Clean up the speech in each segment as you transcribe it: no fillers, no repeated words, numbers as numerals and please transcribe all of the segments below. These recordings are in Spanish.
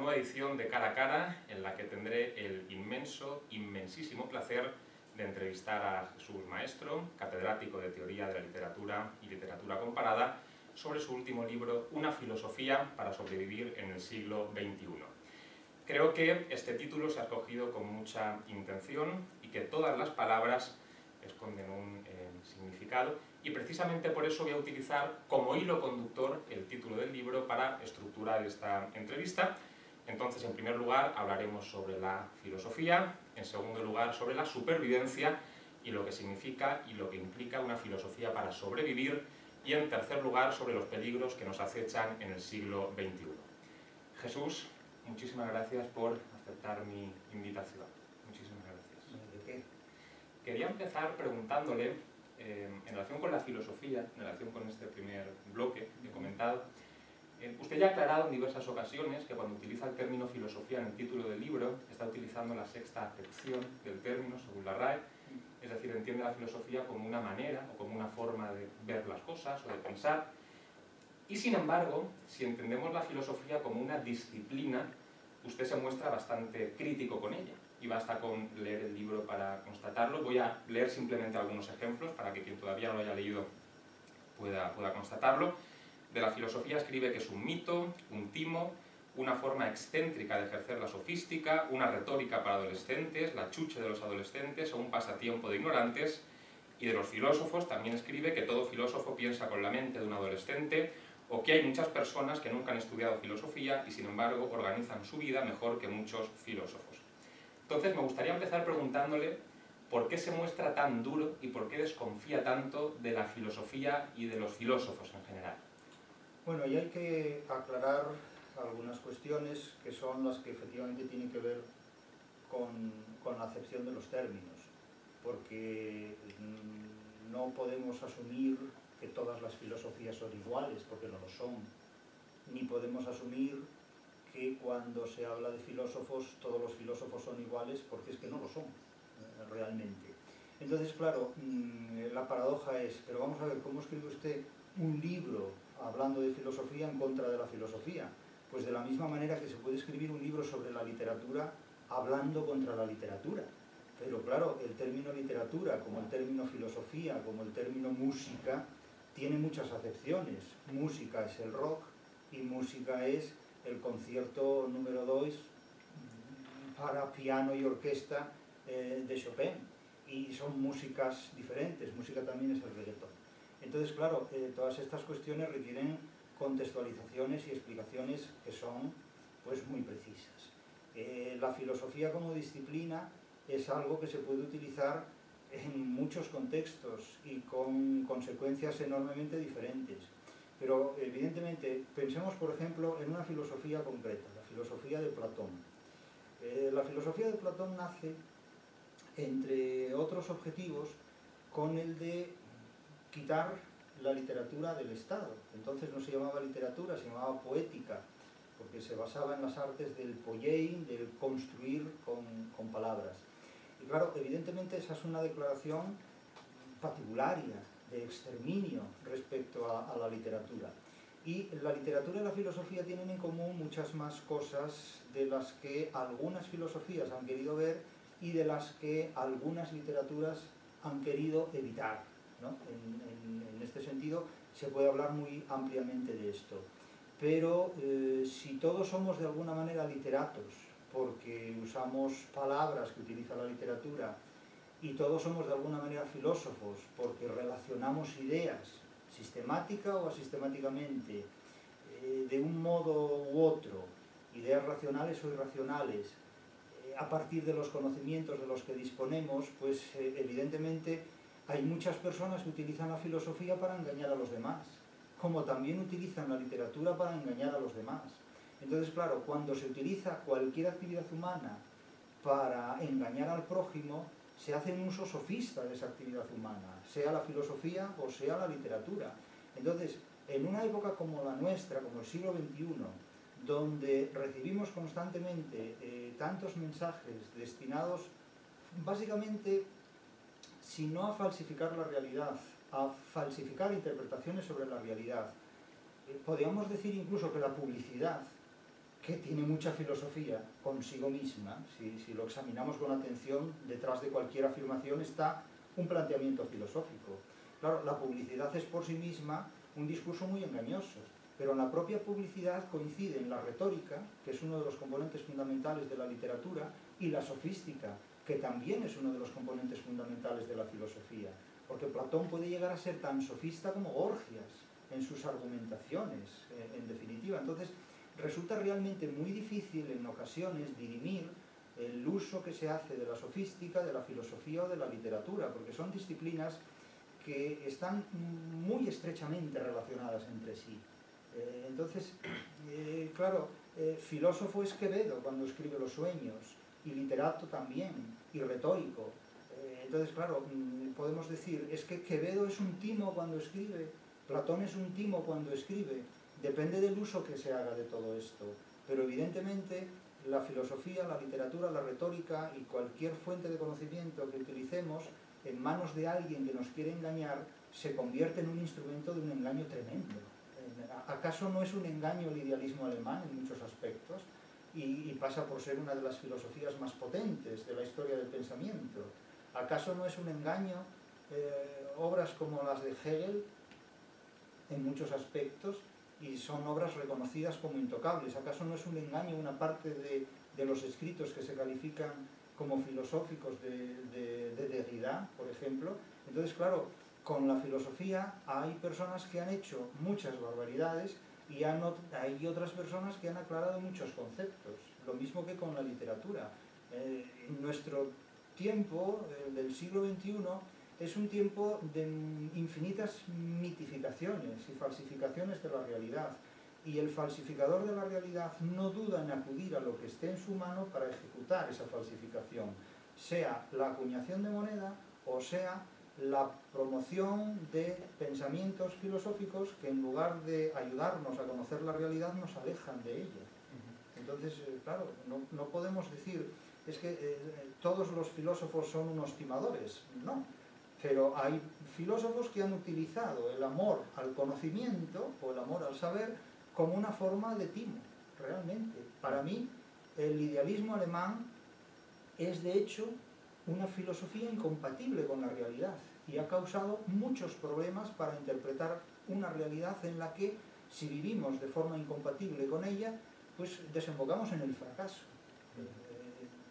nueva edición de Cara a Cara, en la que tendré el inmensísimo placer de entrevistar a Jesús Maestro, catedrático de Teoría de la Literatura y Literatura Comparada, sobre su último libro, Una filosofía para sobrevivir en el siglo XXI. Creo que este título se ha escogido con mucha intención y que todas las palabras esconden un significado, y precisamente por eso voy a utilizar como hilo conductor el título del libro para estructurar esta entrevista. Entonces, en primer lugar, hablaremos sobre la filosofía, en segundo lugar, sobre la supervivencia y lo que significa y lo que implica una filosofía para sobrevivir, y en tercer lugar, sobre los peligros que nos acechan en el siglo XXI. Jesús, muchísimas gracias por aceptar mi invitación. Muchísimas gracias. ¿De qué? Quería empezar preguntándole, en relación con la filosofía, en relación con este primer bloque que he comentado, usted ya ha aclarado en diversas ocasiones que cuando utiliza el término filosofía en el título del libro, está utilizando la sexta acepción del término, según la RAE, es decir, entiende la filosofía como una manera o como una forma de ver las cosas o de pensar. Y sin embargo, si entendemos la filosofía como una disciplina, usted se muestra bastante crítico con ella. Y basta con leer el libro para constatarlo. Voy a leer simplemente algunos ejemplos para que quien todavía no lo haya leído pueda constatarlo. De la filosofía escribe que es un mito, un timo, una forma excéntrica de ejercer la sofística, una retórica para adolescentes, la chuche de los adolescentes o un pasatiempo de ignorantes. Y de los filósofos también escribe que todo filósofo piensa con la mente de un adolescente, o que hay muchas personas que nunca han estudiado filosofía y sin embargo organizan su vida mejor que muchos filósofos. Entonces me gustaría empezar preguntándole por qué se muestra tan duro y por qué desconfía tanto de la filosofía y de los filósofos en general. Bueno, y hay que aclarar algunas cuestiones que son las que efectivamente tienen que ver con la acepción de los términos, porque no podemos asumir que todas las filosofías son iguales, porque no lo son, ni podemos asumir que cuando se habla de filósofos, todos los filósofos son iguales, porque es que no lo son, realmente. Entonces, claro, la paradoja es, pero vamos a ver, ¿cómo escribe usted un libro hablando de filosofía en contra de la filosofía? Pues de la misma manera que se puede escribir un libro sobre la literatura hablando contra la literatura. Pero claro, el término literatura, como el término filosofía, como el término música, tiene muchas acepciones. Música es el rock y música es el concierto número 2 para piano y orquesta de Chopin, y son músicas diferentes. Música también es el reggaetón. Entonces, claro, todas estas cuestiones requieren contextualizaciones y explicaciones que son pues muy precisas. La filosofía como disciplina es algo que se puede utilizar en muchos contextos y con consecuencias enormemente diferentes. Pero evidentemente, pensemos por ejemplo en una filosofía concreta, la filosofía de Platón. La filosofía de Platón nace, entre otros objetivos, con el de quitar la literatura del Estado. Entonces no se llamaba literatura, se llamaba poética, porque se basaba en las artes del poiein, del construir con palabras. Y claro, evidentemente esa es una declaración patibularia, de exterminio respecto a la literatura. Y la literatura y la filosofía tienen en común muchas más cosas de las que algunas filosofías han querido ver y de las que algunas literaturas han querido evitar, ¿no? En este sentido se puede hablar muy ampliamente de esto. Pero si todos somos de alguna manera literatos, porque usamos palabras que utiliza la literatura, y todos somos de alguna manera filósofos, porque relacionamos ideas, sistemática o asistemáticamente, de un modo u otro, ideas racionales o irracionales, a partir de los conocimientos de los que disponemos, pues evidentemente hay muchas personas que utilizan la filosofía para engañar a los demás, como también utilizan la literatura para engañar a los demás. Entonces, claro, cuando se utiliza cualquier actividad humana para engañar al prójimo, se hace un uso sofista de esa actividad humana, sea la filosofía o sea la literatura. Entonces, en una época como la nuestra, como el siglo XXI, donde recibimos constantemente tantos mensajes destinados básicamente, si no a falsificar la realidad, a falsificar interpretaciones sobre la realidad, podríamos decir incluso que la publicidad, que tiene mucha filosofía consigo misma. Si lo examinamos con atención, detrás de cualquier afirmación está un planteamiento filosófico. Claro, la publicidad es por sí misma un discurso muy engañoso, pero en la propia publicidad coinciden la retórica, que es uno de los componentes fundamentales de la literatura, y la sofística, que también es uno de los componentes fundamentales de la filosofía, porque Platón puede llegar a ser tan sofista como Gorgias en sus argumentaciones, en definitiva. Entonces, resulta realmente muy difícil en ocasiones dirimir el uso que se hace de la sofística, de la filosofía o de la literatura, porque son disciplinas que están muy estrechamente relacionadas entre sí. Entonces, claro, filósofo es Quevedo cuando escribe Los sueños, y literato también, y retórico. Entonces, claro, podemos decir, es que Quevedo es un timo cuando escribe, Platón es un timo cuando escribe, depende del uso que se haga de todo esto, pero evidentemente la filosofía, la literatura, la retórica y cualquier fuente de conocimiento que utilicemos en manos de alguien que nos quiere engañar se convierte en un instrumento de un engaño tremendo. ¿Acaso no es un engaño el idealismo alemán en muchos aspectos? Y pasa por ser una de las filosofías más potentes de la historia del pensamiento. ¿Acaso no es un engaño obras como las de Hegel en muchos aspectos y son obras reconocidas como intocables? ¿Acaso no es un engaño una parte de los escritos que se califican como filosóficos de Derrida, por ejemplo? Entonces, claro, con la filosofía hay personas que han hecho muchas barbaridades y hay otras personas que han aclarado muchos conceptos, lo mismo que con la literatura. Nuestro tiempo, del siglo XXI, es un tiempo de infinitas mitificaciones y falsificaciones de la realidad, y el falsificador de la realidad no duda en acudir a lo que esté en su mano para ejecutar esa falsificación, sea la acuñación de moneda o sea la promoción de pensamientos filosóficos que en lugar de ayudarnos a conocer la realidad nos alejan de ella. Entonces, claro, no podemos decir, es que todos los filósofos son unos timadores, no. Pero hay filósofos que han utilizado el amor al conocimiento o el amor al saber como una forma de timo, realmente. Para mí, el idealismo alemán es de hecho una filosofía incompatible con la realidad y ha causado muchos problemas para interpretar una realidad en la que, si vivimos de forma incompatible con ella, pues desembocamos en el fracaso.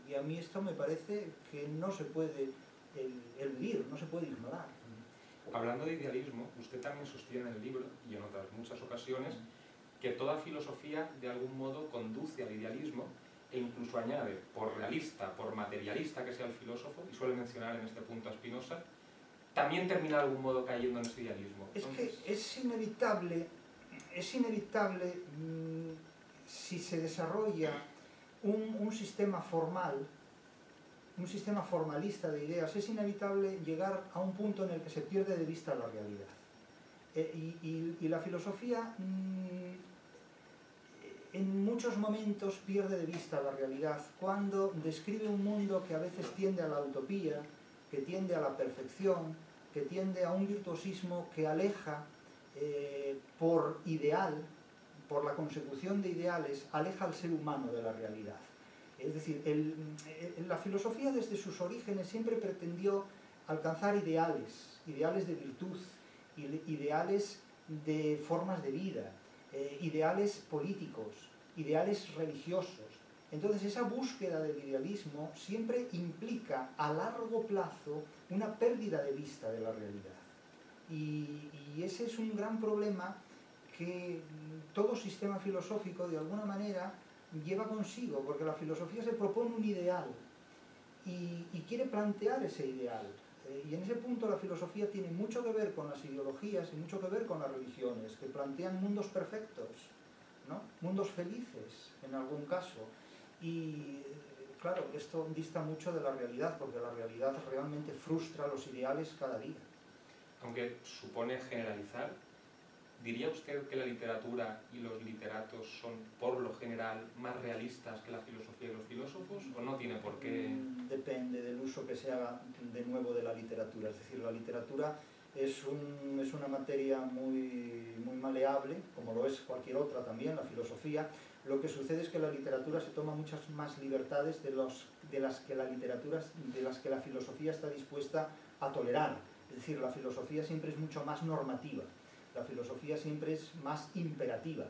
Y a mí esto me parece que no se puede eludir, no se puede ignorar. Hablando de idealismo, usted también sostiene en el libro, y en otras muchas ocasiones, que toda filosofía de algún modo conduce al idealismo, e incluso añade, por realista, por materialista que sea el filósofo, y suele mencionar en este punto a Spinoza, también termina de algún modo cayendo en ese idealismo. Entonces, es que es inevitable si se desarrolla un sistema formal, un sistema formalista de ideas, es inevitable llegar a un punto en el que se pierde de vista la realidad. Y la filosofía en muchos momentos pierde de vista la realidad cuando describe un mundo que a veces tiende a la utopía, que tiende a la perfección, que tiende a un virtuosismo que aleja por ideal, por la consecución de ideales, aleja al ser humano de la realidad. Es decir, la filosofía desde sus orígenes siempre pretendió alcanzar ideales, ideales de virtud, ideales de formas de vida, ideales políticos, ideales religiosos. Entonces esa búsqueda del idealismo siempre implica a largo plazo una pérdida de vista de la realidad. Y ese es un gran problema que todo sistema filosófico de alguna manera lleva consigo, porque la filosofía se propone un ideal y quiere plantear ese ideal. Y en ese punto la filosofía tiene mucho que ver con las ideologías y mucho que ver con las religiones, que plantean mundos perfectos, ¿no? Mundos felices, en algún caso. Y claro, esto dista mucho de la realidad, porque la realidad realmente frustra los ideales cada día. Aunque supone generalizar, ¿diría usted que la literatura y los literatos son, por lo general, más realistas que la filosofía y los filósofos? ¿O no tiene por qué...? Depende del uso que se haga de nuevo de la literatura. Es decir, la literatura es una materia muy maleable, como lo es cualquier otra también, la filosofía. Lo que sucede es que la literatura se toma muchas más libertades de las que la filosofía está dispuesta a tolerar. Es decir, la filosofía siempre es mucho más normativa, la filosofía siempre es más imperativa,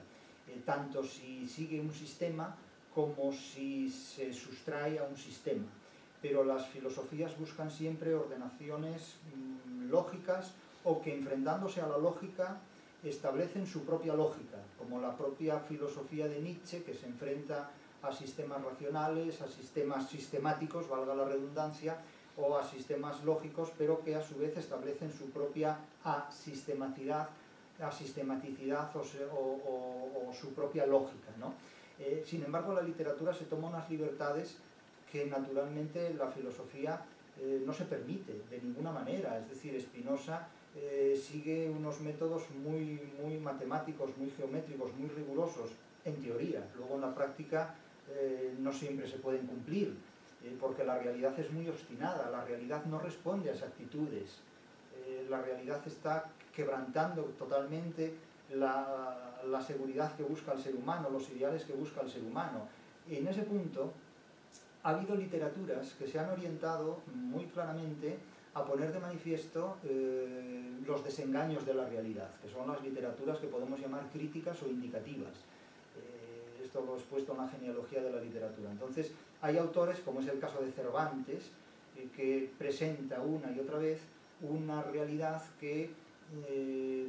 tanto si sigue un sistema como si se sustrae a un sistema. Pero las filosofías buscan siempre ordenaciones lógicas, o que, enfrentándose a la lógica, establecen su propia lógica, como la propia filosofía de Nietzsche, que se enfrenta a sistemas racionales, a sistemas sistemáticos, valga la redundancia, o a sistemas lógicos, pero que a su vez establecen su propia asistematicidad o su propia lógica, ¿no? Sin embargo, la literatura se toma unas libertades que naturalmente la filosofía no se permite de ninguna manera. Es decir, Spinoza sigue unos métodos muy matemáticos, muy geométricos, muy rigurosos, en teoría. Luego en la práctica no siempre se pueden cumplir, porque la realidad es muy obstinada, la realidad no responde a exactitudes, la realidad está quebrantando totalmente la seguridad que busca el ser humano, los ideales que busca el ser humano. Y en ese punto ha habido literaturas que se han orientado muy claramente a poner de manifiesto los desengaños de la realidad, que son las literaturas que podemos llamar críticas o indicativas. Esto lo he expuesto en la genealogía de la literatura. Entonces, hay autores, como es el caso de Cervantes, que presenta una y otra vez una realidad que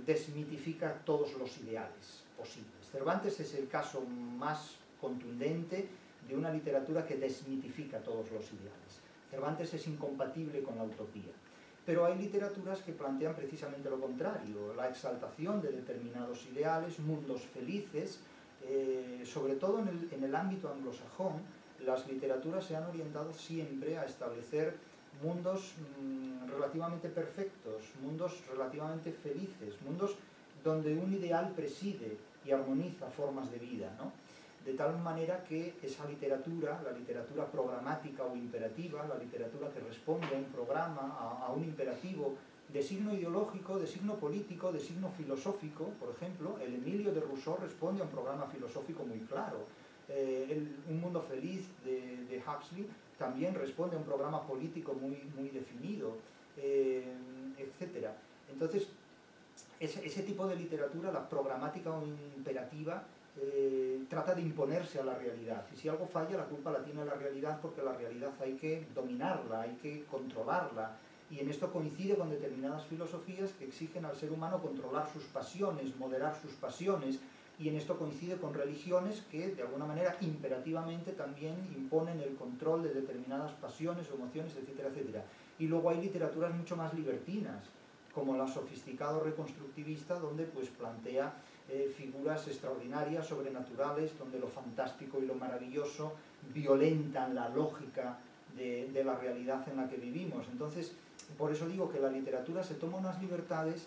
desmitifica todos los ideales posibles. Cervantes es el caso más contundente de una literatura que desmitifica todos los ideales. Cervantes es incompatible con la utopía. Pero hay literaturas que plantean precisamente lo contrario, la exaltación de determinados ideales, mundos felices. Sobre todo en el ámbito anglosajón, las literaturas se han orientado siempre a establecer mundos relativamente perfectos, mundos relativamente felices, mundos donde un ideal preside y armoniza formas de vida, ¿no? De tal manera que esa literatura, la literatura programática o imperativa, la literatura que responde a un programa, a un imperativo de signo ideológico, de signo político, de signo filosófico, por ejemplo, el Emilio de Rousseau responde a un programa filosófico muy claro. Un mundo feliz de Huxley también responde a un programa político muy definido, etc. Entonces, ese tipo de literatura, la programática o imperativa, trata de imponerse a la realidad. Y si algo falla, la culpa la tiene la realidad, porque la realidad hay que dominarla, hay que controlarla. Y en esto coincide con determinadas filosofías que exigen al ser humano controlar sus pasiones, moderar sus pasiones, y en esto coincide con religiones que, de alguna manera, imperativamente también imponen el control de determinadas pasiones, emociones, etcétera, etcétera. Y luego hay literaturas mucho más libertinas, como la sofisticado reconstructivista, donde pues plantea figuras extraordinarias, sobrenaturales, donde lo fantástico y lo maravilloso violentan la lógica de la realidad en la que vivimos. Entonces, por eso digo que la literatura se toma unas libertades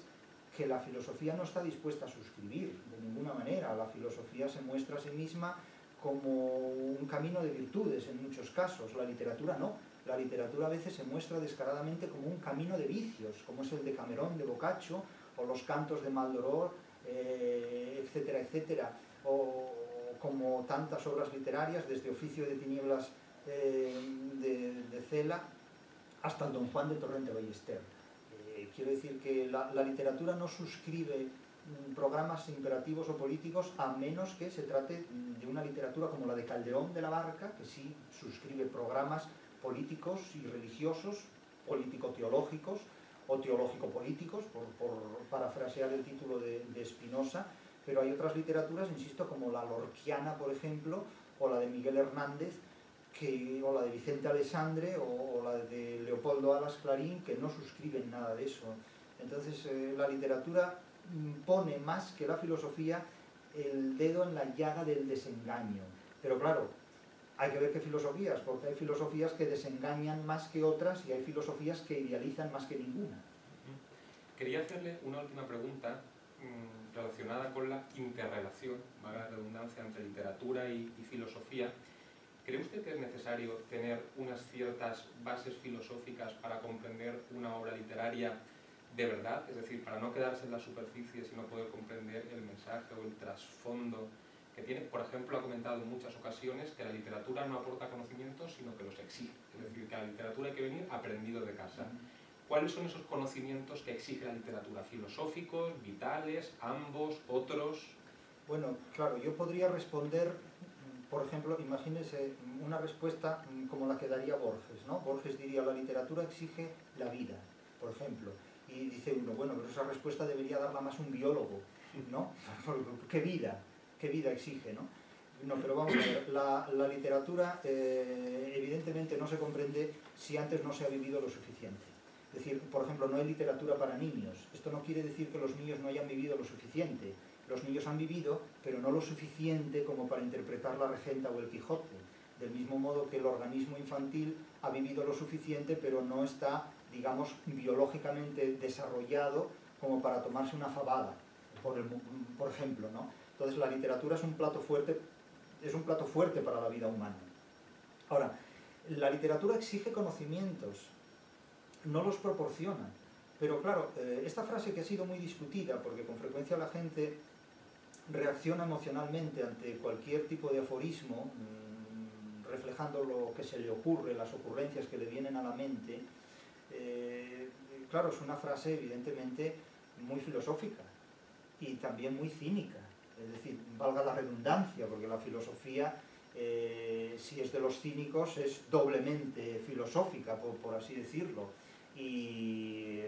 que la filosofía no está dispuesta a suscribir de ninguna manera. La filosofía se muestra a sí misma como un camino de virtudes en muchos casos, la literatura no. La literatura a veces se muestra descaradamente como un camino de vicios, como es el de Cameron, de Boccaccio, o los cantos de Maldoror, etcétera, etcétera, o como tantas obras literarias, desde Oficio de Tinieblas de Cela hasta el Don Juan de Torrente Ballester. Quiero decir que la literatura no suscribe programas imperativos o políticos, a menos que se trate de una literatura como la de Calderón de la Barca, que sí suscribe programas políticos y religiosos, político-teológicos o teológico-políticos, por parafrasear el título de Spinoza. Pero hay otras literaturas, insisto, como la lorquiana, por ejemplo, o la de Miguel Hernández, o la de Vicente Alessandre, o la de Leopoldo Alas Clarín, que no suscriben nada de eso. Entonces, la literatura pone más que la filosofía el dedo en la llaga del desengaño. Pero claro, hay que ver qué filosofías, porque hay filosofías que desengañan más que otras y hay filosofías que idealizan más que ninguna. Quería hacerle una última pregunta relacionada con la interrelación, valga la redundancia, entre literatura y filosofía. ¿Cree usted que es necesario tener unas ciertas bases filosóficas para comprender una obra literaria de verdad, es decir, para no quedarse en la superficie, sino poder comprender el mensaje o el trasfondo que tiene. Por ejemplo, ha comentado en muchas ocasiones que la literatura no aporta conocimientos, sino que los exige. Es decir, que a la literatura hay que venir aprendido de casa. ¿Cuáles son esos conocimientos que exige la literatura? ¿Filosóficos, vitales, ambos, otros? Bueno, claro, yo podría responder, por ejemplo, imagínese una respuesta como la que daría Borges, ¿no? Borges diría, la literatura exige la vida, por ejemplo. Y dice uno, bueno, pero esa respuesta debería darla más un biólogo, ¿no? ¿Qué vida? ¿Qué vida exige, no? No, pero vamos a ver, la literatura evidentemente no se comprende si antes no se ha vivido lo suficiente. Es decir, por ejemplo, no hay literatura para niños. Esto no quiere decir que los niños no hayan vivido lo suficiente. Los niños han vivido, pero no lo suficiente como para interpretar la Regenta o el Quijote. Del mismo modo que el organismo infantil ha vivido lo suficiente, pero no está, digamos, biológicamente desarrollado como para tomarse una fabada, por ejemplo, ¿no? Entonces la literatura es un plato fuerte para la vida humana. Ahora, la literatura exige conocimientos, no los proporciona. Pero claro, esta frase que ha sido muy discutida, porque con frecuencia la gente reacciona emocionalmente ante cualquier tipo de aforismo, reflejando lo que se le ocurre, las ocurrencias que le vienen a la mente, claro, es una frase evidentemente muy filosófica y también muy cínica. Es decir, valga la redundancia, porque la filosofía, si es de los cínicos, es doblemente filosófica, por así decirlo. Y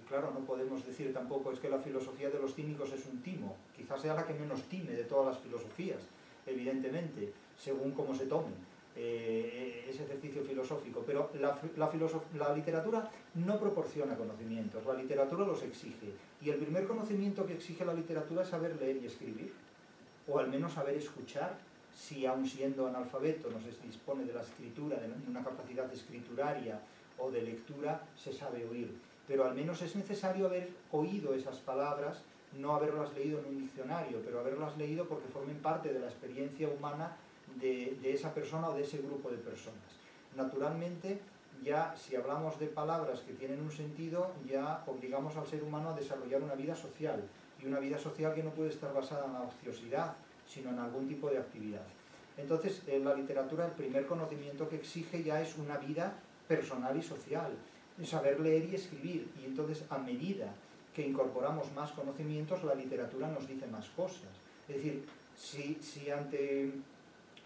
claro, no podemos decir tampoco es que la filosofía de los cínicos es un timo. Quizás sea la que menos time de todas las filosofías, evidentemente, según cómo se tome ese ejercicio filosófico. Pero la literatura no proporciona conocimientos, la literatura los exige. Y el primer conocimiento que exige la literatura es saber leer y escribir, o al menos saber escuchar, si aun siendo analfabeto no se dispone de la escritura, de una capacidad escrituraria o de lectura, se sabe oír. Pero al menos es necesario haber oído esas palabras, no haberlas leído en un diccionario, pero haberlas leído porque formen parte de la experiencia humana de esa persona o de ese grupo de personas. Naturalmente, ya si hablamos de palabras que tienen un sentido, ya obligamos al ser humano a desarrollar una vida social, y una vida social que no puede estar basada en la ociosidad, sino en algún tipo de actividad. Entonces, la literatura, el primer conocimiento que exige ya es una vida personal y social, saber leer y escribir, y entonces a medida que incorporamos más conocimientos, la literatura nos dice más cosas. Es decir, si ante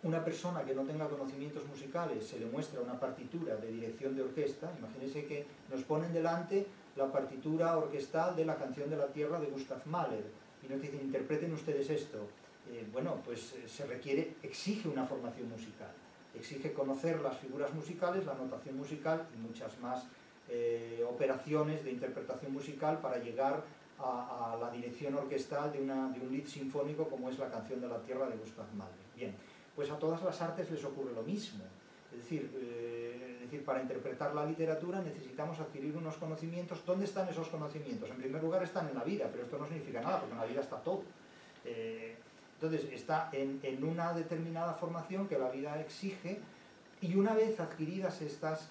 una persona que no tenga conocimientos musicales se le muestra una partitura de dirección de orquesta, imagínense que nos ponen delante la partitura orquestal de La canción de la tierra de Gustav Mahler, y nos dicen, interpreten ustedes esto. Bueno, pues exige una formación musical, exige conocer las figuras musicales, la notación musical y muchas más operaciones de interpretación musical para llegar a la dirección orquestal de un lead sinfónico como es La canción de la tierra de Gustav Mahler. Bien, pues a todas las artes les ocurre lo mismo. Es decir, para interpretar la literatura necesitamos adquirir unos conocimientos. ¿Dónde están esos conocimientos? En primer lugar están en la vida, pero esto no significa nada, porque en la vida está todo. Entonces está en una determinada formación que la vida exige, y una vez adquiridas estas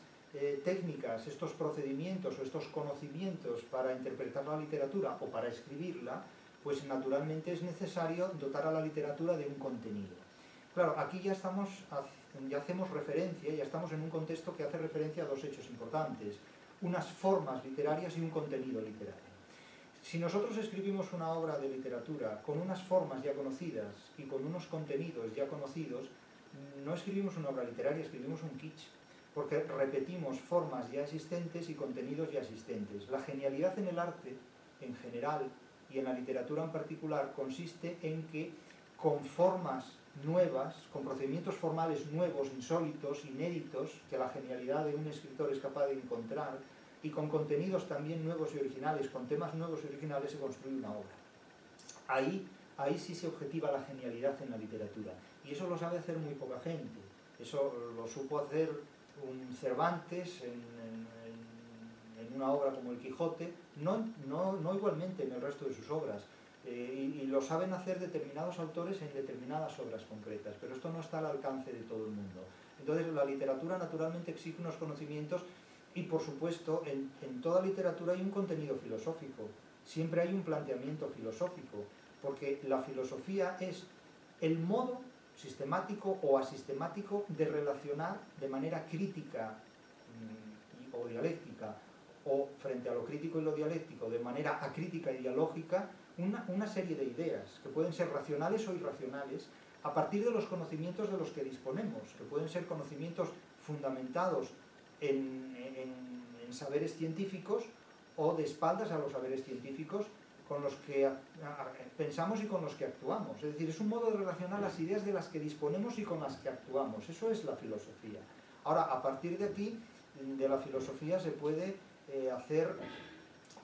técnicas, estos procedimientos o estos conocimientos para interpretar la literatura o para escribirla, pues naturalmente es necesario dotar a la literatura de un contenido. Claro, aquí ya hacemos referencia, ya estamos en un contexto que hace referencia a dos hechos importantes, unas formas literarias y un contenido literario. Si nosotros escribimos una obra de literatura con unas formas ya conocidas y con unos contenidos ya conocidos, no escribimos una obra literaria, escribimos un kitsch, porque repetimos formas ya existentes y contenidos ya existentes. La genialidad en el arte, en general, y en la literatura en particular, consiste en que con formas nuevas, con procedimientos formales nuevos, insólitos, inéditos, que la genialidad de un escritor es capaz de encontrar, y con contenidos también nuevos y originales, con temas nuevos y originales, se construye una obra. Ahí sí se objetiva la genialidad en la literatura, y eso lo sabe hacer muy poca gente. Eso lo supo hacer un Cervantes en una obra como El Quijote, no igualmente en el resto de sus obras. Y lo saben hacer determinados autores en determinadas obras concretas, pero esto no está al alcance de todo el mundo. Entonces la literatura naturalmente exige unos conocimientos Y por supuesto, en toda literatura hay un contenido filosófico, siempre hay un planteamiento filosófico, porque la filosofía es el modo sistemático o asistemático de relacionar de manera crítica o dialéctica, o frente a lo crítico y lo dialéctico, de manera acrítica y dialógica, una serie de ideas que pueden ser racionales o irracionales a partir de los conocimientos de los que disponemos, que pueden ser conocimientos fundamentados en saberes científicos o de espaldas a los saberes científicos con los que pensamos y con los que actuamos. Es decir, es un modo de relacionar las ideas de las que disponemos y con las que actuamos. Eso es la filosofía. Ahora, a partir de aquí, de la filosofía se puede hacer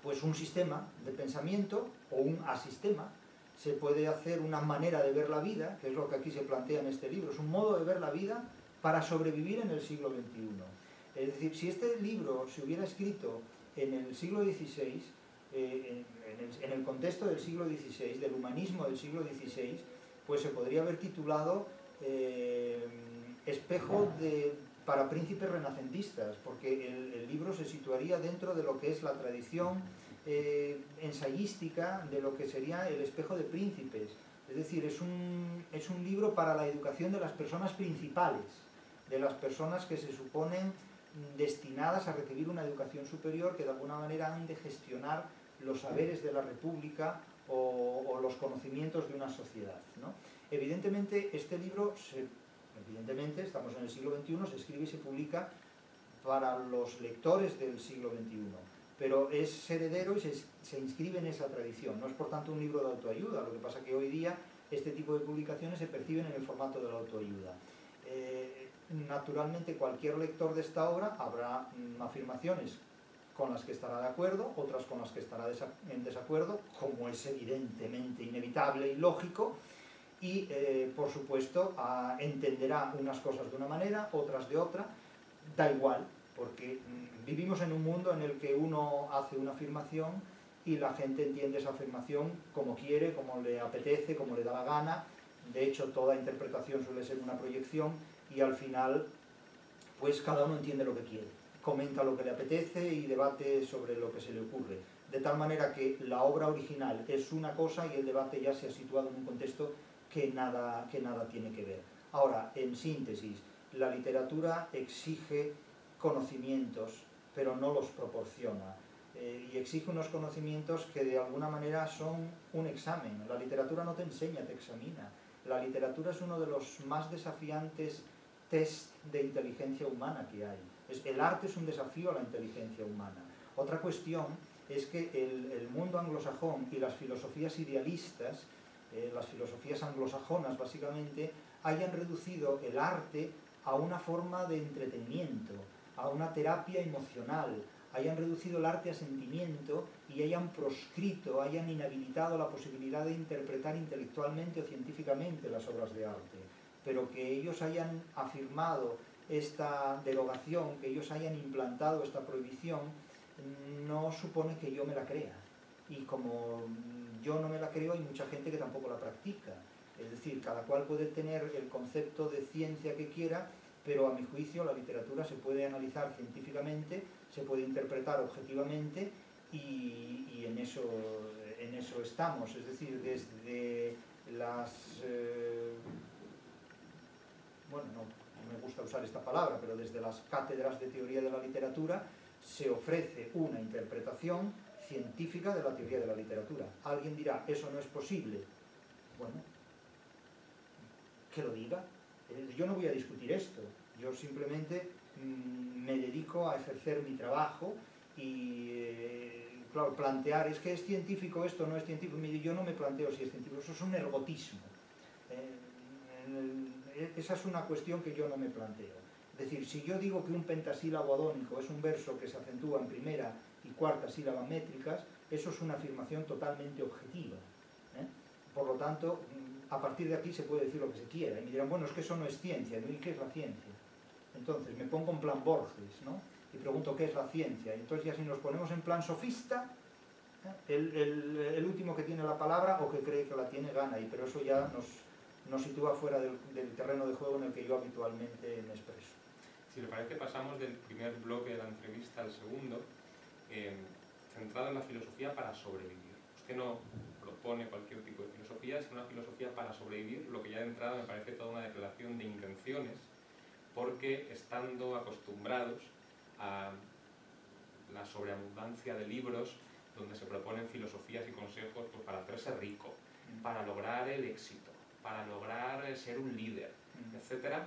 pues un sistema de pensamiento o un asistema. Se puede hacer una manera de ver la vida, que es lo que aquí se plantea en este libro. Es un modo de ver la vida para sobrevivir en el siglo XXI. Es decir, si este libro se hubiera escrito en el siglo XVI, en el contexto del siglo XVI, del humanismo del siglo XVI, pues se podría haber titulado Espejo para príncipes renacentistas, porque el libro se situaría dentro de lo que es la tradición ensayística de lo que sería el espejo de príncipes. Es decir, es un libro para la educación de las personas principales, de las personas que se suponen destinadas a recibir una educación superior, que de alguna manera han de gestionar los saberes de la República o los conocimientos de una sociedad, ¿no? Evidentemente, este libro, evidentemente, estamos en el siglo XXI, se escribe y se publica para los lectores del siglo XXI, pero es heredero y se inscribe en esa tradición. No es, por tanto, un libro de autoayuda. Lo que pasa es que hoy día este tipo de publicaciones se perciben en el formato de la autoayuda. Naturalmente, cualquier lector de esta obra habrá afirmaciones con las que estará de acuerdo, otras con las que estará en desacuerdo, como es evidentemente inevitable y lógico, y por supuesto entenderá unas cosas de una manera, otras de otra. Da igual, porque vivimos en un mundo en el que uno hace una afirmación y la gente entiende esa afirmación como quiere, como le apetece, como le da la gana. De hecho, toda interpretación suele ser una proyección y al final pues cada uno entiende lo que quiere, comenta lo que le apetece y debate sobre lo que se le ocurre, de tal manera que la obra original es una cosa y el debate ya se ha situado en un contexto que nada tiene que ver. Ahora, en síntesis, la literatura exige conocimientos, pero no los proporciona, y exige unos conocimientos que de alguna manera son un examen. La literatura no te enseña, te examina. La literatura es uno de los más desafiantes test de inteligencia humana que hay. El arte es un desafío a la inteligencia humana. Otra cuestión es que el mundo anglosajón y las filosofías idealistas, las filosofías anglosajonas básicamente, hayan reducido el arte a una forma de entretenimiento, a una terapia emocional, hayan reducido el arte a sentimiento y hayan proscrito, hayan inhabilitado la posibilidad de interpretar intelectualmente o científicamente las obras de arte. Pero que ellos hayan afirmado esta derogación, que ellos hayan implantado esta prohibición, no supone que yo me la crea. Y como yo no me la creo, hay mucha gente que tampoco la practica. Es decir, cada cual puede tener el concepto de ciencia que quiera, pero a mi juicio la literatura se puede analizar científicamente, se puede interpretar objetivamente y en eso estamos. Es decir, desde las... bueno, no me gusta usar esta palabra, pero desde las cátedras de teoría de la literatura se ofrece una interpretación científica de la teoría de la literatura. Alguien dirá, eso no es posible. Bueno, que lo diga. Yo no voy a discutir esto. Yo simplemente me dedico a ejercer mi trabajo y, claro, plantear, es que es científico esto, no es científico. Yo no me planteo si es científico, eso es un ergotismo. Esa es una cuestión que yo no me planteo. Es decir, si yo digo que un pentasílabo adónico es un verso que se acentúa en primera y cuarta sílaba métricas, eso es una afirmación totalmente objetiva. Por lo tanto, a partir de aquí se puede decir lo que se quiera. Y me dirán, bueno, es que eso no es ciencia. ¿Y qué es la ciencia? Entonces, me pongo en plan Borges, ¿no? Y pregunto, ¿qué es la ciencia? Y entonces ya si nos ponemos en plan sofista, el último que tiene la palabra o que cree que la tiene gana. Pero eso ya nos sitúa fuera del terreno de juego en el que yo habitualmente me expreso. Si le parece, pasamos del primer bloque de la entrevista al segundo, centrado en la filosofía para sobrevivir. Usted no propone cualquier tipo de filosofía, sino una filosofía para sobrevivir, lo que ya de entrada me parece toda una declaración de intenciones, porque estando acostumbrados a la sobreabundancia de libros donde se proponen filosofías y consejos pues, para hacerse rico, para lograr el éxito, para lograr ser un líder, etc.,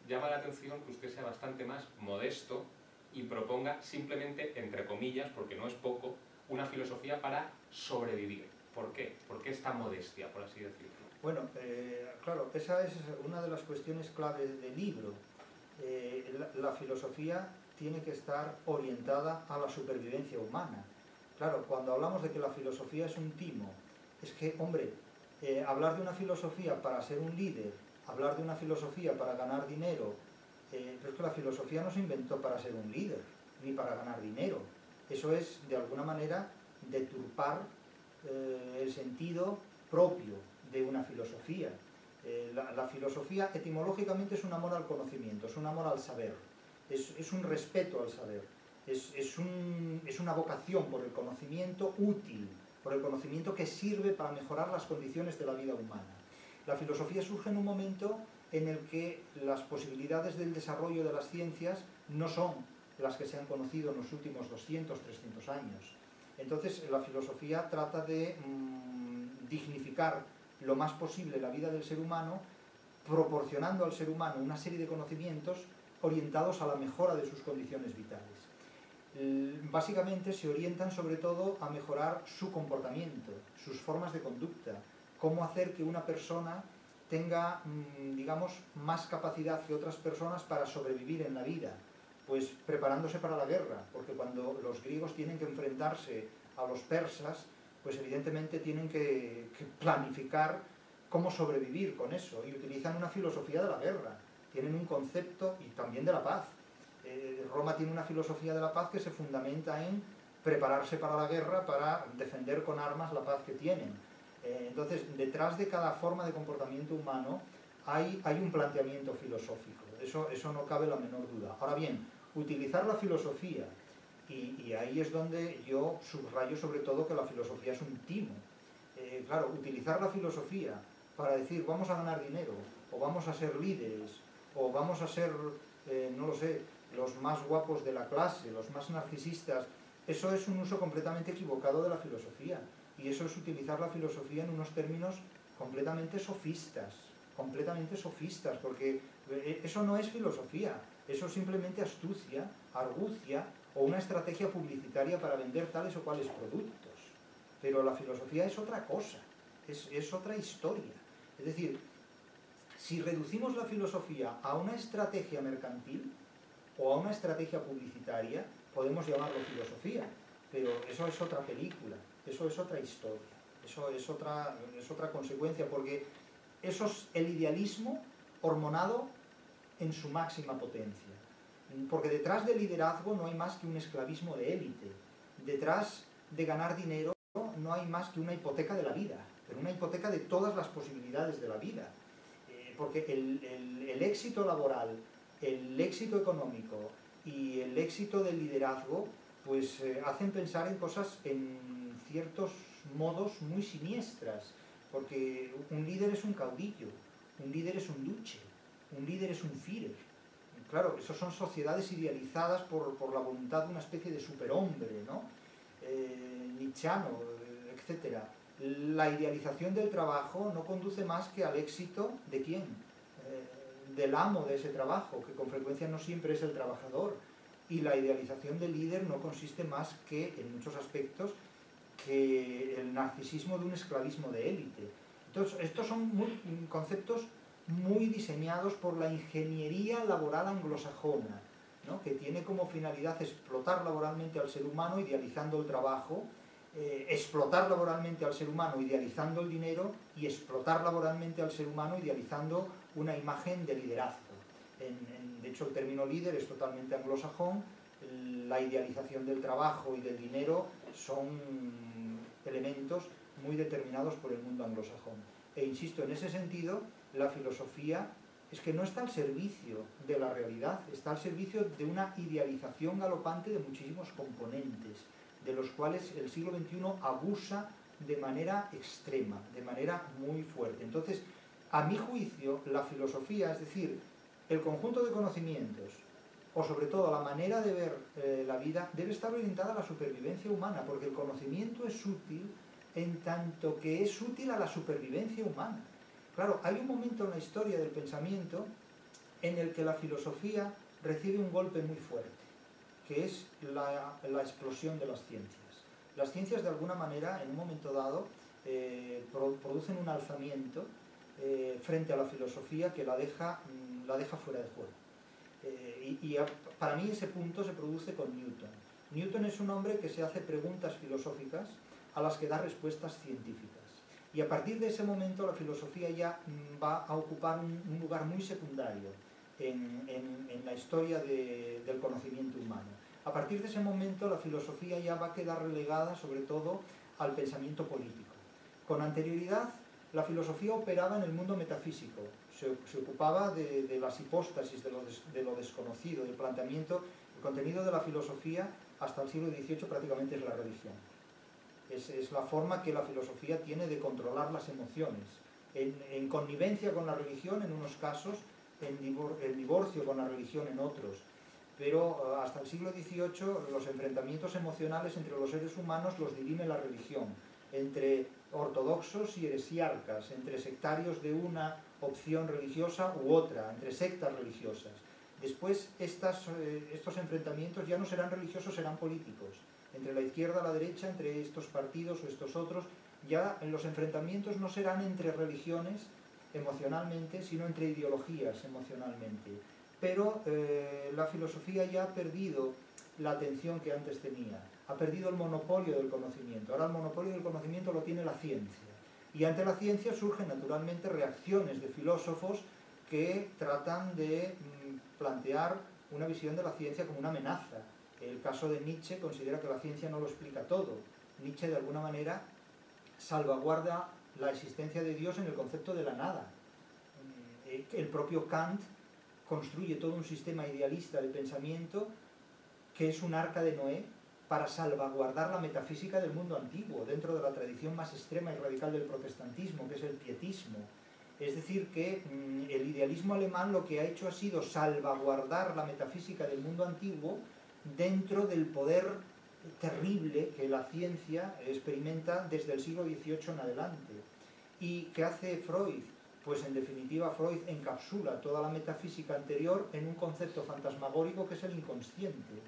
llama la atención que usted sea bastante más modesto y proponga simplemente, entre comillas, porque no es poco, una filosofía para sobrevivir. ¿Por qué? ¿Por qué esta modestia, por así decirlo? Bueno, claro, esa es una de las cuestiones clave del libro. La filosofía tiene que estar orientada a la supervivencia humana. Claro, cuando hablamos de que la filosofía es un timo, es que, hombre, hablar de una filosofía para ser un líder, hablar de una filosofía para ganar dinero, pero es que la filosofía no se inventó para ser un líder, ni para ganar dinero. Eso es, de alguna manera, deturpar el sentido propio de una filosofía. La filosofía etimológicamente es un amor al conocimiento, es un amor al saber, es un respeto al saber, es una vocación por el conocimiento útil, por el conocimiento que sirve para mejorar las condiciones de la vida humana. La filosofía surge en un momento en el que las posibilidades del desarrollo de las ciencias no son las que se han conocido en los últimos 200, 300 años. Entonces la filosofía trata de dignificar lo más posible la vida del ser humano, proporcionando al ser humano una serie de conocimientos orientados a la mejora de sus condiciones vitales. Básicamente se orientan sobre todo a mejorar su comportamiento, sus formas de conducta, cómo hacer que una persona tenga, digamos, más capacidad que otras personas para sobrevivir en la vida, pues preparándose para la guerra, porque cuando los griegos tienen que enfrentarse a los persas, pues evidentemente tienen que planificar cómo sobrevivir con eso, y utilizan una filosofía de la guerra, tienen un concepto, y también de la paz. Roma tiene una filosofía de la paz que se fundamenta en prepararse para la guerra, para defender con armas la paz que tienen. Entonces, detrás de cada forma de comportamiento humano hay un planteamiento filosófico, eso no cabe la menor duda. Ahora bien, utilizar la filosofía, y ahí es donde yo subrayo sobre todo que la filosofía es un timo. Claro, utilizar la filosofía para decir vamos a ganar dinero, o vamos a ser líderes, o vamos a ser, no lo sé, los más guapos de la clase, los más narcisistas, eso es un uso completamente equivocado de la filosofía. Y eso es utilizar la filosofía en unos términos completamente sofistas, porque eso no es filosofía, eso es simplemente astucia, argucia o una estrategia publicitaria para vender tales o cuales productos. Pero la filosofía es otra cosa, es otra historia. Es decir, si reducimos la filosofía a una estrategia mercantil o a una estrategia publicitaria, podemos llamarlo filosofía, pero eso es otra película, eso es otra historia, eso es otra consecuencia, porque eso es el idealismo hormonado en su máxima potencia. Porque detrás del liderazgo no hay más que un esclavismo de élite. Detrás de ganar dinero no hay más que una hipoteca de la vida, pero una hipoteca de todas las posibilidades de la vida. Porque el éxito laboral, el éxito económico y el éxito del liderazgo pues hacen pensar en cosas en ciertos modos muy siniestras, porque un líder es un caudillo, un líder es un duce, un líder es un Führer. Claro, eso son sociedades idealizadas por la voluntad de una especie de superhombre, ¿no? Nietzscheano, etc. La idealización del trabajo no conduce más que al éxito ¿de quién? Del amo de ese trabajo, que con frecuencia no siempre es el trabajador. Y la idealización del líder no consiste más que, en muchos aspectos, que el narcisismo de un esclavismo de élite. Entonces, estos son conceptos muy diseñados por la ingeniería laboral anglosajona, ¿no? Que tiene como finalidad explotar laboralmente al ser humano idealizando el trabajo, explotar laboralmente al ser humano idealizando el dinero y explotar laboralmente al ser humano idealizando una imagen de liderazgo. De hecho, el término líder es totalmente anglosajón, la idealización del trabajo y del dinero son elementos muy determinados por el mundo anglosajón. E insisto, en ese sentido, la filosofía es que no está al servicio de la realidad, está al servicio de una idealización galopante de muchísimos componentes, de los cuales el siglo XXI abusa de manera extrema, de manera muy fuerte. Entonces, a mi juicio, la filosofía, es decir, el conjunto de conocimientos, o sobre todo la manera de ver la vida, debe estar orientada a la supervivencia humana, porque el conocimiento es útil en tanto que es útil a la supervivencia humana. Claro, hay un momento en la historia del pensamiento en el que la filosofía recibe un golpe muy fuerte, que es la explosión de las ciencias. Las ciencias, de alguna manera, en un momento dado, producen un alzamiento frente a la filosofía que la deja fuera de juego. Para mí ese punto se produce con Newton. Newton es un hombre que se hace preguntas filosóficas a las que da respuestas científicas. Y a partir de ese momento la filosofía ya va a ocupar un lugar muy secundario en la historia del conocimiento humano. A partir de ese momento la filosofía ya va a quedar relegada sobre todo al pensamiento político. Con anterioridad la filosofía operaba en el mundo metafísico, se ocupaba de las hipóstasis, de lo desconocido, del planteamiento. El contenido de la filosofía hasta el siglo XVIII prácticamente es la religión. Es la forma que la filosofía tiene de controlar las emociones, en connivencia con la religión en unos casos, en divorcio con la religión en otros. Pero hasta el siglo XVIII los enfrentamientos emocionales entre los seres humanos los dirime la religión, entre ortodoxos y heresiarcas, entre sectarios de una opción religiosa u otra, entre sectas religiosas. Después estos enfrentamientos ya no serán religiosos, serán políticos. Entre la izquierda y la derecha, entre estos partidos o estos otros, ya los enfrentamientos no serán entre religiones emocionalmente, sino entre ideologías emocionalmente. Pero la filosofía ya ha perdido la atención que antes tenía, ha perdido el monopolio del conocimiento. Ahora el monopolio del conocimiento lo tiene la ciencia. Y ante la ciencia surgen naturalmente reacciones de filósofos que tratan de plantear una visión de la ciencia como una amenaza. El caso de Nietzsche considera que la ciencia no lo explica todo. Nietzsche de alguna manera salvaguarda la existencia de Dios en el concepto de la nada. El propio Kant construye todo un sistema idealista de pensamiento que es un arca de Noé para salvaguardar la metafísica del mundo antiguo, dentro de la tradición más extrema y radical del protestantismo, que es el pietismo. Es decir, que el idealismo alemán lo que ha hecho ha sido salvaguardar la metafísica del mundo antiguo dentro del poder terrible que la ciencia experimenta desde el siglo XVIII en adelante. ¿Y qué hace Freud? Pues en definitiva Freud encapsula toda la metafísica anterior en un concepto fantasmagórico que es el inconsciente.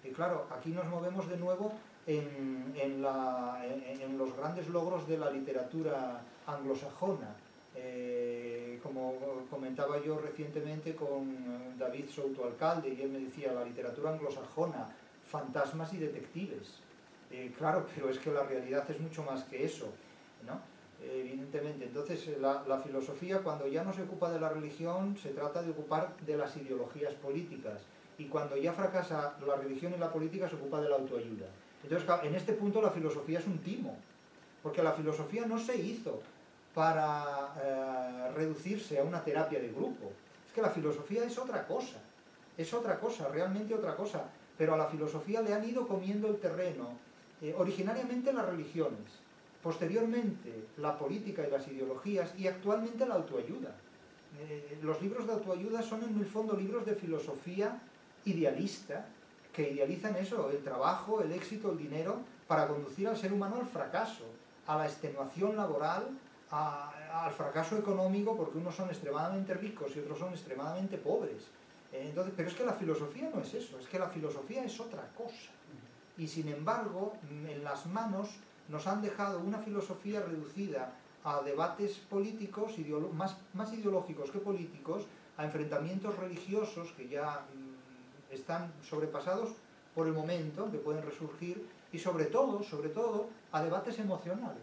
Y claro, aquí nos movemos de nuevo en los grandes logros de la literatura anglosajona. Como comentaba yo recientemente con David Souto Alcalde, y él me decía, la literatura anglosajona, fantasmas y detectives. Claro, pero es que la realidad es mucho más que eso, ¿no? Evidentemente. Entonces la filosofía, cuando ya no se ocupa de la religión, se trata de ocupar de las ideologías políticas, y cuando ya fracasa la religión y la política, se ocupa de la autoayuda. Entonces, en este punto la filosofía es un timo, porque la filosofía no se hizo para reducirse a una terapia de grupo. Es que la filosofía es otra cosa, realmente otra cosa, pero a la filosofía le han ido comiendo el terreno, originariamente las religiones, posteriormente la política y las ideologías, y actualmente la autoayuda. Los libros de autoayuda son en el fondo libros de filosofía idealista, que idealizan eso, el trabajo, el éxito, el dinero, para conducir al ser humano al fracaso, a la extenuación laboral, al fracaso económico, porque unos son extremadamente ricos y otros son extremadamente pobres. Entonces, pero es que la filosofía no es eso, es que la filosofía es otra cosa. Y sin embargo, en las manos nos han dejado una filosofía reducida a debates políticos, más ideológicos que políticos, a enfrentamientos religiosos que ya están sobrepasados por el momento, que pueden resurgir, y sobre todo, a debates emocionales,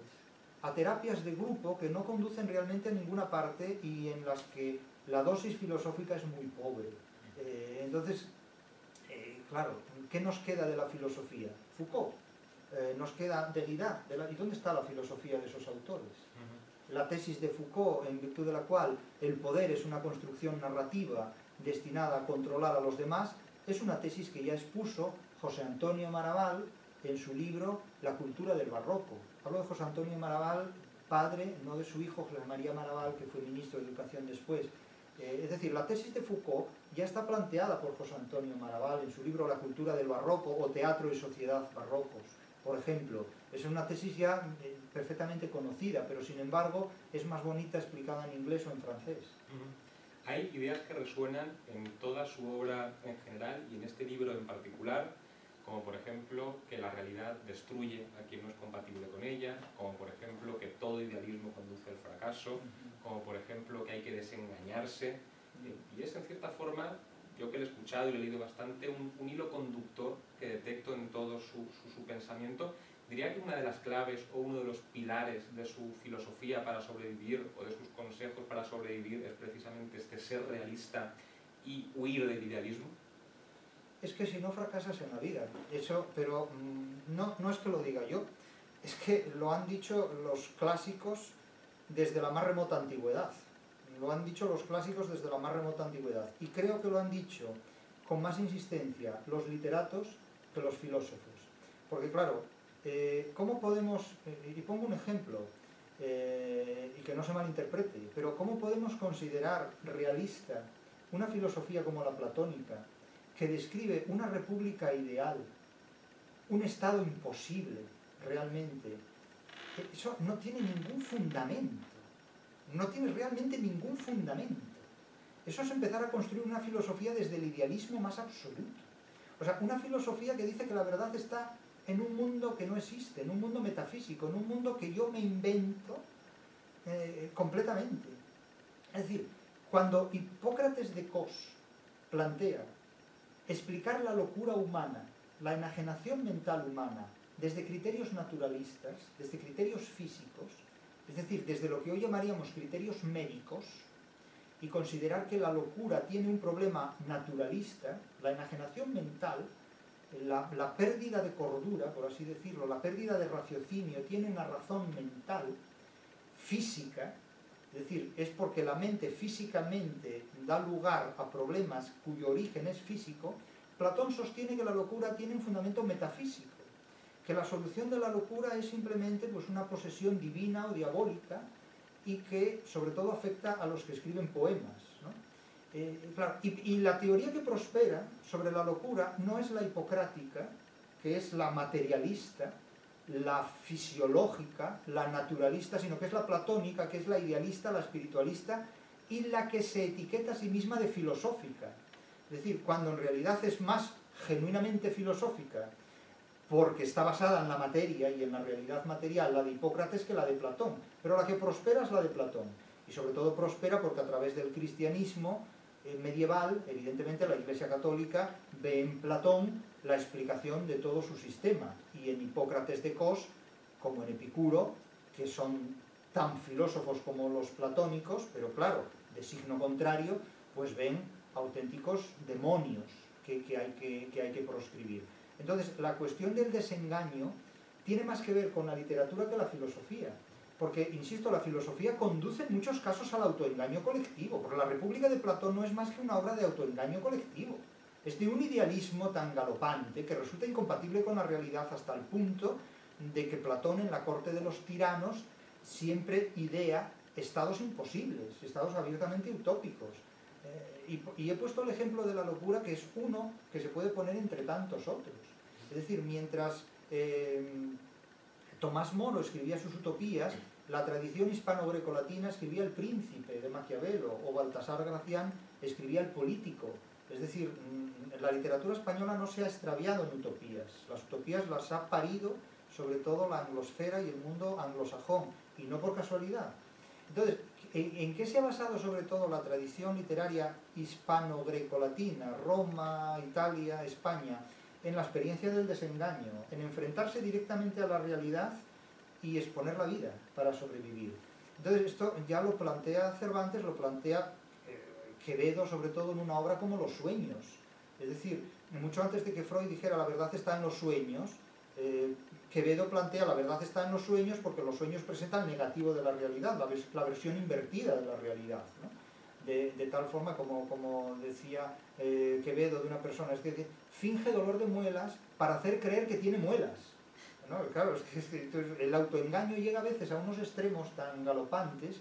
a terapias de grupo que no conducen realmente a ninguna parte y en las que la dosis filosófica es muy pobre. Entonces, claro, ¿qué nos queda de la filosofía? Foucault. Nos queda Derrida. ¿Y dónde está la filosofía de esos autores? la tesis de Foucault, en virtud de la cual el poder es una construcción narrativa destinada a controlar a los demás, es una tesis que ya expuso José Antonio Maraval en su libro La cultura del barroco. Hablo de José Antonio Maraval, padre, no de su hijo José María Maraval, que fue ministro de Educación después. Es decir, la tesis de Foucault ya está planteada por José Antonio Maraval en su libro La cultura del barroco o Teatro y sociedad barrocos, por ejemplo. Es una tesis ya perfectamente conocida, pero sin embargo es más bonita explicada en inglés o en francés. Hay ideas que resuenan en toda su obra en general y en este libro en particular, como por ejemplo que la realidad destruye a quien no es compatible con ella, como por ejemplo que todo idealismo conduce al fracaso, como por ejemplo que hay que desengañarse, y es en cierta forma, yo que lo he escuchado y lo he leído bastante, un hilo conductor que detecto en todo su pensamiento. Diría que una de las claves o uno de los pilares de su filosofía para sobrevivir o de sus consejos para sobrevivir es precisamente este ser realista y huir del idealismo. Es que si no fracasas en la vida, eso, pero no es que lo diga yo, es que lo han dicho los clásicos desde la más remota antigüedad. Lo han dicho los clásicos desde la más remota antigüedad. Y creo que lo han dicho con más insistencia los literatos que los filósofos. Porque claro, ¿cómo podemos, y pongo un ejemplo, y que no se malinterprete, pero ¿cómo podemos considerar realista una filosofía como la platónica, que describe una república ideal, un estado imposible realmente? Eso no tiene ningún fundamento, no tiene realmente ningún fundamento. Eso es empezar a construir una filosofía desde el idealismo más absoluto. O sea, una filosofía que dice que la verdad está en un mundo que no existe, en un mundo metafísico, en un mundo que yo me invento completamente. Es decir, cuando Hipócrates de Cos plantea explicar la locura humana, la enajenación mental humana, desde criterios naturalistas, desde criterios físicos, es decir, desde lo que hoy llamaríamos criterios médicos, y considerar que la locura tiene un problema naturalista, la enajenación mental, la pérdida de cordura, por así decirlo, la pérdida de raciocinio, tiene una razón mental, física, es decir, es porque la mente físicamente da lugar a problemas cuyo origen es físico. Platón sostiene que la locura tiene un fundamento metafísico, que la solución de la locura es simplemente pues, una posesión divina o diabólica y que sobre todo afecta a los que escriben poemas, ¿no? Claro, y la teoría que prospera sobre la locura no es la hipocrática, que es la materialista, la fisiológica, la naturalista, sino que es la platónica, que es la idealista, la espiritualista y la que se etiqueta a sí misma de filosófica. Es decir, cuando en realidad es más genuinamente filosófica porque está basada en la materia y en la realidad material, la de Hipócrates, que la de Platón. Pero la que prospera es la de Platón. Y sobre todo prospera porque a través del cristianismo medieval, evidentemente la Iglesia Católica ve en Platón la explicación de todo su sistema. Y en Hipócrates de Cos, como en Epicuro, que son tan filósofos como los platónicos, pero claro, de signo contrario, pues ven auténticos demonios que hay que proscribir. Entonces, la cuestión del desengaño tiene más que ver con la literatura que la filosofía. Porque, insisto, la filosofía conduce en muchos casos al autoengaño colectivo. Porque la República de Platón no es más que una obra de autoengaño colectivo. Es de un idealismo tan galopante que resulta incompatible con la realidad hasta el punto de que Platón en la corte de los tiranos siempre idea estados imposibles, estados abiertamente utópicos. Y he puesto el ejemplo de la locura, que es uno que se puede poner entre tantos otros. Es decir, mientras Tomás Moro escribía sus utopías, la tradición hispano-grecolatina escribía El Príncipe de Maquiavelo, o Baltasar Gracián escribía El Político. Es decir, la literatura española no se ha extraviado en utopías. Las utopías las ha parido sobre todo la anglosfera y el mundo anglosajón, y no por casualidad. Entonces, ¿en qué se ha basado sobre todo la tradición literaria hispano-grecolatina, Roma, Italia, España? En la experiencia del desengaño, en enfrentarse directamente a la realidad y exponer la vida para sobrevivir. Entonces esto ya lo plantea Cervantes, lo plantea Quevedo, sobre todo en una obra como Los Sueños. Es decir, mucho antes de que Freud dijera la verdad está en los sueños, Quevedo plantea la verdad está en los sueños porque los sueños presentan el negativo de la realidad, la versión invertida de la realidad, ¿no? De tal forma como decía Quevedo de una persona, es que finge dolor de muelas para hacer creer que tiene muelas, ¿no? Claro, el autoengaño llega a veces a unos extremos tan galopantes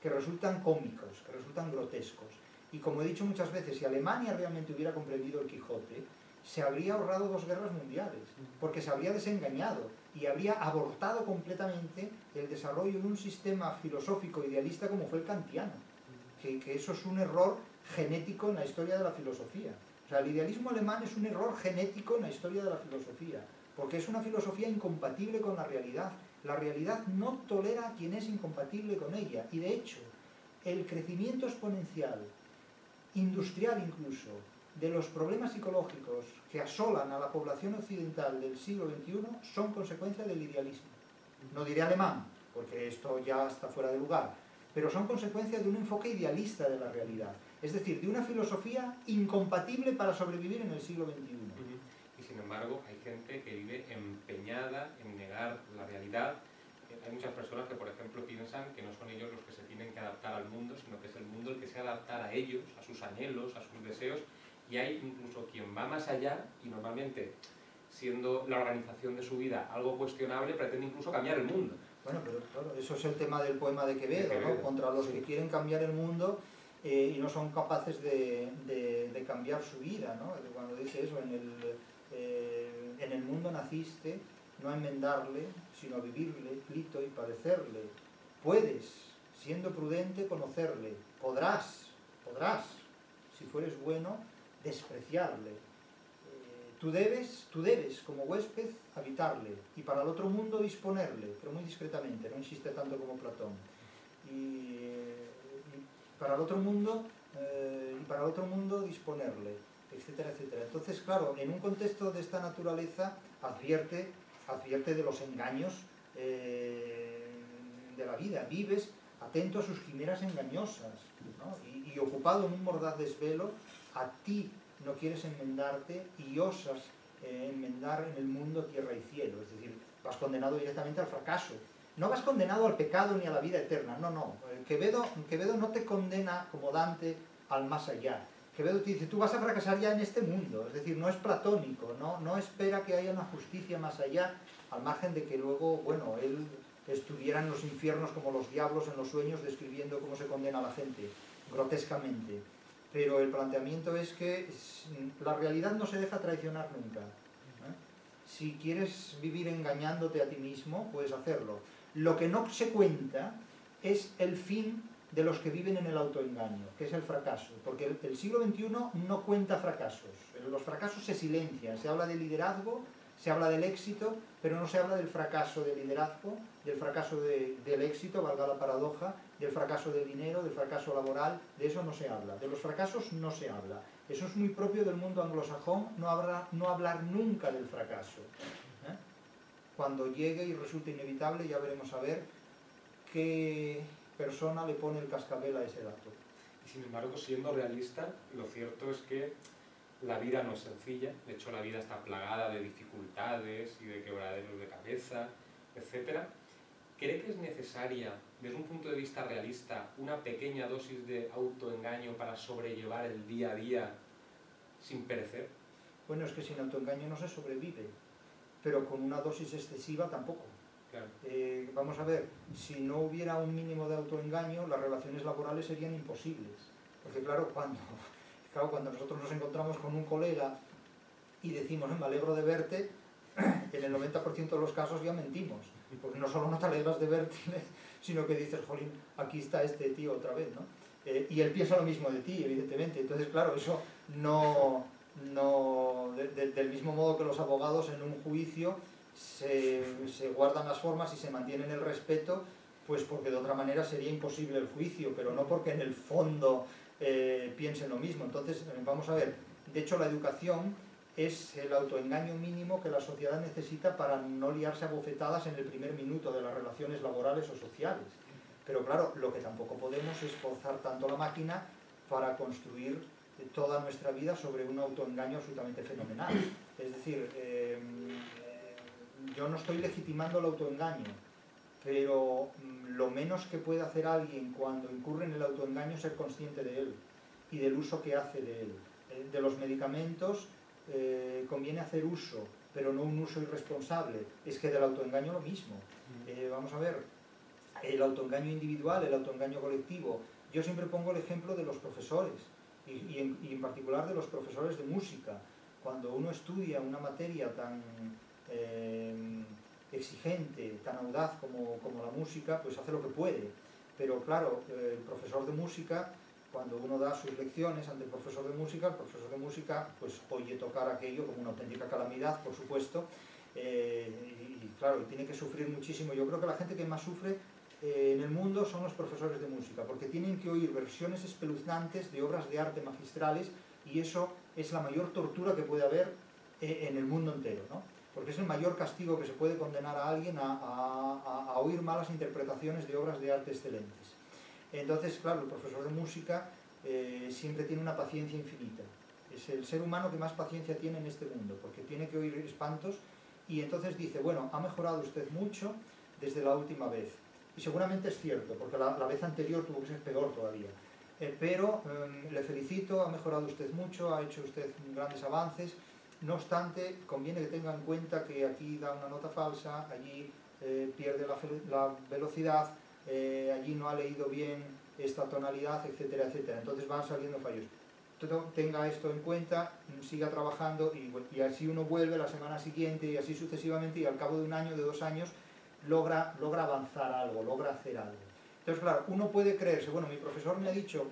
que resultan cómicos, que resultan grotescos. Y como he dicho muchas veces, si Alemania realmente hubiera comprendido el Quijote, se habría ahorrado 2 guerras mundiales, porque se habría desengañado y habría abortado completamente el desarrollo de un sistema filosófico idealista como fue el kantiano, que eso es un error genético en la historia de la filosofía. O sea, el idealismo alemán es un error genético en la historia de la filosofía, porque es una filosofía incompatible con la realidad. La realidad no tolera a quien es incompatible con ella, y de hecho, el crecimiento exponencial, industrial incluso, de los problemas psicológicos que asolan a la población occidental del siglo XXI son consecuencia del idealismo. No diré alemán, porque esto ya está fuera de lugar, pero son consecuencia de un enfoque idealista de la realidad, es decir, de una filosofía incompatible para sobrevivir en el siglo XXI. Y sin embargo, hay gente que vive empeñada en negar la realidad. Hay muchas personas que, por ejemplo, piensan que no son ellos los que se tienen que adaptar al mundo, sino que es el mundo el que se adapta a ellos, a sus anhelos, a sus deseos. Y hay incluso quien va más allá y normalmente, siendo la organización de su vida algo cuestionable, pretende incluso cambiar el mundo. Bueno, pero claro, eso es el tema del poema de Quevedo, ¿no? Contra los que quieren cambiar el mundo y no son capaces de cambiar su vida, ¿no? Cuando dice eso, en el mundo naciste, no a enmendarle, sino a vivirle, Clito, y padecerle. Puedes, siendo prudente, conocerle. Podrás, si fueres bueno, despreciarle. Tú debes, como huésped, habitarle, y para el otro mundo disponerle, pero muy discretamente, no insiste tanto como Platón. Y para el otro mundo, disponerle, etcétera, etcétera. Entonces, claro, en un contexto de esta naturaleza, advierte de los engaños de la vida. Vives atento a sus quimeras engañosas, ¿no? Y ocupado en un mordaz desvelo, a ti no quieres enmendarte y osas enmendar en el mundo tierra y cielo. Es decir, vas condenado directamente al fracaso. No vas condenado al pecado ni a la vida eterna, no. Quevedo no te condena como Dante al más allá. Quevedo te dice, tú vas a fracasar ya en este mundo. Es decir, no es platónico, no espera que haya una justicia más allá, al margen de que luego, bueno, él estuviera en los infiernos como los diablos en los sueños, describiendo cómo se condena a la gente, grotescamente. Pero el planteamiento es que la realidad no se deja traicionar nunca. Si quieres vivir engañándote a ti mismo, puedes hacerlo. Lo que no se cuenta es el fin de los que viven en el autoengaño, que es el fracaso. Porque el siglo XXI no cuenta fracasos. Los fracasos se silencian. Se habla de liderazgo, se habla del éxito, pero no se habla del fracaso del liderazgo, del fracaso del éxito, valga la paradoja, del fracaso del dinero, del fracaso laboral. De eso no se habla. De los fracasos no se habla. Eso es muy propio del mundo anglosajón, no hablar nunca del fracaso. Cuando llegue y resulte inevitable, ya veremos a ver qué persona le pone el cascabel a ese dato. Y sin embargo, siendo realista, lo cierto es que la vida no es sencilla. De hecho, la vida está plagada de dificultades y de quebraderos de cabeza, etc. ¿Cree que es necesaria, desde un punto de vista realista, una pequeña dosis de autoengaño para sobrellevar el día a día sin perecer? Bueno, es que sin autoengaño no se sobrevive, pero con una dosis excesiva tampoco. Claro. Vamos a ver, si no hubiera un mínimo de autoengaño, las relaciones laborales serían imposibles. Porque claro, cuando nosotros nos encontramos con un colega y decimos, me alegro de verte, en el 90% de los casos ya mentimos. Porque no solo no te alegras de verte, sino que dices, jolín, aquí está este tío otra vez, ¿no? Y él piensa lo mismo de ti, evidentemente. Entonces, claro, eso del mismo modo que los abogados en un juicio se guardan las formas y se mantienen el respeto, pues porque de otra manera sería imposible el juicio, pero no porque en el fondo piensen lo mismo. Entonces, vamos a ver, de hecho la educación es el autoengaño mínimo que la sociedad necesita para no liarse a bofetadas en el primer minuto de las relaciones laborales o sociales. Pero claro, lo que tampoco podemos es forzar tanto la máquina para construir toda nuestra vida sobre un autoengaño absolutamente fenomenal. Es decir, yo no estoy legitimando el autoengaño, pero lo menos que puede hacer alguien cuando incurre en el autoengaño es ser consciente de él y del uso que hace de él. De los medicamentos conviene hacer uso, pero no un uso irresponsable. Es que del autoengaño lo mismo. Vamos a ver, el autoengaño individual, el autoengaño colectivo. Yo siempre pongo el ejemplo de los profesores, y en particular de los profesores de música. Cuando uno estudia una materia tan exigente, tan audaz como la música, pues hace lo que puede. Pero claro, el profesor de música, cuando uno da sus lecciones ante el profesor de música pues oye tocar aquello como una auténtica calamidad, por supuesto, y claro, tiene que sufrir muchísimo. Yo creo que la gente que más sufre en el mundo son los profesores de música, porque tienen que oír versiones espeluznantes de obras de arte magistrales, y eso es la mayor tortura que puede haber en el mundo entero, ¿no? Porque es el mayor castigo que se puede condenar a alguien a oír malas interpretaciones de obras de arte excelentes. Entonces, claro, el profesor de música siempre tiene una paciencia infinita. Es el ser humano que más paciencia tiene en este mundo, porque tiene que oír espantos, y entonces dice, bueno, ha mejorado usted mucho desde la última vez. Y seguramente es cierto, porque la vez anterior tuvo que ser peor todavía. Pero le felicito, ha mejorado usted mucho, ha hecho usted grandes avances. No obstante, conviene que tenga en cuenta que aquí da una nota falsa, allí pierde la velocidad, allí no ha leído bien esta tonalidad, etcétera, etcétera. Entonces van saliendo fallos. Tenga esto en cuenta, siga trabajando, y así uno vuelve la semana siguiente y así sucesivamente, y al cabo de un año, de 2 años, logra avanzar algo, logra hacer algo. Entonces, claro, uno puede creerse, bueno, mi profesor me ha dicho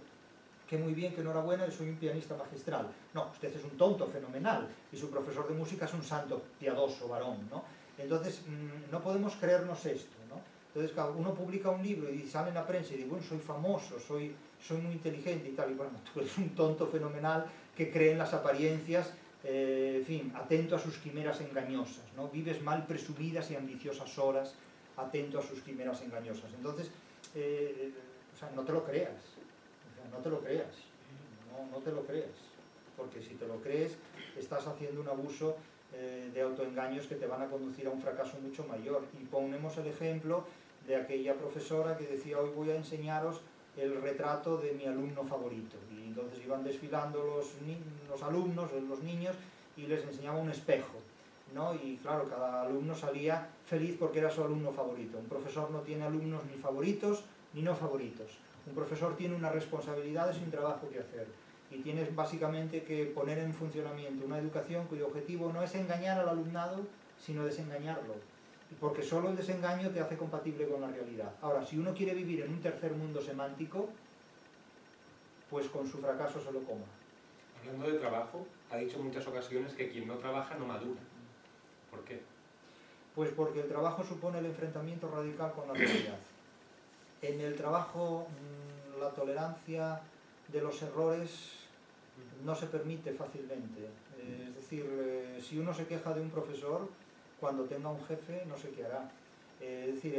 que muy bien, que enhorabuena, yo soy un pianista magistral. No, usted es un tonto fenomenal, y su profesor de música es un santo piadoso varón, ¿no? Entonces, no podemos creernos esto, ¿no? Entonces, claro, uno publica un libro y sale en la prensa y dice, bueno, soy famoso, soy muy inteligente y tal, y bueno, tú eres un tonto fenomenal que cree en las apariencias, en fin, atento a sus quimeras engañosas, ¿no? Vives mal presumidas y ambiciosas horas, atento a sus quimeras engañosas. Entonces, o sea, no te lo creas, no te lo creas, no te lo creas, porque si te lo crees, estás haciendo un abuso de autoengaños que te van a conducir a un fracaso mucho mayor. Y ponemos el ejemplo de aquella profesora que decía, hoy voy a enseñaros el retrato de mi alumno favorito, y entonces iban desfilando los alumnos, los niños, y les enseñaba un espejo, ¿no? Y claro, cada alumno salía feliz porque era su alumno favorito. Un profesor no tiene alumnos ni favoritos ni no favoritos. Un profesor tiene una responsabilidad, es un trabajo que hacer, y tienes básicamente que poner en funcionamiento una educación cuyo objetivo no es engañar al alumnado, sino desengañarlo, porque solo el desengaño te hace compatible con la realidad. Ahora, si uno quiere vivir en un tercer mundo semántico, pues con su fracaso se lo coma. Hablando de trabajo, ha dicho en muchas ocasiones que quien no trabaja no madura. ¿Por qué? Pues porque el trabajo supone el enfrentamiento radical con la realidad. En el trabajo, la tolerancia de los errores no se permite fácilmente. Es decir, si uno se queja de un profesor, cuando tenga un jefe no sé qué hará. Es decir,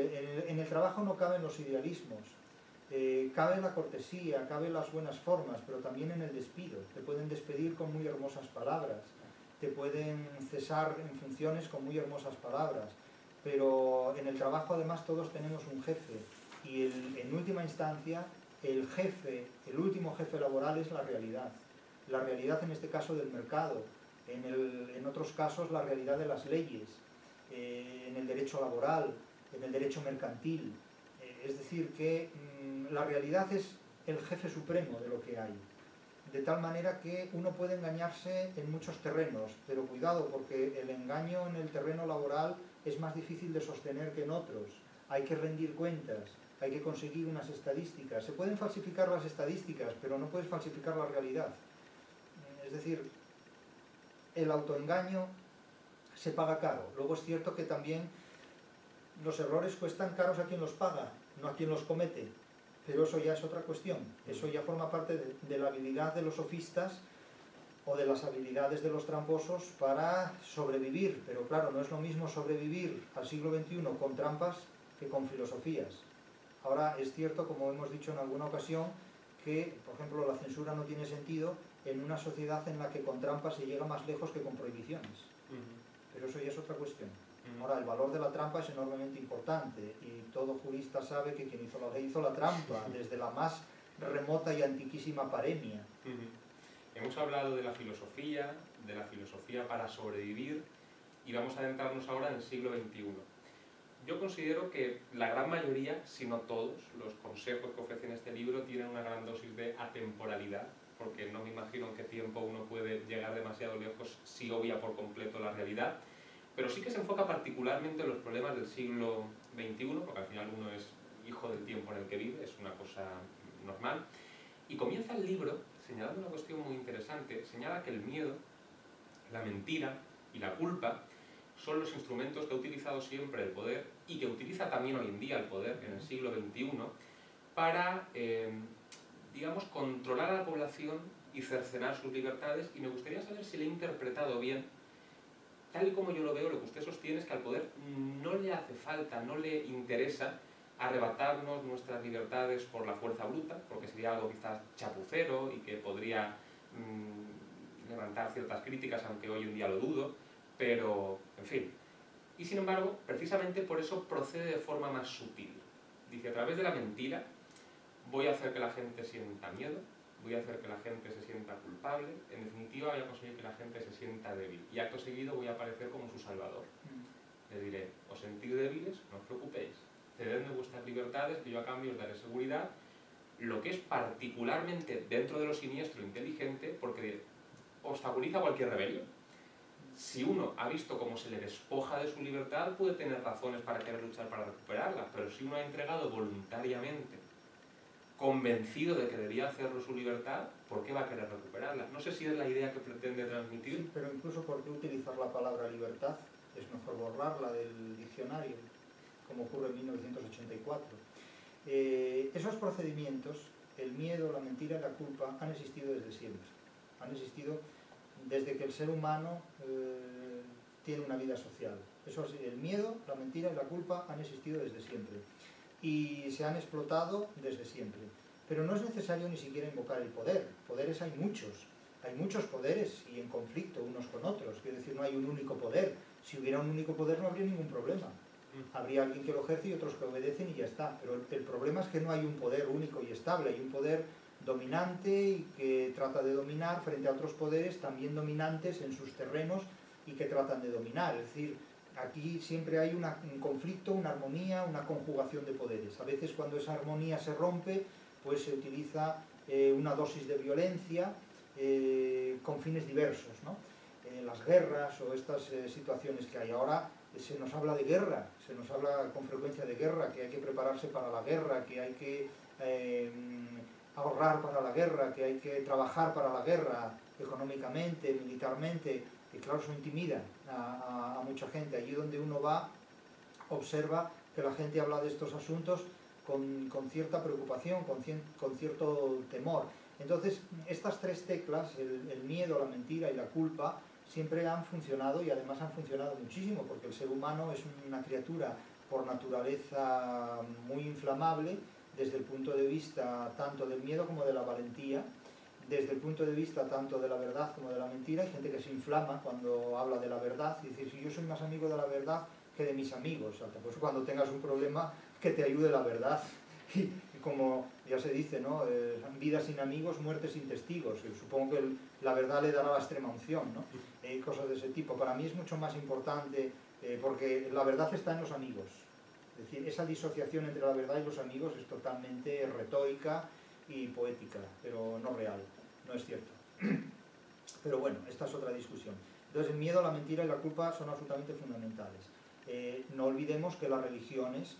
en el trabajo no caben los idealismos, cabe la cortesía, caben las buenas formas, pero también en el despido. Te pueden despedir con muy hermosas palabras, te pueden cesar en funciones con muy hermosas palabras, pero en el trabajo además todos tenemos un jefe, y en última instancia el jefe, el último jefe laboral es la realidad. La realidad en este caso del mercado, en otros casos la realidad de las leyes, en el derecho laboral, en el derecho mercantil. Es decir, que la realidad es el jefe supremo de lo que hay. De tal manera que uno puede engañarse en muchos terrenos, pero cuidado, porque el engaño en el terreno laboral es más difícil de sostener que en otros. Hay que rendir cuentas, hay que conseguir unas estadísticas. Se pueden falsificar las estadísticas, pero no puedes falsificar la realidad. Es decir, el autoengaño se paga caro. Luego es cierto que también los errores cuestan caros a quien los paga, no a quien los comete. Pero eso ya es otra cuestión. Eso ya forma parte de la habilidad de los sofistas o de las habilidades de los tramposos para sobrevivir. Pero claro, no es lo mismo sobrevivir al siglo XXI con trampas que con filosofías. Ahora es cierto, como hemos dicho en alguna ocasión, que, por ejemplo, la censura no tiene sentido en una sociedad en la que con trampas se llega más lejos que con prohibiciones. Pero eso ya es otra cuestión. Ahora, el valor de la trampa es enormemente importante y todo jurista sabe que quien hizo la ley hizo la trampa, desde la más remota y antiquísima paremia. Hemos hablado de la filosofía para sobrevivir, y vamos a adentrarnos ahora en el siglo XXI. Yo considero que la gran mayoría, si no todos, los consejos que ofrece en este libro tienen una gran dosis de atemporalidad, porque no me imagino en qué tiempo uno puede llegar demasiado lejos si obvia por completo la realidad, pero sí que se enfoca particularmente en los problemas del siglo XXI, porque al final uno es hijo del tiempo en el que vive, es una cosa normal, y comienza el libro señalando una cuestión muy interesante. Señala que el miedo, la mentira y la culpa son los instrumentos que ha utilizado siempre el poder, y que utiliza también hoy en día el poder en el siglo XXI, para, digamos, controlar a la población y cercenar sus libertades. Y me gustaría saber si le he interpretado bien. Tal y como yo lo veo, lo que usted sostiene es que al poder no le hace falta, no le interesa arrebatarnos nuestras libertades por la fuerza bruta, porque sería algo quizás chapucero y que podría levantar ciertas críticas, aunque hoy en día lo dudo, pero, en fin. Y sin embargo, precisamente por eso procede de forma más sutil. Dice, a través de la mentira voy a hacer que la gente sienta miedo, voy a hacer que la gente se sienta culpable, en definitiva voy a conseguir que la gente se sienta débil, y acto seguido voy a aparecer como su salvador. Le diré, os sentís débiles, no os preocupéis, cededme vuestras libertades, que yo a cambio os daré seguridad, lo que es particularmente dentro de lo siniestro inteligente, porque obstaculiza cualquier rebelión. Si uno ha visto cómo se le despoja de su libertad, puede tener razones para querer luchar para recuperarla, pero si uno ha entregado voluntariamente, convencido de que debía hacerlo su libertad, ¿por qué va a querer recuperarla? No sé si es la idea que pretende transmitir. Sí, pero incluso ¿por qué utilizar la palabra libertad? Es mejor borrarla del diccionario, como ocurre en 1984. Esos procedimientos, el miedo, la mentira y la culpa, han existido desde siempre. Han existido desde que el ser humano tiene una vida social. Eso así, el miedo, la mentira y la culpa han existido desde siempre. Y se han explotado desde siempre. Pero no es necesario ni siquiera invocar el poder. Poderes hay muchos poderes y en conflicto unos con otros. Quiero decir, no hay un único poder. Si hubiera un único poder no habría ningún problema. Habría alguien que lo ejerce y otros que obedecen y ya está. Pero el problema es que no hay un poder único y estable. Hay un poder dominante y que trata de dominar frente a otros poderes también dominantes en sus terrenos y que tratan de dominar. Es decir, aquí siempre hay un conflicto, una armonía, una conjugación de poderes. A veces cuando esa armonía se rompe, pues se utiliza una dosis de violencia con fines diversos, ¿no? Las guerras o estas situaciones que hay ahora, se nos habla de guerra, se nos habla con frecuencia de guerra, que hay que prepararse para la guerra, que hay que ahorrar para la guerra, que hay que trabajar para la guerra económicamente, militarmente, y claro, eso intimida a mucha gente. Allí donde uno va, observa que la gente habla de estos asuntos con cierta preocupación, con cierto temor. Entonces, estas tres teclas, el miedo, la mentira y la culpa, siempre han funcionado y además han funcionado muchísimo, porque el ser humano es una criatura por naturaleza muy inflamable, desde el punto de vista tanto del miedo como de la valentía, desde el punto de vista tanto de la verdad como de la mentira. Hay gente que se inflama cuando habla de la verdad y dice, si yo soy más amigo de la verdad que de mis amigos, o sea, pues cuando tengas un problema que te ayude la verdad. Y como ya se dice, ¿no? Vida sin amigos, muerte sin testigos. Y supongo que la verdad le dará la extrema unción, ¿no? Cosas de ese tipo. Para mí es mucho más importante, porque la verdad está en los amigos. Es decir, esa disociación entre la verdad y los amigos es totalmente retórica y poética, pero no real, no es cierto. Pero bueno, esta es otra discusión. Entonces el miedo, la mentira y la culpa son absolutamente fundamentales. No olvidemos que las religiones,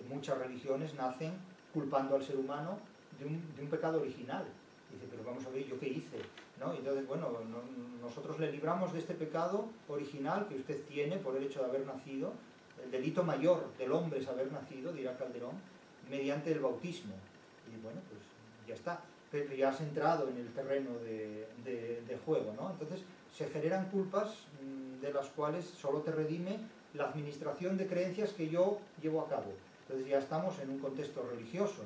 muchas religiones nacen culpando al ser humano de un pecado original. Dice, pero vamos a ver, ¿yo qué hice? ¿No? Entonces, bueno, nosotros le libramos de este pecado original que usted tiene por el hecho de haber nacido. El delito mayor del hombre es haber nacido, dirá Calderón, mediante el bautismo. Y bueno, pues ya está. Pero ya has entrado en el terreno de juego, ¿no? Entonces se generan culpas de las cuales solo te redime la administración de creencias que yo llevo a cabo. Entonces ya estamos en un contexto religioso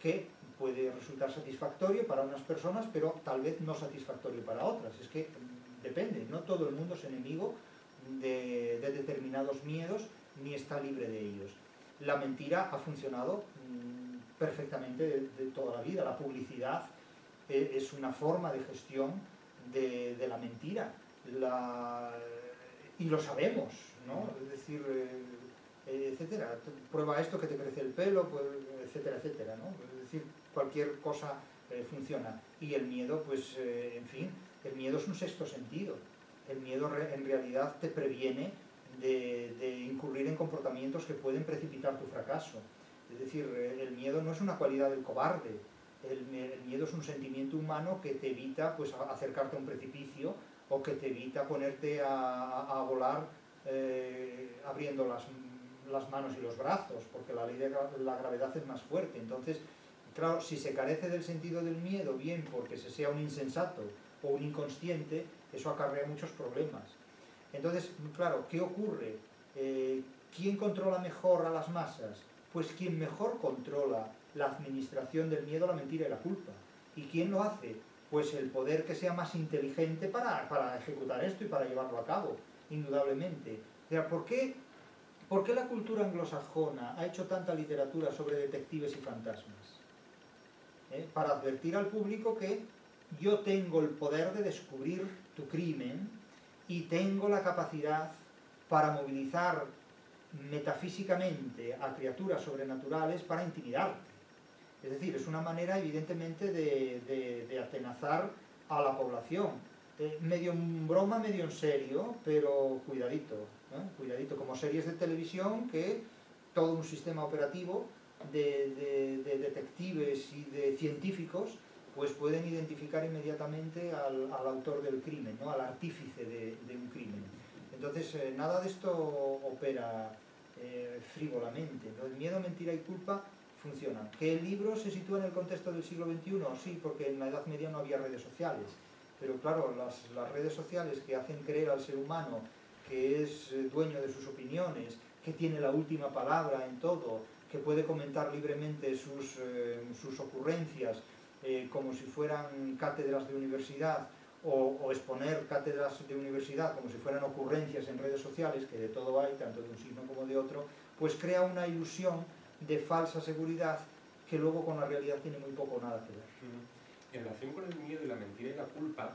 que puede resultar satisfactorio para unas personas, pero tal vez no satisfactorio para otras. Es que depende, no todo el mundo es enemigo de determinados miedos ni está libre de ellos. La mentira ha funcionado perfectamente de toda la vida. La publicidad es una forma de gestión de la mentira. Y lo sabemos, ¿no? Es decir, etcétera. Prueba esto que te crece el pelo, pues, etcétera, etcétera, ¿no? Es decir, cualquier cosa funciona. Y el miedo, pues, en fin, el miedo es un sexto sentido. El miedo en realidad te previene de incurrir en comportamientos que pueden precipitar tu fracaso. Es decir, el miedo no es una cualidad del cobarde. El miedo es un sentimiento humano que te evita, pues, acercarte a un precipicio, o que te evita ponerte a volar abriendo las manos y los brazos, porque la ley de la gravedad es más fuerte. Entonces, claro, si se carece del sentido del miedo, bien porque se sea un insensato o un inconsciente, eso acarrea muchos problemas. Entonces, claro, ¿qué ocurre? ¿Quién controla mejor a las masas? Pues quien mejor controla la administración del miedo, la mentira y la culpa. ¿Y quién lo hace? Pues el poder que sea más inteligente para ejecutar esto y para llevarlo a cabo, indudablemente. O sea, ¿por qué la cultura anglosajona ha hecho tanta literatura sobre detectives y fantasmas? Para advertir al público que yo tengo el poder de descubrir tu crimen y tengo la capacidad para movilizar metafísicamente a criaturas sobrenaturales para intimidarte. Es decir, es una manera evidentemente de atenazar a la población. Medio en broma, medio en serio, pero cuidadito, cuidadito, como series de televisión que todo un sistema operativo de detectives y de científicos pues pueden identificar inmediatamente al autor del crimen, ¿no? Al artífice de un crimen. Entonces, nada de esto opera frívolamente, ¿no? El miedo, mentira y culpa funcionan. ¿Que el libro se sitúa en el contexto del siglo XXI? Sí, porque en la Edad Media no había redes sociales. Pero claro, las redes sociales que hacen creer al ser humano que es dueño de sus opiniones, que tiene la última palabra en todo, que puede comentar libremente sus ocurrencias como si fueran cátedras de universidad, o exponer cátedras de universidad como si fueran ocurrencias en redes sociales, que de todo hay, tanto de un signo como de otro, pues crea una ilusión de falsa seguridad que luego con la realidad tiene muy poco o nada que ver. En relación con el miedo y la mentira y la culpa,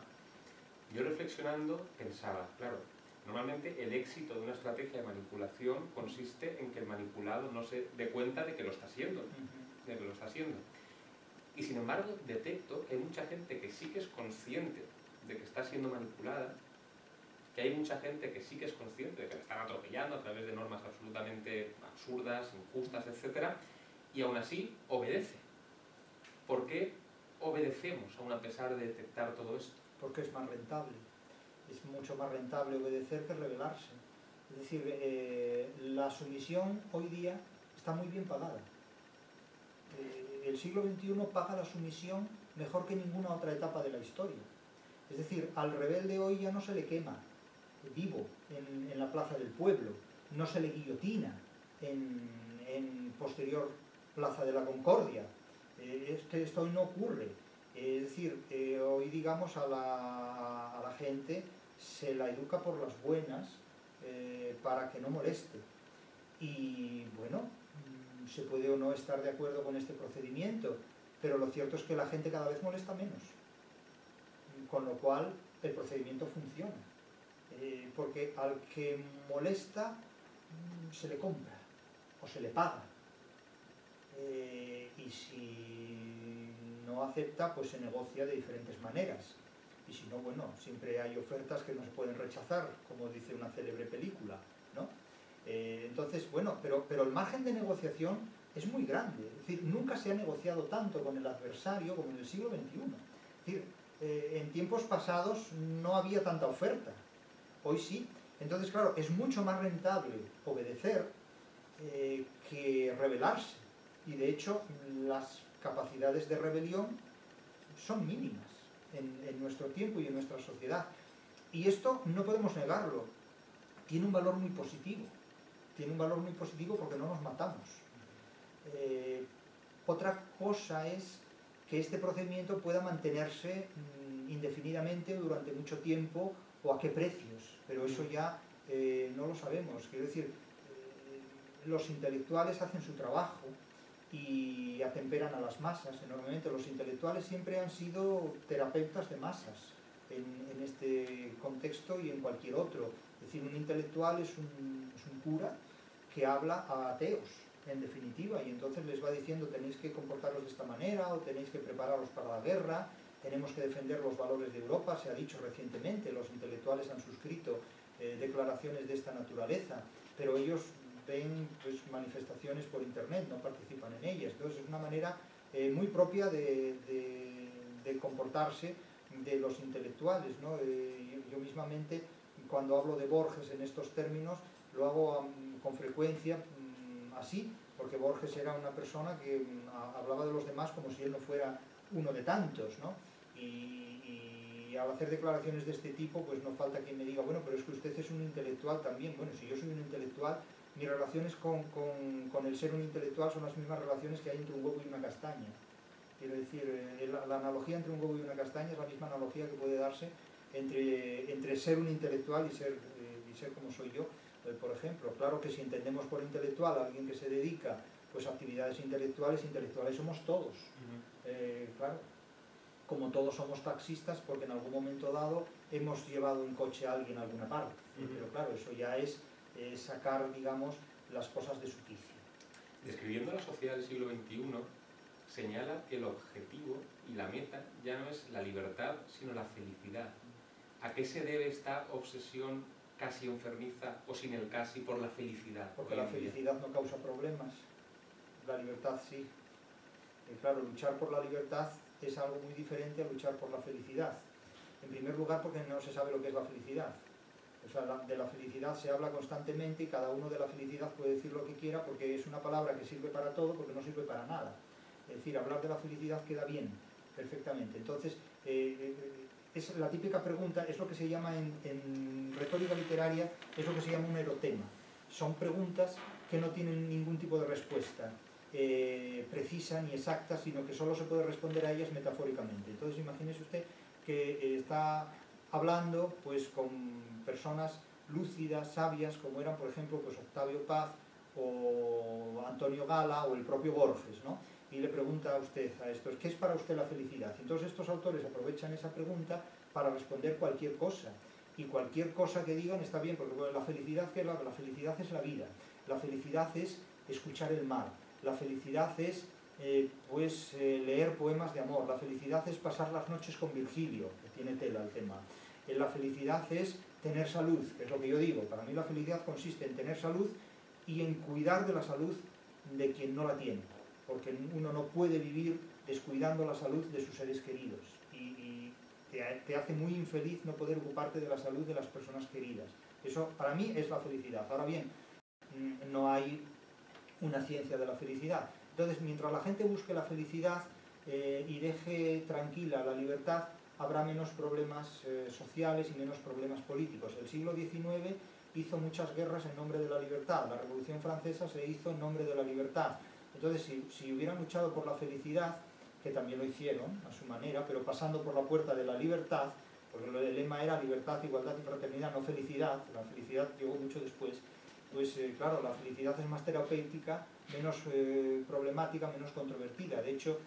yo reflexionando pensaba, claro, normalmente el éxito de una estrategia de manipulación consiste en que el manipulado no se dé cuenta de que lo está haciendo, de que lo está haciendo. Y sin embargo detecto que hay mucha gente que sí que es consciente de que está siendo manipulada, que hay mucha gente que sí que es consciente de que la están atropellando a través de normas absolutamente absurdas, injustas, etc. Y aún así obedece. ¿Por qué obedecemos aún a pesar de detectar todo esto? Porque es más rentable. Es mucho más rentable obedecer que rebelarse. Es decir, la sumisión hoy día está muy bien pagada. El siglo XXI paga la sumisión mejor que ninguna otra etapa de la historia. Es decir, al rebelde hoy ya no se le quema vivo en la plaza del pueblo, no se le guillotina en posterior plaza de la Concordia. Esto hoy no ocurre. Es decir, hoy digamos a la gente se la educa por las buenas para que no moleste. Y bueno, se puede o no estar de acuerdo con este procedimiento, pero lo cierto es que la gente cada vez molesta menos, con lo cual el procedimiento funciona, porque al que molesta se le compra o se le paga, y si no acepta pues se negocia de diferentes maneras, y si no, bueno, siempre hay ofertas que no se pueden rechazar, como dice una célebre película, ¿no? Entonces, bueno, pero el margen de negociación es muy grande. Es decir, nunca se ha negociado tanto con el adversario como en el siglo XXI. Es decir, en tiempos pasados no había tanta oferta, hoy sí. Entonces, claro, es mucho más rentable obedecer que rebelarse. Y de hecho, las capacidades de rebelión son mínimas en nuestro tiempo y en nuestra sociedad. Y esto no podemos negarlo. Tiene un valor muy positivo. Tiene un valor muy positivo porque no nos matamos. Otra cosa es que este procedimiento pueda mantenerse indefinidamente durante mucho tiempo o a qué precios, pero eso ya no lo sabemos. Quiero decir, los intelectuales hacen su trabajo y atemperan a las masas enormemente. Los intelectuales siempre han sido terapeutas de masas en este contexto y en cualquier otro. Es decir, un intelectual es un cura que habla a ateos, en definitiva, y entonces les va diciendo tenéis que comportaros de esta manera o tenéis que prepararos para la guerra, tenemos que defender los valores de Europa. Se ha dicho recientemente, los intelectuales han suscrito declaraciones de esta naturaleza, pero ellos ven pues, manifestaciones por internet, no participan en ellas. Entonces es una manera muy propia de comportarse de los intelectuales, ¿no? Yo mismamente, cuando hablo de Borges en estos términos, lo hago con frecuencia así, porque Borges era una persona que hablaba de los demás como si él no fuera uno de tantos, ¿no? Y al hacer declaraciones de este tipo, pues no falta quien me diga, bueno, pero es que usted es un intelectual también. Bueno, si yo soy un intelectual, mis relaciones con el ser un intelectual son las mismas relaciones que hay entre un huevo y una castaña. Quiero decir, la analogía entre un huevo y una castaña es la misma analogía que puede darse entre ser un intelectual y ser como soy yo. Por ejemplo, claro que si entendemos por intelectual a alguien que se dedica pues, a actividades intelectuales somos todos. Claro, como todos somos taxistas porque en algún momento dado hemos llevado un coche a alguien a alguna parte. Pero claro, eso ya es sacar, digamos, las cosas de su quicio. Describiendo la sociedad del siglo XXI, señala que el objetivo y la meta ya no es la libertad, sino la felicidad. ¿A qué se debe esta obsesión casi enfermiza, o sin el casi, por la felicidad? Porque la felicidad no causa problemas, la libertad sí. Claro, luchar por la libertad es algo muy diferente a luchar por la felicidad. En primer lugar, porque no se sabe lo que es la felicidad. O sea, de la felicidad se habla constantemente y cada uno de la felicidad puede decir lo que quiera porque es una palabra que sirve para todo, porque no sirve para nada. Es decir, hablar de la felicidad queda bien, perfectamente. Entonces, es la típica pregunta, es lo que se llama en retórica literaria, es lo que se llama un erotema. Son preguntas que no tienen ningún tipo de respuesta precisa ni exacta, sino que solo se puede responder a ellas metafóricamente. Entonces, imagínese usted que está hablando pues, con personas lúcidas, sabias, como eran, por ejemplo, pues, Octavio Paz o Antonio Gala o el propio Borges, ¿no? Y le pregunta a usted a estos, ¿qué es para usted la felicidad? Entonces estos autores aprovechan esa pregunta para responder cualquier cosa. Y cualquier cosa que digan está bien, porque bueno, la felicidad, ¿qué es la felicidad? Es la vida. La felicidad es escuchar el mar. La felicidad es leer poemas de amor. La felicidad es pasar las noches con Virgilio, que tiene tela el tema. La felicidad es tener salud, que es lo que yo digo. Para mí la felicidad consiste en tener salud y en cuidar de la salud de quien no la tiene. Porque uno no puede vivir descuidando la salud de sus seres queridos. Y te hace muy infeliz no poder ocuparte de la salud de las personas queridas. Eso para mí es la felicidad. Ahora bien, no hay una ciencia de la felicidad. Entonces, mientras la gente busque la felicidad y deje tranquila la libertad, habrá menos problemas sociales y menos problemas políticos. El siglo XIX hizo muchas guerras en nombre de la libertad. La Revolución Francesa se hizo en nombre de la libertad. Entonces, si hubieran luchado por la felicidad, que también lo hicieron a su manera, pero pasando por la puerta de la libertad, porque el lema era libertad, igualdad y fraternidad, no felicidad, la felicidad llegó mucho después, pues claro, la felicidad es más terapéutica, menos problemática, menos controvertida. De hecho,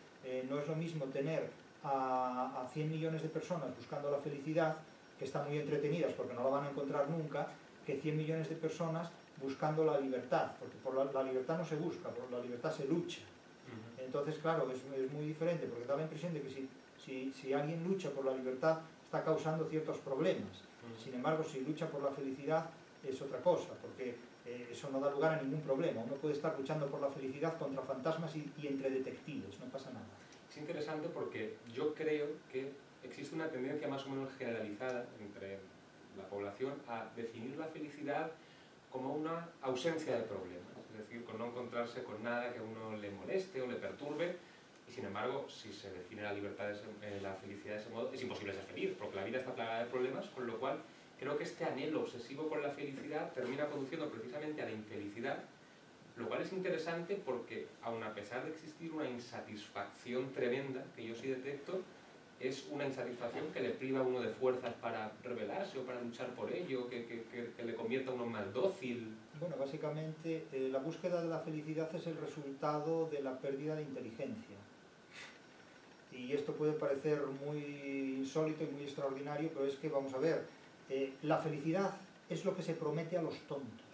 no es lo mismo tener a 100 millones de personas buscando la felicidad, que están muy entretenidas porque no la van a encontrar nunca, que 100 millones de personas buscando la libertad, porque por la libertad no se busca, por la libertad se lucha. Entonces, claro, es muy diferente, porque da la impresión de que si alguien lucha por la libertad está causando ciertos problemas. Sin embargo, si lucha por la felicidad es otra cosa, porque eso no da lugar a ningún problema. Uno puede estar luchando por la felicidad contra fantasmas y entre detectives, no pasa nada. Es interesante porque yo creo que existe una tendencia más o menos generalizada entre la población a definir la felicidad como una ausencia de problemas, es decir, con no encontrarse con nada que a uno le moleste o le perturbe, y sin embargo, si se define la libertad, la felicidad de ese modo, es imposible ser feliz, porque la vida está plagada de problemas, con lo cual creo que este anhelo obsesivo por la felicidad termina conduciendo precisamente a la infelicidad, lo cual es interesante porque, aun a pesar de existir una insatisfacción tremenda que yo sí detecto, es una insatisfacción que le priva a uno de fuerzas para rebelarse o para luchar por ello, que le convierta a uno más dócil. Bueno, básicamente la búsqueda de la felicidad es el resultado de la pérdida de inteligencia. Y esto puede parecer muy insólito y muy extraordinario, pero es que, vamos a ver, la felicidad es lo que se promete a los tontos.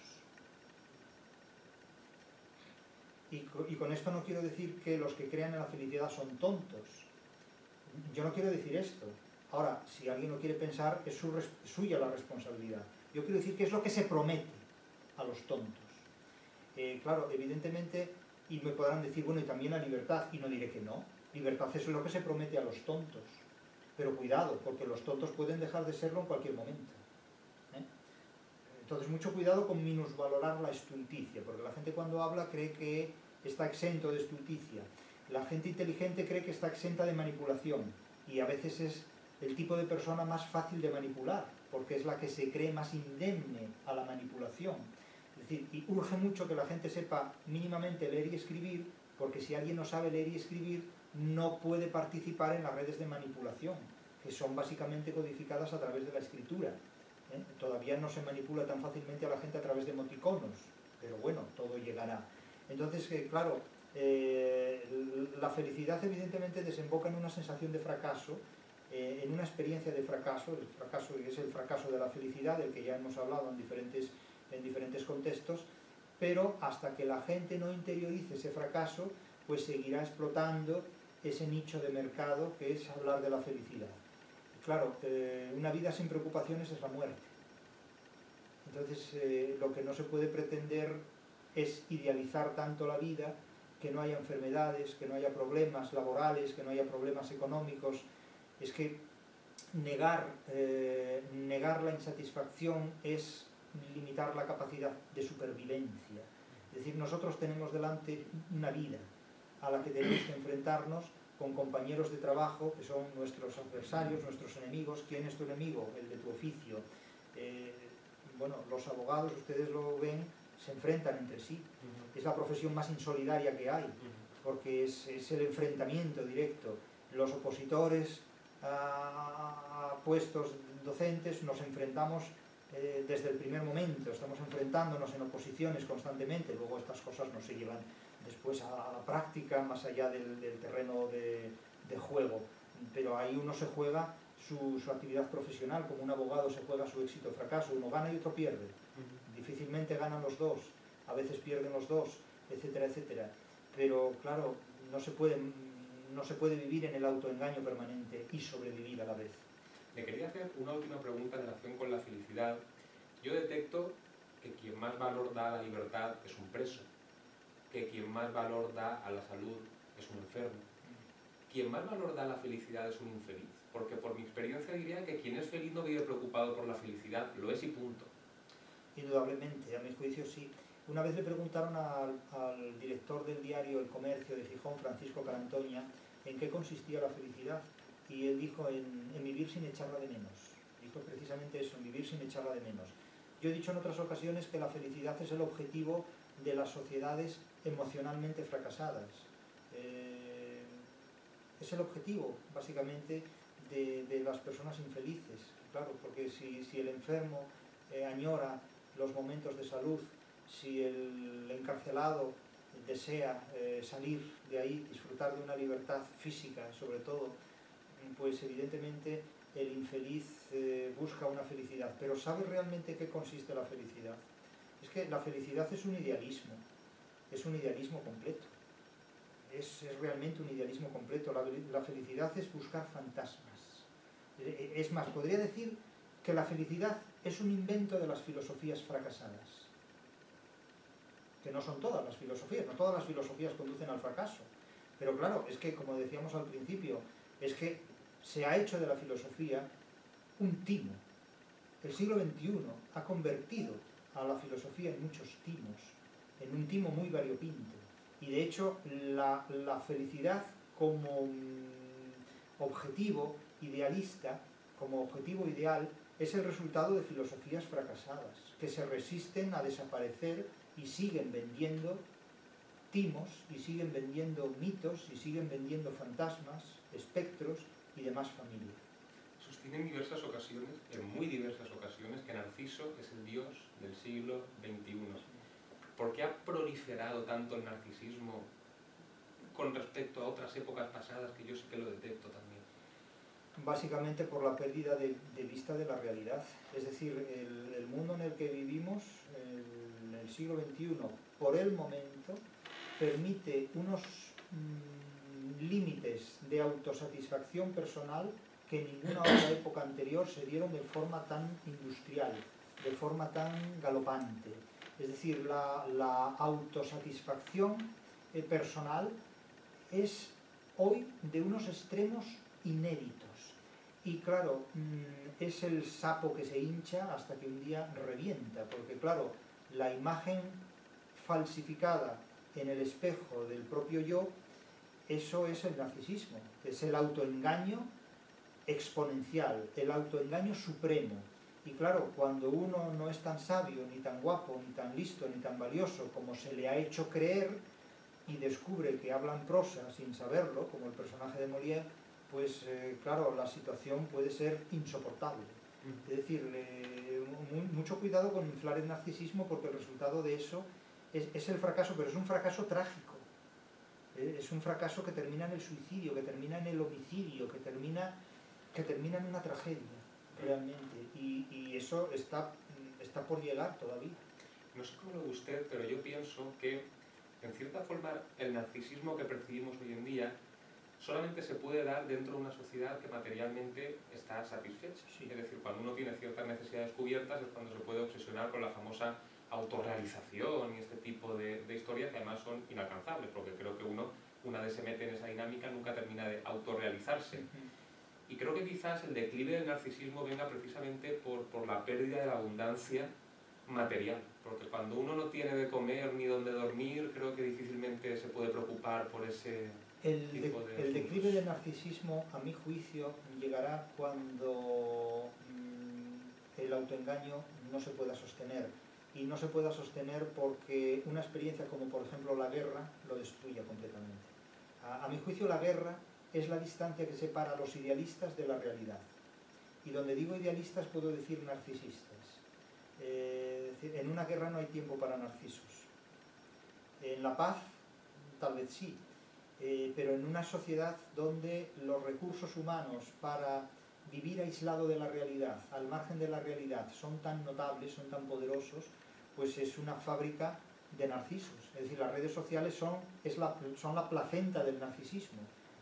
Y con esto no quiero decir que los que crean en la felicidad son tontos. Yo no quiero decir esto. Ahora, si alguien lo quiere pensar, es suya la responsabilidad. Yo quiero decir que es lo que se promete a los tontos. Claro, evidentemente, y me podrán decir, bueno, y también la libertad, y no diré que no. Libertad es lo que se promete a los tontos. Pero cuidado, porque los tontos pueden dejar de serlo en cualquier momento. Entonces, mucho cuidado con minusvalorar la estulticia, porque la gente cuando habla cree que está exento de estulticia. La gente inteligente cree que está exenta de manipulación, y a veces es el tipo de persona más fácil de manipular, porque es la que se cree más indemne a la manipulación. Es decir, y urge mucho que la gente sepa mínimamente leer y escribir, porque si alguien no sabe leer y escribir, no puede participar en las redes de manipulación, que son básicamente codificadas a través de la escritura. Todavía no se manipula tan fácilmente a la gente a través de emoticonos, pero bueno, todo llegará. Entonces, claro, la felicidad evidentemente desemboca en una sensación de fracaso, en una experiencia de fracaso, el fracaso es el fracaso de la felicidad, del que ya hemos hablado en diferentes contextos, pero hasta que la gente no interiorice ese fracaso, pues seguirá explotando ese nicho de mercado que es hablar de la felicidad. Claro, una vida sin preocupaciones es la muerte. Entonces, lo que no se puede pretender es idealizar tanto la vida, que no haya enfermedades, que no haya problemas laborales, que no haya problemas económicos. Es que negar la insatisfacción es limitar la capacidad de supervivencia. Es decir, nosotros tenemos delante una vida a la que tenemos que enfrentarnos con compañeros de trabajo que son nuestros adversarios, nuestros enemigos. ¿Quién es tu enemigo? El de tu oficio. Bueno, los abogados, ustedes lo ven, se enfrentan entre sí. Es la profesión más insolidaria que hay, porque es el enfrentamiento directo. Los opositores a puestos docentes nos enfrentamos desde el primer momento, estamos enfrentándonos en oposiciones constantemente. Luego estas cosas no se llevan después a la práctica, más allá del terreno de juego, pero ahí uno se juega su actividad profesional. Como un abogado se juega su éxito o fracaso, uno gana y otro pierde. Difícilmente ganan los dos, a veces pierden los dos, etcétera, etcétera. Pero claro, no se puede vivir en el autoengaño permanente y sobrevivir a la vez. Le quería hacer una última pregunta en relación con la felicidad. Yo detecto que quien más valor da a la libertad es un preso, que quien más valor da a la salud es un enfermo. Quien más valor da a la felicidad es un infeliz, porque por mi experiencia diría que quien es feliz no vive preocupado por la felicidad, lo es y punto. Indudablemente, a mi juicio sí. Una vez le preguntaron al director del diario El Comercio de Gijón, Francisco Carantoña, en qué consistía la felicidad, y él dijo en vivir sin echarla de menos. Dijo precisamente eso, en vivir sin echarla de menos. Yo he dicho en otras ocasiones que la felicidad es el objetivo de las sociedades emocionalmente fracasadas. Es el objetivo, básicamente, de las personas infelices. Claro, porque si el enfermo añora los momentos de salud, si el encarcelado desea salir de ahí, disfrutar de una libertad física sobre todo, pues evidentemente el infeliz busca una felicidad. Pero ¿sabe realmente qué consiste la felicidad? Es que la felicidad es un idealismo completo. Es realmente un idealismo completo. La felicidad es buscar fantasmas. Es más, podría decir que la felicidad es un invento de las filosofías fracasadas. Que no son todas las filosofías, no todas las filosofías conducen al fracaso. Pero claro, es que, como decíamos al principio, es que se ha hecho de la filosofía un timo. El siglo XXI ha convertido a la filosofía en muchos timos, en un timo muy variopinto. Y de hecho, la felicidad como objetivo idealista, como objetivo ideal, es el resultado de filosofías fracasadas, que se resisten a desaparecer y siguen vendiendo timos, y siguen vendiendo mitos, y siguen vendiendo fantasmas, espectros y demás en diversas ocasiones, en muy diversas ocasiones, que Narciso es el dios del siglo XXI. ¿Por qué ha proliferado tanto el narcisismo con respecto a otras épocas pasadas, que yo sí que lo detecto también? Básicamente por la pérdida de vista de la realidad. Es decir, el mundo en el que vivimos, en el siglo XXI, por el momento, permite unos límites de autosatisfacción personal que en ninguna otra época anterior se dieron de forma tan industrial, de forma tan galopante. Es decir, la autosatisfacción personal es hoy de unos extremos inéditos. Y claro, es el sapo que se hincha hasta que un día revienta, porque claro, la imagen falsificada en el espejo del propio yo, eso es el narcisismo, es el autoengaño exponencial, el autoengaño supremo. Y claro, cuando uno no es tan sabio, ni tan guapo, ni tan listo, ni tan valioso como se le ha hecho creer, y descubre que habla en prosa sin saberlo, como el personaje de Molière, pues claro, la situación puede ser insoportable. Es decir, mucho cuidado con inflar el narcisismo, porque el resultado de eso es el fracaso, pero es un fracaso trágico. Es un fracaso que termina en el suicidio, que termina en el homicidio, que termina en una tragedia, realmente. Y eso está por llegar todavía. No sé cómo lo ve usted, pero yo pienso que, en cierta forma, el narcisismo que percibimos hoy en día solamente se puede dar dentro de una sociedad que materialmente está satisfecha. Sí. Es decir, cuando uno tiene ciertas necesidades cubiertas es cuando se puede obsesionar con la famosa autorrealización y este tipo de historias, que además son inalcanzables, porque creo que una vez se mete en esa dinámica, nunca termina de autorrealizarse. Y creo que quizás el declive del narcisismo venga precisamente por la pérdida de la abundancia material, porque cuando uno no tiene de comer ni donde dormir, creo que difícilmente se puede preocupar por ese tipo de El declive del narcisismo, a mi juicio, llegará cuando el autoengaño no se pueda sostener. Y no se pueda sostener porque una experiencia como, por ejemplo, la guerra, lo destruya completamente. A mi juicio, la guerra es la distancia que separa a los idealistas de la realidad. Y donde digo idealistas puedo decir narcisistas. En una guerra no hay tiempo para narcisos. En la paz, tal vez sí, pero en una sociedad donde los recursos humanos para vivir aislado de la realidad, al margen de la realidad, son tan notables, son tan poderosos, pues es una fábrica de narcisos. Es decir, las redes sociales son la placenta del narcisismo.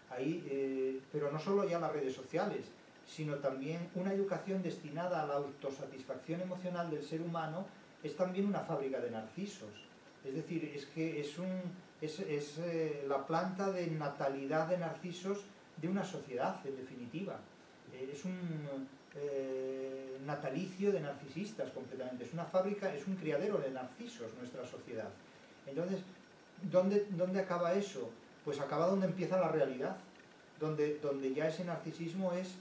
Ahí, pero no solo ya las redes sociales, sino también una educación destinada a la autosatisfacción emocional del ser humano es también una fábrica de narcisos. Es decir, es que es la planta de natalidad de narcisos de una sociedad, en definitiva. Es un natalicio de narcisistas completamente. Es una fábrica, es un criadero de narcisos nuestra sociedad. Entonces, ¿dónde acaba eso? Pues acaba donde empieza la realidad, donde ya ese narcisismo es,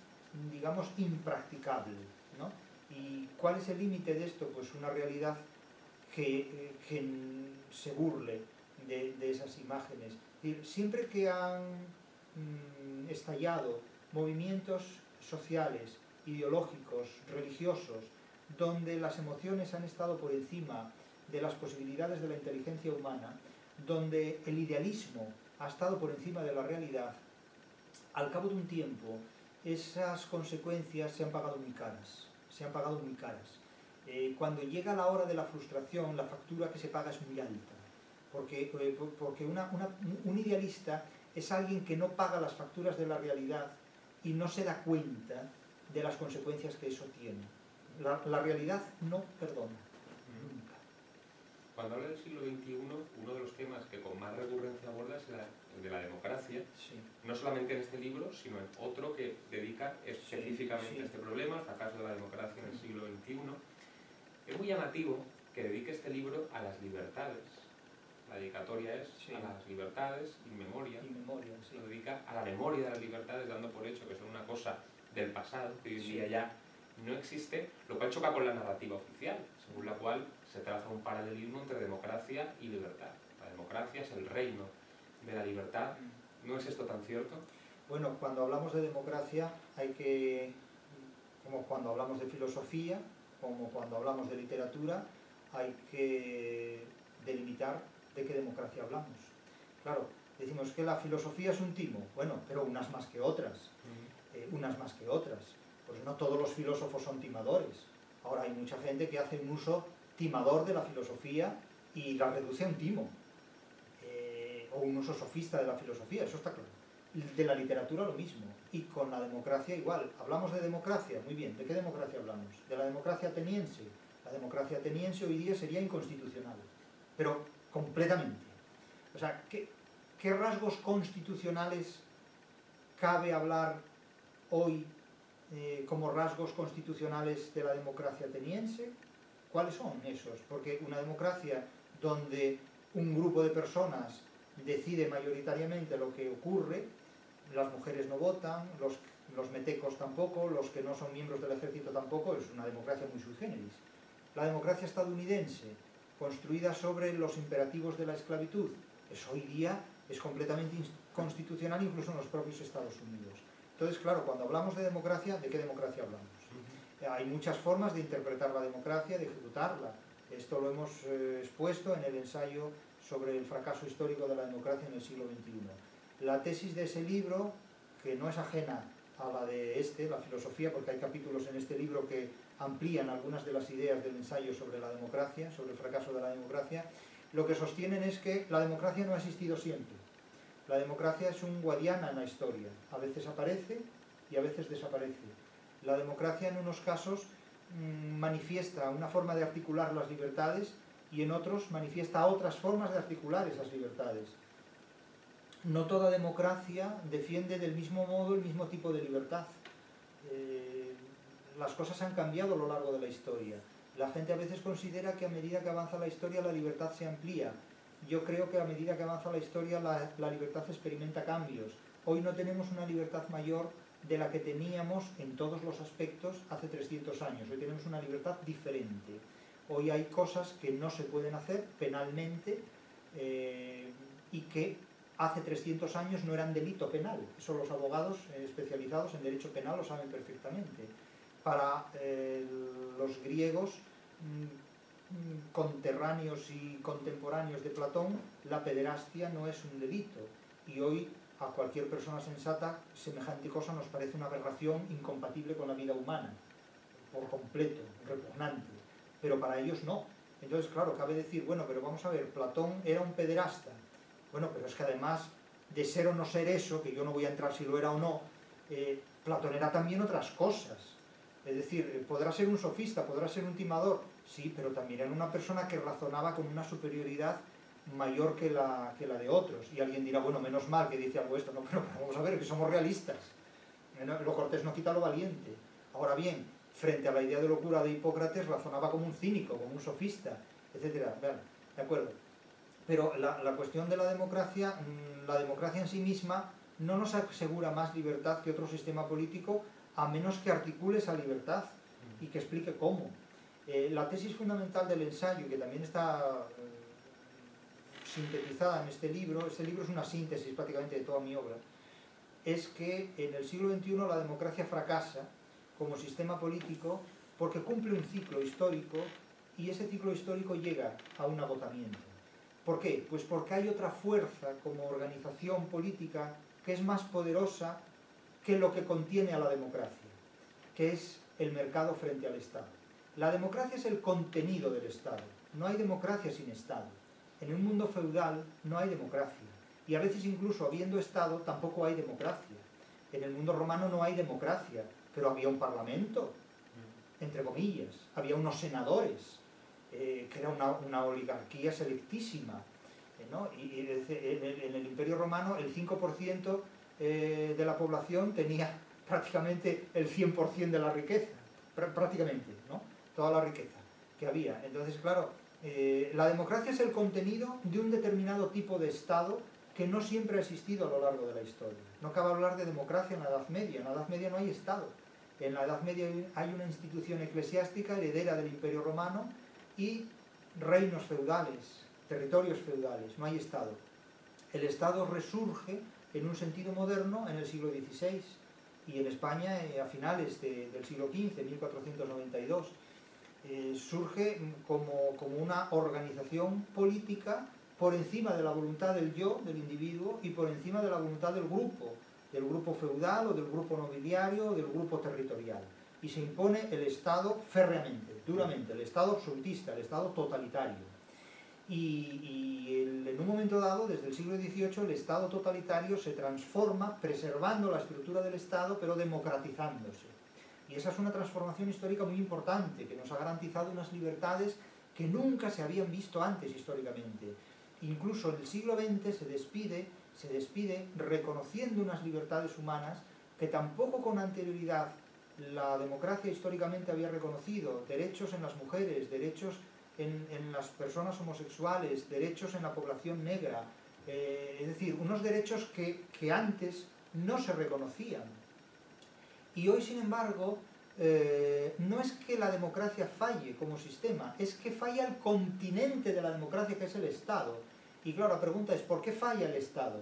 digamos, impracticable, ¿no? ¿Y cuál es el límite de esto? Pues una realidad que se burle de esas imágenes. Siempre que han estallado movimientos sociales, ideológicos, religiosos, donde las emociones han estado por encima de las posibilidades de la inteligencia humana, donde el idealismo ha estado por encima de la realidad, al cabo de un tiempo esas consecuencias se han pagado muy caras. Cuando llega la hora de la frustración, la factura que se paga es muy alta, porque un idealista es alguien que no paga las facturas de la realidad y no se da cuenta de las consecuencias que eso tiene. La realidad no perdona, nunca. Cuando habla del siglo XXI, uno de los temas que con más recurrencia aborda es el de la democracia, sí. No solamente en este libro, sino en otro que dedica específicamente a este problema, el fracaso de la democracia en el siglo XXI. Es muy llamativo que dedique este libro a las libertades. La dedicatoria es a las libertades, in memoria. Lo dedica a la memoria de las libertades, dando por hecho que son una cosa del pasado, que hoy en día ya no existe, lo cual choca con la narrativa oficial, según la cual se traza un paralelismo entre democracia y libertad. La democracia es el reino de la libertad. ¿No es esto tan cierto? Bueno, cuando hablamos de democracia hay que como cuando hablamos de filosofía, como cuando hablamos de literatura, hay que delimitar de qué democracia hablamos. Claro, decimos que la filosofía es un timo, bueno, pero unas más que otras, unas más que otras. Pues no todos los filósofos son timadores. Ahora hay mucha gente que hace un uso timador de la filosofía y la reduce a un timo, o un uso sofista de la filosofía, eso está claro. De la literatura lo mismo, y con la democracia igual. Hablamos de democracia, muy bien, ¿de qué democracia hablamos? De la democracia ateniense. La democracia ateniense hoy día sería inconstitucional, pero completamente. O sea, ¿qué rasgos constitucionales cabe hablar hoy como rasgos constitucionales de la democracia ateniense? ¿Cuáles son esos? Porque una democracia donde un grupo de personas decide mayoritariamente lo que ocurre, las mujeres no votan, los metecos tampoco, los que no son miembros del ejército tampoco, es una democracia muy sui generis. La democracia estadounidense, construida sobre los imperativos de la esclavitud, hoy día es completamente inconstitucional incluso en los propios Estados Unidos. Entonces, claro, cuando hablamos de democracia, ¿de qué democracia hablamos? Hay muchas formas de interpretar la democracia, de ejecutarla. Esto lo hemos expuesto en el ensayo sobre el fracaso histórico de la democracia en el siglo XXI. La tesis de ese libro, que no es ajena a la de la filosofía, porque hay capítulos en este libro que amplían algunas de las ideas del ensayo sobre la democracia, sobre el fracaso de la democracia, lo que sostienen es que la democracia no ha existido siempre. La democracia es un guadiana en la historia. A veces aparece y a veces desaparece. La democracia en unos casos manifiesta una forma de articular las libertades y en otros manifiesta otras formas de articular esas libertades. No toda democracia defiende del mismo modo el mismo tipo de libertad. Las cosas han cambiado a lo largo de la historia. La gente a veces considera que a medida que avanza la historia la libertad se amplía. Yo creo que a medida que avanza la historia la libertad experimenta cambios. Hoy no tenemos una libertad mayor de la que teníamos en todos los aspectos hace 300 años. Hoy tenemos una libertad diferente. Hoy hay cosas que no se pueden hacer penalmente y que hace 300 años no eran delito penal. Eso los abogados especializados en derecho penal lo saben perfectamente. Para los griegos conterráneos y contemporáneos de Platón, la pederastia no es un delito. Y hoy a cualquier persona sensata semejante cosa nos parece una aberración incompatible con la vida humana, por completo, repugnante. Pero para ellos no. Entonces, claro, cabe decir, bueno, pero vamos a ver, Platón era un pederasta. Bueno, pero es que además de ser o no ser eso, que yo no voy a entrar si lo era o no, Platón era también otras cosas. Es decir, podrá ser un sofista, podrá ser un timador, sí, pero también era una persona que razonaba con una superioridad mayor que la de otros. Y alguien dirá, bueno, menos mal que dice algo esto, no, pero vamos a ver, que somos realistas. Lo cortés no quita lo valiente. Ahora bien, frente a la idea de locura de Hipócrates, razonaba como un cínico, como un sofista, etc. ¿De acuerdo? Pero la cuestión de la democracia en sí misma no nos asegura más libertad que otro sistema político, a menos que articule esa libertad y que explique cómo. La tesis fundamental del ensayo, que también está sintetizada en este libro es una síntesis prácticamente de toda mi obra, es que en el siglo XXI la democracia fracasa como sistema político porque cumple un ciclo histórico y ese ciclo histórico llega a un agotamiento. ¿Por qué? Pues porque hay otra fuerza como organización política que es más poderosa que lo que contiene a la democracia, que es el mercado frente al Estado. La democracia es el contenido del Estado. No hay democracia sin Estado. En un mundo feudal no hay democracia. Y a veces incluso habiendo Estado tampoco hay democracia. En el mundo romano no hay democracia, pero había un parlamento, entre comillas. Había unos senadores, que era una oligarquía selectísima, ¿no? Y en el Imperio Romano el 5% de la población tenía prácticamente el 100% de la riqueza, prácticamente, ¿no? Toda la riqueza que había. Entonces, claro, la democracia es el contenido de un determinado tipo de Estado que no siempre ha existido a lo largo de la historia. No cabe hablar de democracia en la Edad Media. En la Edad Media no hay Estado. En la Edad Media hay una institución eclesiástica heredera del Imperio Romano y reinos feudales, territorios feudales, no hay Estado. El Estado resurge en un sentido moderno en el siglo XVI, y en España a finales del siglo XV, 1492, surge como una organización política por encima de la voluntad del yo, del individuo, y por encima de la voluntad del grupo feudal o del grupo nobiliario o del grupo territorial. Y se impone el Estado férreamente, duramente, el Estado absolutista, el Estado totalitario. Y en un momento dado, desde el siglo XVIII, el Estado totalitario se transforma preservando la estructura del Estado, pero democratizándose. Y esa es una transformación histórica muy importante, que nos ha garantizado unas libertades que nunca se habían visto antes históricamente. Incluso en el siglo XX se despide reconociendo unas libertades humanas que tampoco con anterioridad la democracia históricamente había reconocido: derechos en las mujeres, derechos en las personas homosexuales, derechos en la población negra, es decir, unos derechos que antes no se reconocían. Y hoy, sin embargo, no es que la democracia falle como sistema, es que falla el continente de la democracia, que es el Estado. Y claro, la pregunta es, ¿por qué falla el Estado?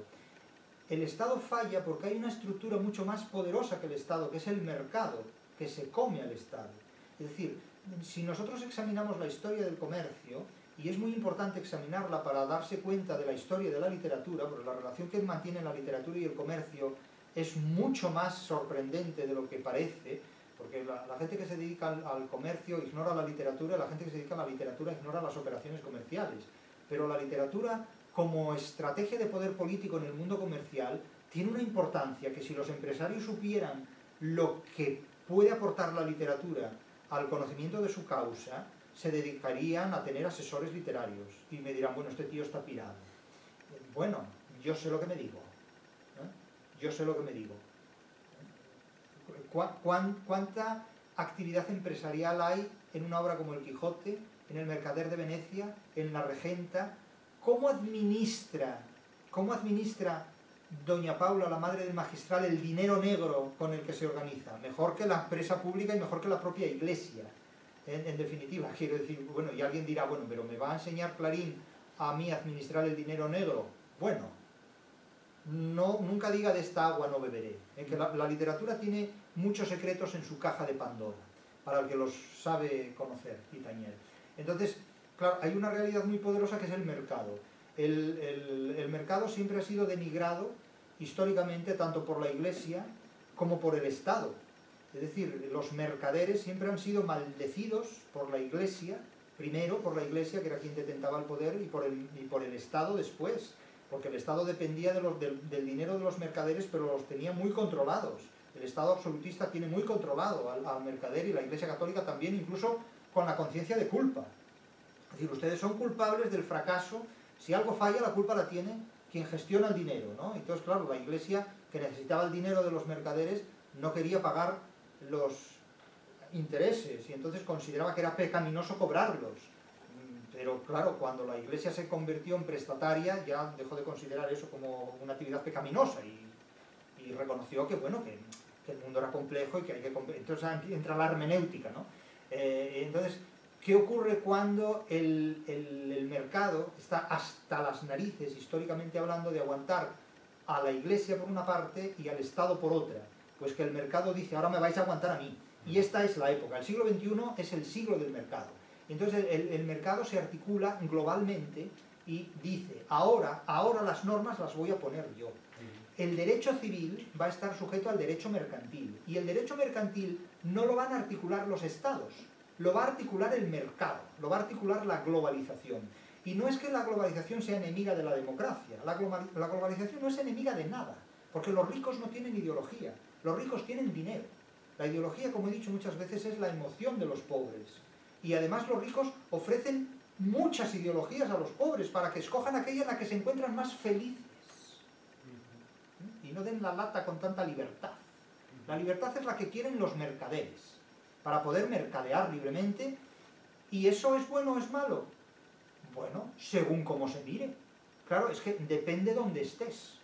El Estado falla porque hay una estructura mucho más poderosa que el Estado, que es el mercado, que se come al Estado. Es decir, si nosotros examinamos la historia del comercio, y es muy importante examinarla para darse cuenta de la historia de la literatura, porque la relación que mantienen la literatura y el comercio es mucho más sorprendente de lo que parece, porque la gente que se dedica al comercio ignora la literatura, la gente que se dedica a la literatura ignora las operaciones comerciales. Pero la literatura, como estrategia de poder político en el mundo comercial, tiene una importancia que si los empresarios supieran lo que puede aportar la literatura al conocimiento de su causa, se dedicarían a tener asesores literarios. Y me dirán, bueno, este tío está pirado. Bueno, yo sé lo que me digo. Yo sé lo que me digo. ¿Cuánta actividad empresarial hay en una obra como El Quijote, en El Mercader de Venecia, en La Regenta? ¿Cómo administra doña Paula, la madre del magistral, el dinero negro con el que se organiza? Mejor que la empresa pública y mejor que la propia Iglesia. En definitiva, quiero decir, bueno, y alguien dirá, bueno, pero ¿me va a enseñar Clarín a mí a administrar el dinero negro? Bueno, nunca diga de esta agua no beberé. Que la literatura tiene muchos secretos en su caja de Pandora, para el que los sabe conocer y tañer. Entonces, claro, hay una realidad muy poderosa que es el mercado. El mercado siempre ha sido denigrado históricamente tanto por la Iglesia como por el Estado. Es decir, los mercaderes siempre han sido maldecidos por la Iglesia, primero por la Iglesia, que era quien detentaba el poder, y por el Estado después, porque el Estado dependía del dinero de los mercaderes, pero los tenía muy controlados. El Estado absolutista tiene muy controlado al mercader, y la Iglesia Católica también, incluso con la conciencia de culpa. Es decir, ustedes son culpables del fracaso. Si algo falla, la culpa la tiene quien gestiona el dinero, ¿no? Entonces, claro, la Iglesia, que necesitaba el dinero de los mercaderes, no quería pagar los intereses, y entonces consideraba que era pecaminoso cobrarlos. Pero claro, cuando la Iglesia se convirtió en prestataria, ya dejó de considerar eso como una actividad pecaminosa, y reconoció que, bueno, que el mundo era complejo y que hay que... Entonces entra la hermenéutica, ¿no? Entonces, ¿qué ocurre cuando el mercado está hasta las narices, históricamente hablando, de aguantar a la Iglesia por una parte y al Estado por otra? Pues que el mercado dice, ahora me vais a aguantar a mí. Y esta es la época. El siglo XXI es el siglo del mercado. Entonces el mercado se articula globalmente y dice, ahora las normas las voy a poner yo. El derecho civil va a estar sujeto al derecho mercantil. Y el derecho mercantil no lo van a articular los estados, lo va a articular el mercado, lo va a articular la globalización. Y no es que la globalización sea enemiga de la democracia. La globalización no es enemiga de nada, porque los ricos no tienen ideología, los ricos tienen dinero. La ideología, como he dicho muchas veces, es la emoción de los pobres. Y además los ricos ofrecen muchas ideologías a los pobres para que escojan aquella en la que se encuentran más felices. Y no den la lata con tanta libertad. La libertad es la que quieren los mercaderes, para poder mercadear libremente. ¿Y eso es bueno o es malo? Bueno, según cómo se mire. Claro, es que depende dónde estés.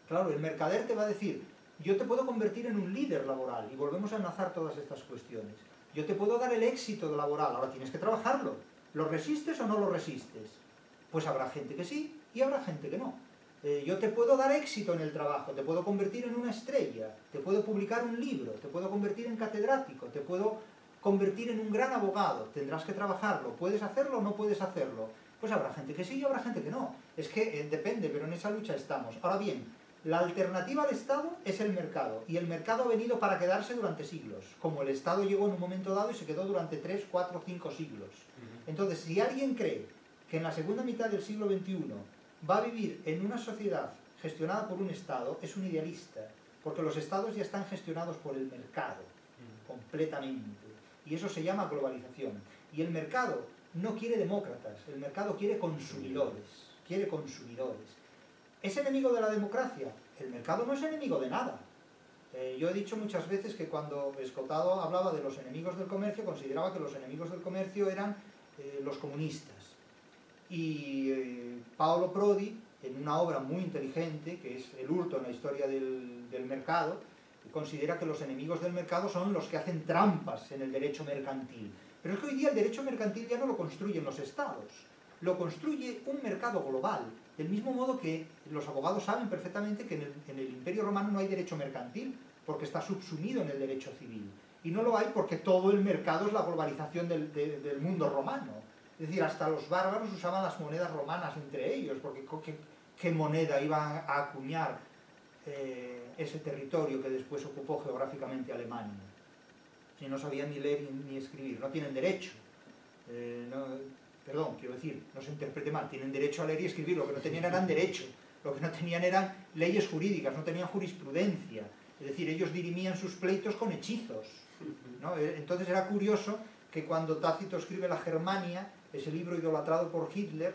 Claro, el mercader te va a decir, yo te puedo convertir en un líder laboral, y volvemos a enlazar todas estas cuestiones. Yo te puedo dar el éxito laboral, ahora tienes que trabajarlo. ¿Lo resistes o no lo resistes? Pues habrá gente que sí y habrá gente que no. Yo te puedo dar éxito en el trabajo, te puedo convertir en una estrella, te puedo publicar un libro, te puedo convertir en catedrático, te puedo convertir en un gran abogado, tendrás que trabajarlo, ¿puedes hacerlo o no puedes hacerlo? Pues habrá gente que sí y habrá gente que no. Es que depende, pero en esa lucha estamos. Ahora bien, la alternativa al Estado es el mercado, y el mercado ha venido para quedarse durante siglos, como el Estado llegó en un momento dado y se quedó durante 3, 4, 5 siglos. Entonces, si alguien cree que en la segunda mitad del siglo XXI va a vivir en una sociedad gestionada por un Estado, es un idealista, porque los Estados ya están gestionados por el mercado, completamente, y eso se llama globalización. Y el mercado no quiere demócratas, el mercado quiere consumidores, ¿Es enemigo de la democracia? El mercado no es enemigo de nada. Yo he dicho muchas veces que cuando Escotado hablaba de los enemigos del comercio, consideraba que los enemigos del comercio eran los comunistas. Y Paolo Prodi, en una obra muy inteligente, que es El hurto en la historia del mercado, considera que los enemigos del mercado son los que hacen trampas en el derecho mercantil. Pero es que hoy día el derecho mercantil ya no lo construyen los estados, lo construye un mercado global, del mismo modo que los abogados saben perfectamente que en el Imperio Romano no hay derecho mercantil, porque está subsumido en el derecho civil. Y no lo hay porque todo el mercado es la globalización del mundo romano. Es decir, hasta los bárbaros usaban las monedas romanas entre ellos, porque ¿qué moneda iba a acuñar ese territorio que después ocupó geográficamente Alemania? Si no sabían ni leer ni escribir, no tienen derecho. Perdón, quiero decir, no se interprete mal, tienen derecho a leer y escribir, lo que no tenían eran derecho, lo que no tenían eran leyes jurídicas, no tenían jurisprudencia, es decir, ellos dirimían sus pleitos con hechizos, ¿no? Entonces era curioso que cuando Tácito escribe la Germania, ese libro idolatrado por Hitler,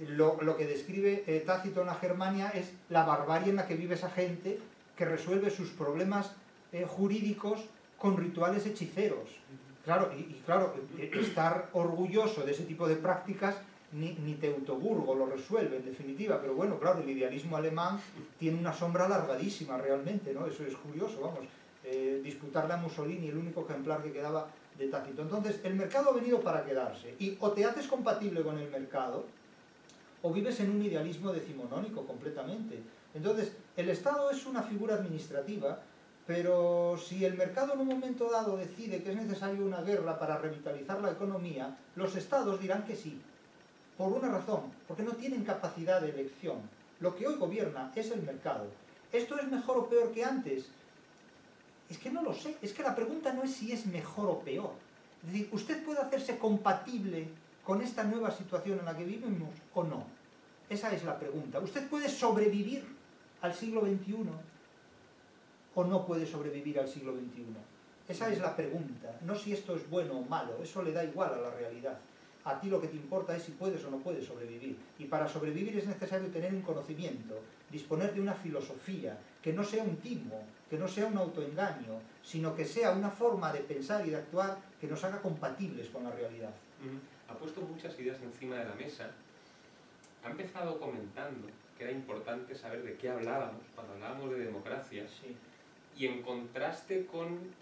lo que describe Tácito en la Germania es la barbarie en la que vive esa gente que resuelve sus problemas jurídicos con rituales hechiceros. Claro, claro, estar orgulloso de ese tipo de prácticas ni Teutoburgo lo resuelve, en definitiva, pero bueno, claro, el idealismo alemán tiene una sombra alargadísima realmente, ¿no? Eso es curioso, vamos, disputarle a Mussolini, el único ejemplar que quedaba de Tácito. Entonces, el mercado ha venido para quedarse, y o te haces compatible con el mercado, o vives en un idealismo decimonónico completamente. Entonces, el Estado es una figura administrativa, pero si el mercado en un momento dado decide que es necesaria una guerra para revitalizar la economía, los estados dirán que sí, por una razón, porque no tienen capacidad de elección. Lo que hoy gobierna es el mercado. ¿Esto es mejor o peor que antes? Es que no lo sé, es que la pregunta no es si es mejor o peor. Es decir, ¿usted puede hacerse compatible con esta nueva situación en la que vivimos o no? Esa es la pregunta. ¿Usted puede sobrevivir al siglo XXI? ¿O no puede sobrevivir al siglo XXI? Esa es la pregunta, no si esto es bueno o malo, eso le da igual a la realidad. A ti lo que te importa es si puedes o no puedes sobrevivir. Y para sobrevivir es necesario tener un conocimiento, disponer de una filosofía, que no sea un timo, que no sea un autoengaño, sino que sea una forma de pensar y de actuar que nos haga compatibles con la realidad. Ha puesto muchas ideas encima de la mesa. Ha empezado comentando que era importante saber de qué hablábamos cuando hablábamos de democracia. Sí. Y en contraste con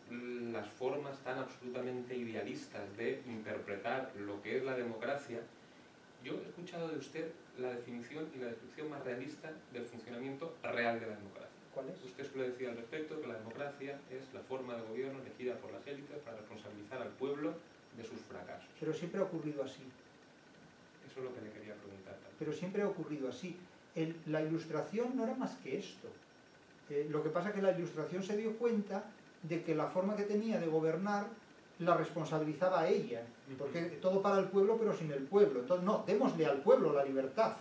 las formas tan absolutamente idealistas de interpretar lo que es la democracia, yo he escuchado de usted la definición y la descripción más realista del funcionamiento real de la democracia. ¿Cuál es? Usted suele decir al respecto que la democracia es la forma de gobierno elegida por las élites para responsabilizar al pueblo de sus fracasos. Pero siempre ha ocurrido así. Eso es lo que le quería preguntar también. Pero siempre ha ocurrido así. La Ilustración no era más que esto. Lo que pasa es que la Ilustración se dio cuenta de que la forma que tenía de gobernar la responsabilizaba a ella, porque todo para el pueblo pero sin el pueblo. Entonces, no, démosle al pueblo la libertad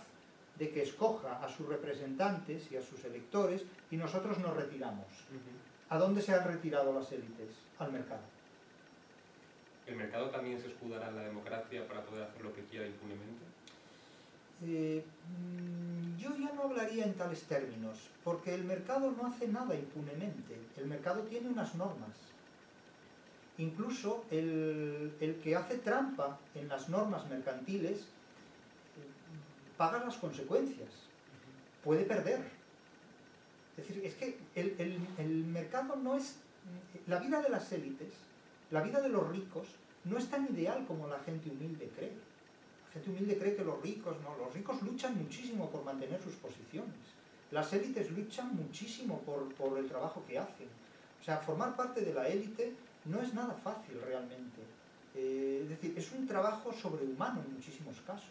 de que escoja a sus representantes y a sus electores y nosotros nos retiramos. ¿A dónde se han retirado las élites? Al mercado. ¿El mercado también se escudará en la democracia para poder hacer lo que quiera impunemente? Yo ya no hablaría en tales términos, porque el mercado no hace nada impunemente. El mercado tiene unas normas. Incluso el que hace trampa en las normas mercantiles paga las consecuencias. Puede perder. Es decir, es que el mercado no es... La vida de las élites, la vida de los ricos, no es tan ideal como la gente humilde cree. La gente humilde cree que los ricos, no, los ricos luchan muchísimo por mantener sus posiciones. Las élites luchan muchísimo por el trabajo que hacen. O sea, formar parte de la élite no es nada fácil realmente. Es decir, es un trabajo sobrehumano en muchísimos casos.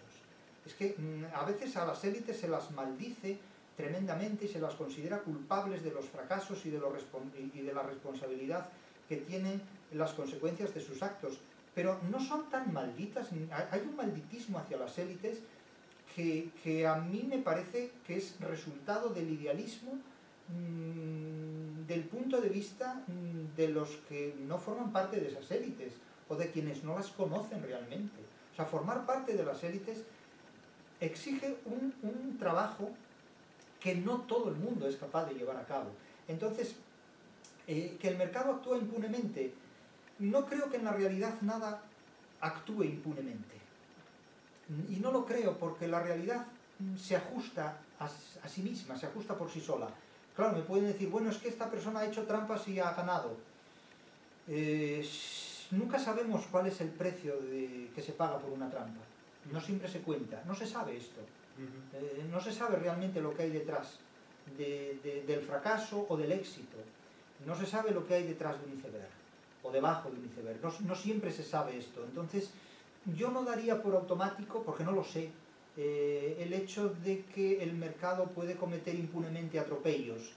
Es que a veces a las élites se las maldice tremendamente y se las considera culpables de los fracasos y de la responsabilidad que tienen las consecuencias de sus actos. Pero no son tan malditas, hay un malditismo hacia las élites que a mí me parece que es resultado del idealismo del punto de vista de los que no forman parte de esas élites o de quienes no las conocen realmente. O sea, formar parte de las élites exige un trabajo que no todo el mundo es capaz de llevar a cabo. Entonces, que el mercado actúa impunemente, no creo que en la realidad nada actúe impunemente. Y no lo creo porque la realidad se ajusta a sí misma, se ajusta por sí sola. Claro, me pueden decir, bueno, es que esta persona ha hecho trampas y ha ganado. Nunca sabemos cuál es el precio que se paga por una trampa. No siempre se cuenta, no se sabe esto. No se sabe realmente lo que hay detrás del fracaso o del éxito. No se sabe lo que hay detrás de un iceberg o debajo de un iceberg. No siempre se sabe esto. Entonces, yo no daría por automático, porque no lo sé, el hecho de que el mercado puede cometer impunemente atropellos.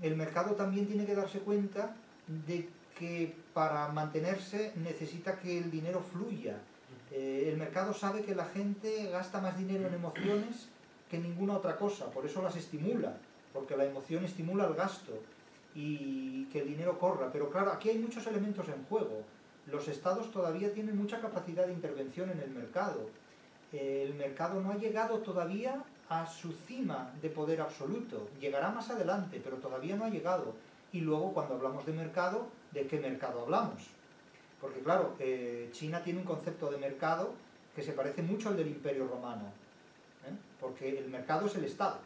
El mercado también tiene que darse cuenta de que para mantenerse necesita que el dinero fluya. El mercado sabe que la gente gasta más dinero en emociones que en ninguna otra cosa, por eso las estimula, porque la emoción estimula el gasto y que el dinero corra. Pero claro, aquí hay muchos elementos en juego. Los estados todavía tienen mucha capacidad de intervención en el mercado. El mercado no ha llegado todavía a su cima de poder absoluto. Llegará más adelante, pero todavía no ha llegado. Y luego, cuando hablamos de mercado, ¿de qué mercado hablamos? Porque claro, China tiene un concepto de mercado que se parece mucho al del Imperio Romano, porque el mercado es el Estado.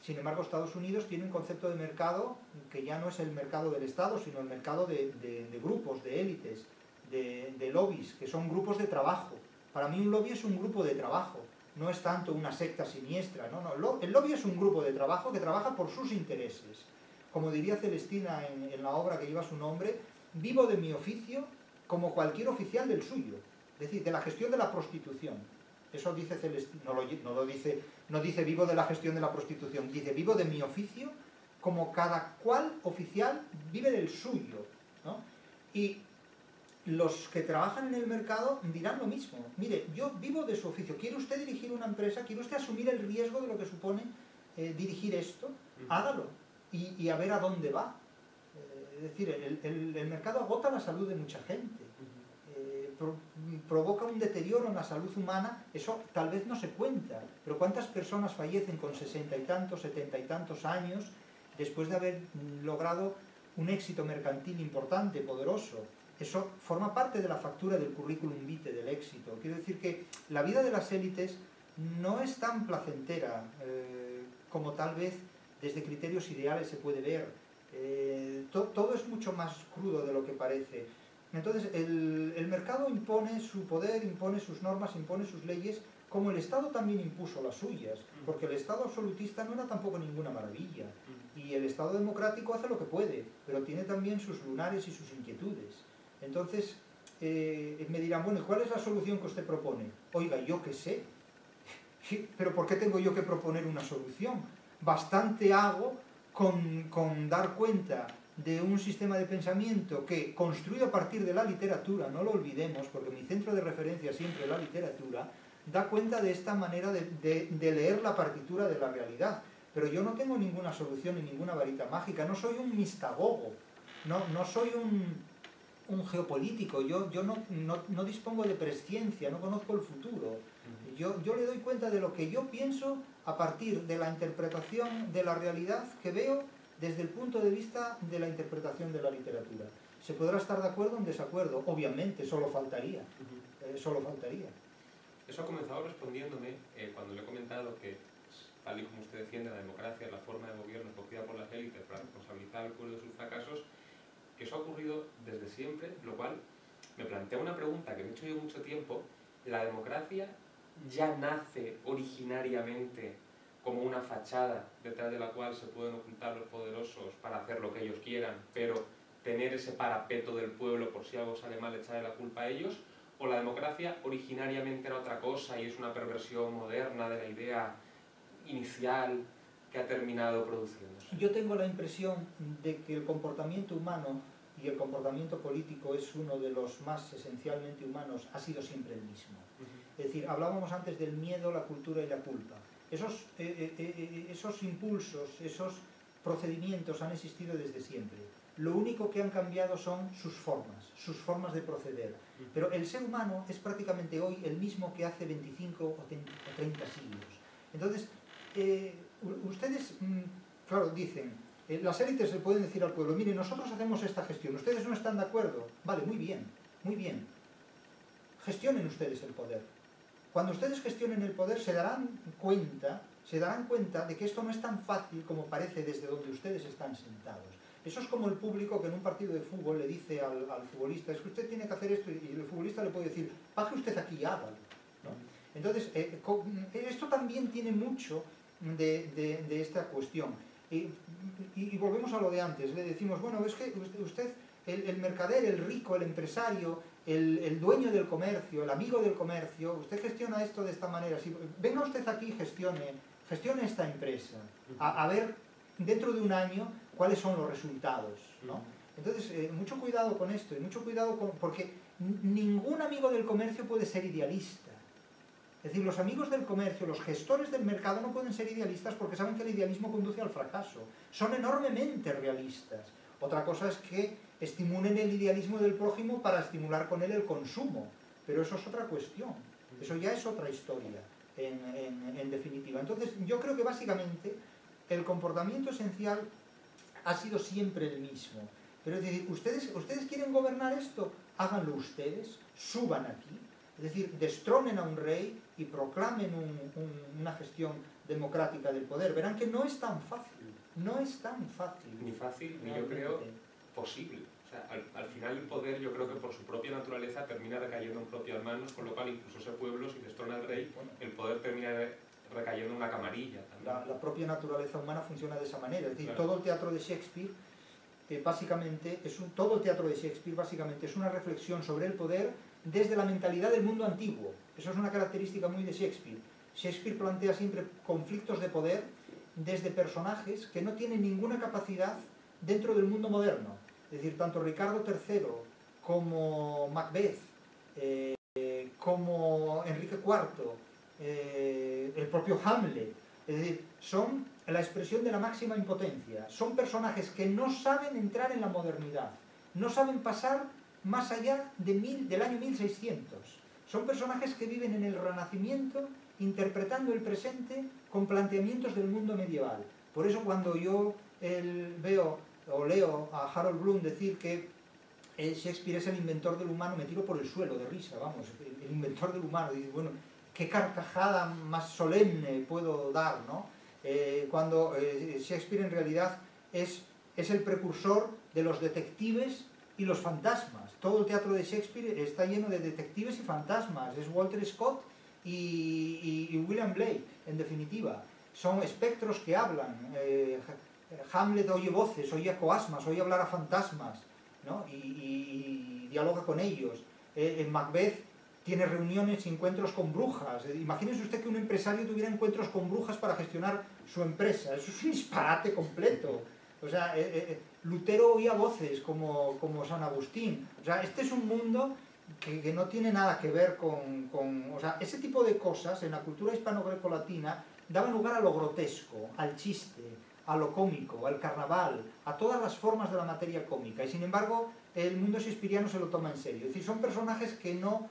Sin embargo, Estados Unidos tiene un concepto de mercado que ya no es el mercado del Estado, sino el mercado de grupos, de élites, de lobbies, que son grupos de trabajo. Para mí un lobby es un grupo de trabajo, no es tanto una secta siniestra. No. El lobby es un grupo de trabajo que trabaja por sus intereses. Como diría Celestina en la obra que lleva su nombre, vivo de mi oficio como cualquier oficial del suyo, es decir, de la gestión de la prostitución. Eso dice Celestina, no dice vivo de la gestión de la prostitución, dice vivo de mi oficio como cada cual oficial vive del suyo, ¿no? Y los que trabajan en el mercado dirán lo mismo. Mire, yo vivo de su oficio. ¿Quiere usted dirigir una empresa? ¿Quiere usted asumir el riesgo de lo que supone dirigir esto? Hágalo y a ver a dónde va. Es decir, el mercado agota la salud de mucha gente. Provoca un deterioro en la salud humana. Eso tal vez no se cuenta. Pero ¿cuántas personas fallecen con 60 y tantos, 70 y tantos años después de haber logrado un éxito mercantil importante, poderoso? Eso forma parte de la factura del currículum vitae del éxito. Quiero decir que la vida de las élites no es tan placentera como tal vez desde criterios ideales se puede ver. Todo es mucho más crudo de lo que parece. Entonces, el mercado impone su poder, impone sus normas, impone sus leyes, como el Estado también impuso las suyas, porque el Estado absolutista no era tampoco ninguna maravilla. Y el Estado democrático hace lo que puede, pero tiene también sus lunares y sus inquietudes. Entonces, me dirán, bueno, ¿cuál es la solución que usted propone? Oiga, yo qué sé, pero ¿por qué tengo yo que proponer una solución? Bastante hago con dar cuenta de un sistema de pensamiento que, construido a partir de la literatura, no lo olvidemos, porque mi centro de referencia siempre es la literatura, da cuenta de esta manera de leer la partitura de la realidad. Pero yo no tengo ninguna solución ni ninguna varita mágica, no soy un mistagogo, no soy un geopolítico, yo no dispongo de presciencia, no conozco el futuro. Yo le doy cuenta de lo que yo pienso a partir de la interpretación de la realidad que veo desde el punto de vista de la interpretación de la literatura. Se podrá estar de acuerdo o en desacuerdo, obviamente, solo faltaría. Solo faltaría. Eso ha comenzado respondiéndome cuando le he comentado que, tal y como usted defiende la democracia, la forma de gobierno escogida por las élites para responsabilizar al pueblo de sus fracasos, que eso ha ocurrido desde siempre, lo cual me plantea una pregunta que me he hecho yo mucho tiempo. ¿La democracia ya nace originariamente como una fachada detrás de la cual se pueden ocultar los poderosos para hacer lo que ellos quieran, pero tener ese parapeto del pueblo por si algo sale mal, echarle la culpa a ellos? ¿O la democracia originariamente era otra cosa y es una perversión moderna de la idea inicial que ha terminado produciéndose? Yo tengo la impresión de que el comportamiento humano y el comportamiento político es uno de los más esencialmente humanos, ha sido siempre el mismo. Es decir, hablábamos antes del miedo, la cultura y la culpa. Esos impulsos, esos procedimientos han existido desde siempre. Lo único que han cambiado son sus formas de proceder. Pero el ser humano es prácticamente hoy el mismo que hace 25 o 30 siglos. Entonces, ustedes, claro, dicen, las élites le pueden decir al pueblo, mire, nosotros hacemos esta gestión, ustedes no están de acuerdo. Vale, muy bien, muy bien. Gestionen ustedes el poder. Cuando ustedes gestionen el poder se darán cuenta de que esto no es tan fácil como parece desde donde ustedes están sentados. Eso es como el público que en un partido de fútbol le dice al futbolista, es que usted tiene que hacer esto, y el futbolista le puede decir, baje usted aquí y hágalo, ¿no? Entonces, esto también tiene mucho de esta cuestión. Y volvemos a lo de antes, le decimos, bueno, es que usted, el mercader, el rico, el empresario, el dueño del comercio, el amigo del comercio, usted gestiona esto de esta manera. Si, venga usted aquí y gestione esta empresa, a ver dentro de un año cuáles son los resultados, ¿no? Entonces, mucho cuidado con esto, y mucho cuidado porque ningún amigo del comercio puede ser idealista. Es decir, los amigos del comercio, los gestores del mercado no pueden ser idealistas porque saben que el idealismo conduce al fracaso. Son enormemente realistas. Otra cosa es que estimulen el idealismo del prójimo para estimular con él el consumo. Pero eso es otra cuestión. Eso ya es otra historia, en definitiva. Entonces, yo creo que básicamente el comportamiento esencial ha sido siempre el mismo. Pero es decir, ustedes quieren gobernar esto, háganlo ustedes, suban aquí. Es decir, destronen a un rey y proclamen una gestión democrática del poder. Verán que no es tan fácil, no es tan fácil. Ni fácil, ni yo creo posible. O sea, al final el poder, yo creo que por su propia naturaleza termina recayendo en propias manos, con lo cual incluso ese pueblo, si destrona al rey, el poder termina recayendo en una camarilla también. La propia naturaleza humana funciona de esa manera. Es decir, claro, todo el teatro de Shakespeare básicamente es una reflexión sobre el poder desde la mentalidad del mundo antiguo. Eso es una característica muy de Shakespeare. Shakespeare plantea siempre conflictos de poder desde personajes que no tienen ninguna capacidad dentro del mundo moderno. Es decir, tanto Ricardo III como Macbeth, como Enrique IV, el propio Hamlet, es decir, son la expresión de la máxima impotencia. Son personajes que no saben entrar en la modernidad, no saben pasar más allá del año 1600. Son personajes que viven en el Renacimiento, interpretando el presente con planteamientos del mundo medieval. Por eso cuando yo veo o leo a Harold Bloom decir que Shakespeare es el inventor del humano, me tiro por el suelo de risa, vamos, el inventor del humano. Dice, bueno, qué carcajada más solemne puedo dar, ¿no? Cuando Shakespeare en realidad es el precursor de los detectives y los fantasmas. Todo el teatro de Shakespeare está lleno de detectives y fantasmas. Es Walter Scott y William Blake, en definitiva. Son espectros que hablan. Hamlet oye voces, oye coasmas, oye hablar a fantasmas, ¿no? y dialoga con ellos. En Macbeth tiene reuniones y encuentros con brujas. Imagínese usted que un empresario tuviera encuentros con brujas para gestionar su empresa. Eso es un disparate completo. O sea, Lutero oía voces como San Agustín. O sea, este es un mundo que no tiene nada que ver con... O sea, ese tipo de cosas en la cultura hispano-greco-latina daban lugar a lo grotesco, al chiste, a lo cómico, al carnaval, a todas las formas de la materia cómica. Y sin embargo, el mundo shakespeariano se lo toma en serio. Es decir, son personajes que no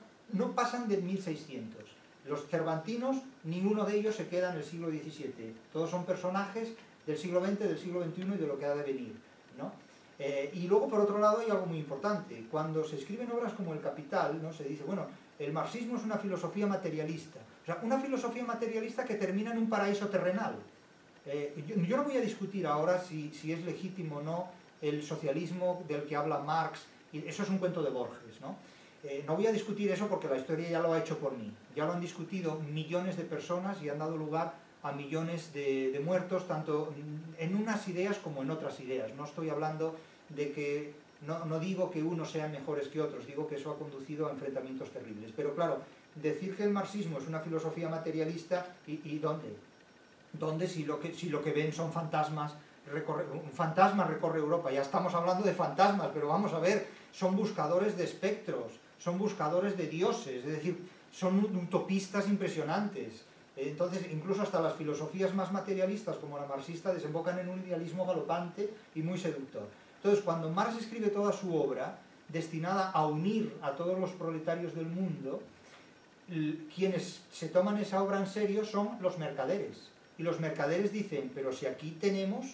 pasan del 1600. Los cervantinos, ninguno de ellos se queda en el siglo XVII. Todos son personajes del siglo XX, del siglo XXI y de lo que ha de venir, ¿no? Y luego, por otro lado, hay algo muy importante. Cuando se escriben obras como El Capital, ¿no? Se dice, bueno, el marxismo es una filosofía materialista. O sea, una filosofía materialista que termina en un paraíso terrenal. Yo no voy a discutir ahora si es legítimo o no el socialismo del que habla Marx. Y eso es un cuento de Borges, ¿no? No voy a discutir eso porque la historia ya lo ha hecho por mí. Ya lo han discutido millones de personas y han dado lugar a millones de muertos, tanto en unas ideas como en otras ideas. No estoy hablando de que, no digo que unos sean mejores que otros, digo que eso ha conducido a enfrentamientos terribles. Pero claro, decir que el marxismo es una filosofía materialista, ¿y dónde? ¿Dónde si lo que ven son fantasmas? Un fantasma recorre Europa, ya estamos hablando de fantasmas, pero vamos a ver, son buscadores de espectros, son buscadores de dioses, es decir, son utopistas impresionantes. Entonces, incluso hasta las filosofías más materialistas, como la marxista, desembocan en un idealismo galopante y muy seductor. Entonces, cuando Marx escribe toda su obra, destinada a unir a todos los proletarios del mundo, quienes se toman esa obra en serio son los mercaderes. Y los mercaderes dicen, pero si aquí tenemos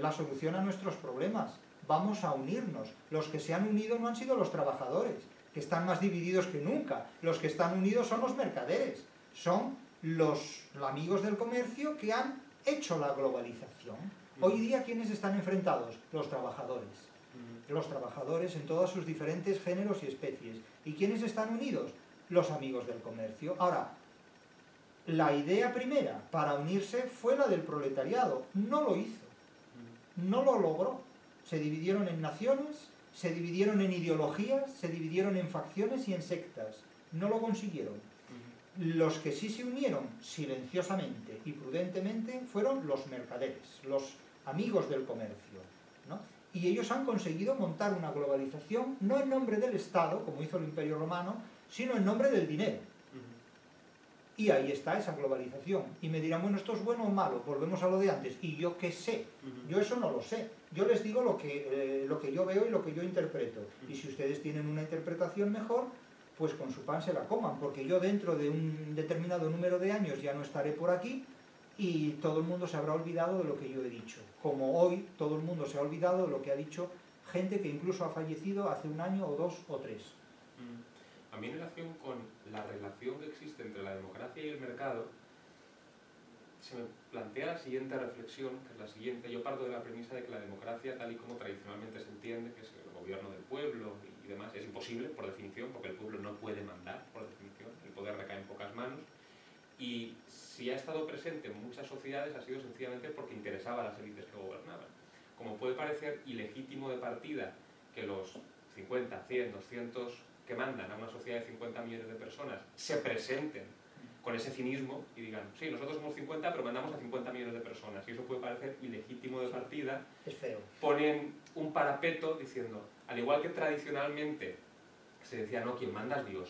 la solución a nuestros problemas, vamos a unirnos. Los que se han unido no han sido los trabajadores, que están más divididos que nunca. Los que están unidos son los mercaderes, son los amigos del comercio que han hecho la globalización. Hoy día, ¿quiénes están enfrentados? Los trabajadores. Los trabajadores en todos sus diferentes géneros y especies. ¿Y quiénes están unidos? Los amigos del comercio. Ahora, la idea primera para unirse fue la del proletariado. No lo hizo. No lo logró. Se dividieron en naciones, se dividieron en ideologías, se dividieron en facciones y en sectas. No lo consiguieron. Los que sí se unieron silenciosamente y prudentemente fueron los mercaderes, los amigos del comercio, ¿no? Y ellos han conseguido montar una globalización no en nombre del Estado, como hizo el Imperio Romano, sino en nombre del dinero. Y ahí está esa globalización. Y me dirán, bueno, ¿esto es bueno o malo? Volvemos a lo de antes. ¿Y yo qué sé? Yo eso no lo sé. Yo les digo lo que yo veo y lo que yo interpreto. Y si ustedes tienen una interpretación mejor, pues con su pan se la coman. Porque yo dentro de un determinado número de años ya no estaré por aquí y todo el mundo se habrá olvidado de lo que yo he dicho. Como hoy todo el mundo se ha olvidado de lo que ha dicho gente que incluso ha fallecido hace un año o dos o tres. A mí, en relación con la relación que existe entre la democracia y el mercado, se me plantea la siguiente reflexión, que es la siguiente. Yo parto de la premisa de que la democracia, tal y como tradicionalmente se entiende, que es el gobierno del pueblo y demás, es imposible, por definición, porque el pueblo no puede mandar, por definición. El poder recae en pocas manos. Y si ha estado presente en muchas sociedades, ha sido sencillamente porque interesaba a las élites que gobernaban. Como puede parecer ilegítimo de partida que los 50, 100, 200... que mandan a una sociedad de 50 millones de personas se presenten con ese cinismo y digan, sí, nosotros somos 50, pero mandamos a 50 millones de personas. Y eso puede parecer ilegítimo de partida. Es feo. Ponen un parapeto diciendo, al igual que tradicionalmente se decía, no, quien manda es Dios,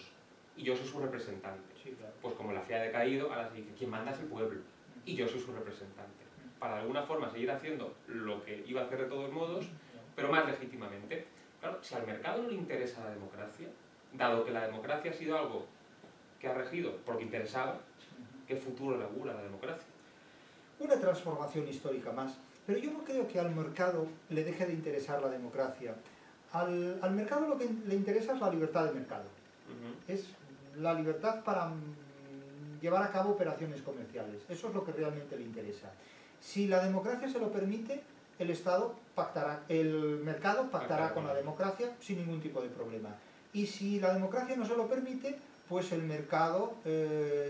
y yo soy su representante. Sí, claro. Pues como la fe ha decaído, ahora se dice, quien manda es el pueblo, y yo soy su representante. Para de alguna forma seguir haciendo lo que iba a hacer de todos modos, pero más legítimamente. Claro, si al mercado no le interesa la democracia, dado que la democracia ha sido algo que ha regido porque interesaba, ¿qué futuro le augura la democracia? Una transformación histórica más. Pero yo no creo que al mercado le deje de interesar la democracia. Al mercado lo que le interesa es la libertad de mercado. Es la libertad para llevar a cabo operaciones comerciales. Eso es lo que realmente le interesa. Si la democracia se lo permite, el mercado pactará con la democracia sin ningún tipo de problema. Y si la democracia no se lo permite, pues el mercado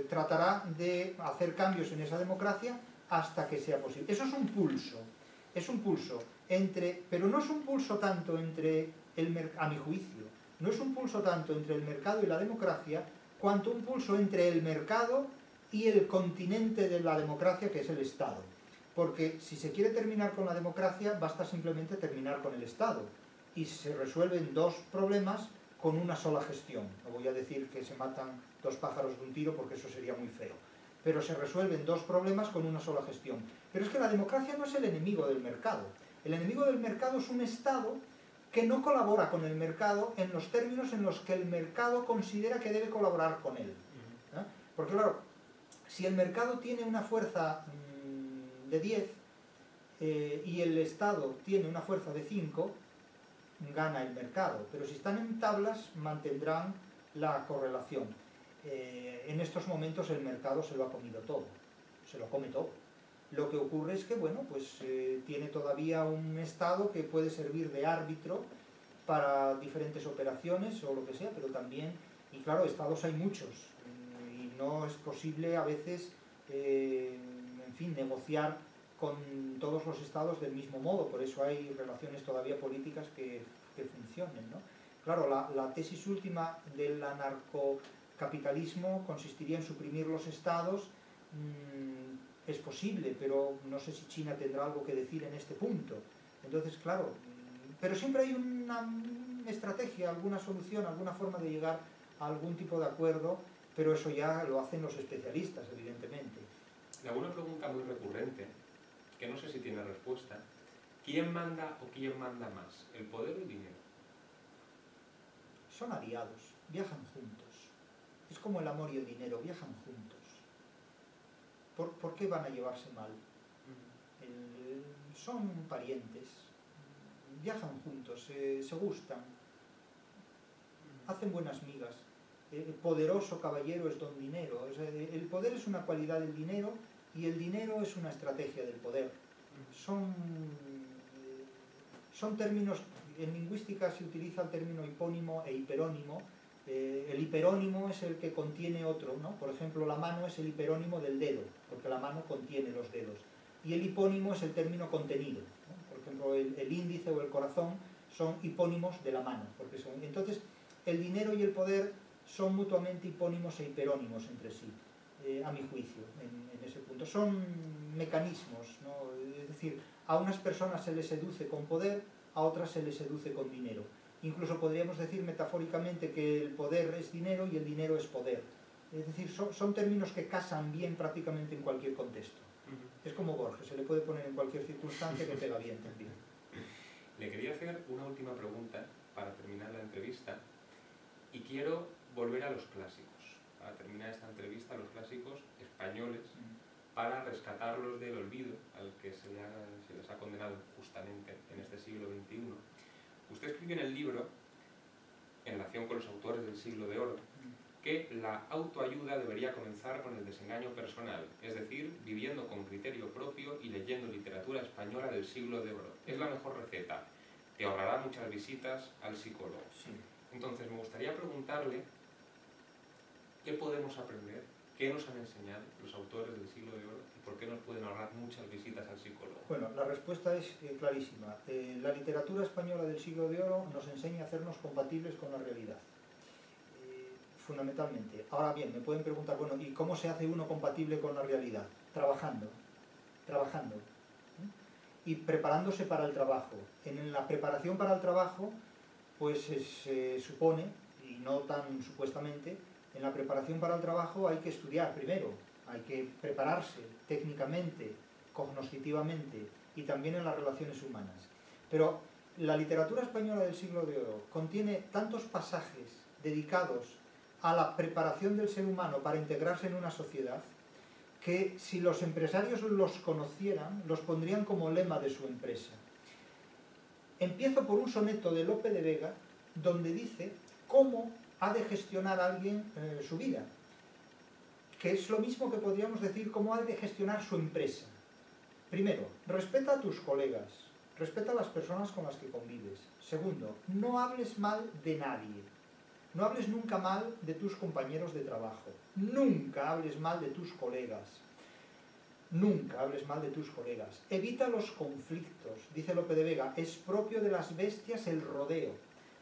tratará de hacer cambios en esa democracia hasta que sea posible. Eso es un pulso, pero no es un pulso tanto a mi juicio, no es un pulso tanto entre el mercado y la democracia, cuanto un pulso entre el mercado y el continente de la democracia, que es el Estado. Porque si se quiere terminar con la democracia, basta simplemente terminar con el Estado. Y se resuelven dos problemas con una sola gestión. No voy a decir que se matan dos pájaros de un tiro porque eso sería muy feo. Pero se resuelven dos problemas con una sola gestión. Pero es que la democracia no es el enemigo del mercado. El enemigo del mercado es un Estado que no colabora con el mercado en los términos en los que el mercado considera que debe colaborar con él. Porque claro, si el mercado tiene una fuerza de 10 y el Estado tiene una fuerza de 5, gana el mercado, pero si están en tablas mantendrán la correlación. En estos momentos el mercado se lo ha comido todo, se lo come todo. Lo que ocurre es que, bueno, pues tiene todavía un Estado que puede servir de árbitro para diferentes operaciones o lo que sea, pero también, y claro, estados hay muchos, y no es posible a veces, en fin, negociar con todos los estados del mismo modo, por eso hay relaciones todavía políticas que funcionen, ¿no? Claro, la tesis última del anarcocapitalismo consistiría en suprimir los estados. Es posible, pero no sé si China tendrá algo que decir en este punto. Entonces, claro, pero siempre hay una estrategia, alguna solución, alguna forma de llegar a algún tipo de acuerdo, pero eso ya lo hacen los especialistas, evidentemente. Le hago una pregunta muy recurrente, que no sé si tiene respuesta. ¿Quién manda o quién manda más, el poder o el dinero? Son aliados, viajan juntos. Es como el amor y el dinero, viajan juntos. ¿Por qué van a llevarse mal? Son parientes, viajan juntos, se gustan, hacen buenas migas. El poderoso caballero es don dinero. O sea, el poder es una cualidad del dinero y el dinero es una estrategia del poder. Son términos, en lingüística se utiliza el término hipónimo e hiperónimo. El hiperónimo es el que contiene otro, ¿no? Por ejemplo, la mano es el hiperónimo del dedo, porque la mano contiene los dedos. Y el hipónimo es el término contenido, ¿no? Por ejemplo, el índice o el corazón son hipónimos de la mano. Entonces, el dinero y el poder son mutuamente hipónimos e hiperónimos entre sí, a mi juicio, en ese punto. Son mecanismos, ¿no? Es decir, a unas personas se les seduce con poder, a otras se les seduce con dinero. Incluso podríamos decir metafóricamente que el poder es dinero y el dinero es poder. Es decir, son términos que casan bien prácticamente en cualquier contexto. Es como Borges, se le puede poner en cualquier circunstancia que pega bien también. Le quería hacer una última pregunta para terminar la entrevista y quiero volver a los clásicos, para terminar esta entrevista, a los clásicos españoles, para rescatarlos del olvido al que se les ha condenado justamente en este siglo XXI. Usted escribe en el libro, en relación con los autores del siglo de oro, que la autoayuda debería comenzar con el desengaño personal, es decir, viviendo con criterio propio y leyendo literatura española del siglo de oro. Es la mejor receta. Te ahorrará muchas visitas al psicólogo. Sí. Entonces, me gustaría preguntarle qué podemos aprender, qué nos han enseñado los autores del siglo de oro y por qué nos pueden ahorrar muchas visitas al psicólogo. Bueno, la respuesta es clarísima. La literatura española del siglo de oro nos enseña a hacernos compatibles con la realidad. Fundamentalmente. Ahora bien, me pueden preguntar, bueno, ¿y cómo se hace uno compatible con la realidad? Trabajando. Y preparándose para el trabajo. En la preparación para el trabajo, pues se supone, y no tan supuestamente, en la preparación para el trabajo hay que estudiar primero, hay que prepararse técnicamente, cognoscitivamente y también en las relaciones humanas. Pero la literatura española del siglo de oro contiene tantos pasajes dedicados a la preparación del ser humano para integrarse en una sociedad que si los empresarios los conocieran, los pondrían como lema de su empresa. Empiezo por un soneto de Lope de Vega donde dice cómo ha de gestionar alguien su vida, que es lo mismo que podríamos decir cómo ha de gestionar su empresa. Primero, respeta a tus colegas, respeta a las personas con las que convives. Segundo, no hables mal de nadie. No hables nunca mal de tus compañeros de trabajo. Nunca hables mal de tus colegas. Nunca hables mal de tus colegas. Evita los conflictos. Dice Lope de Vega, es propio de las bestias el rodeo.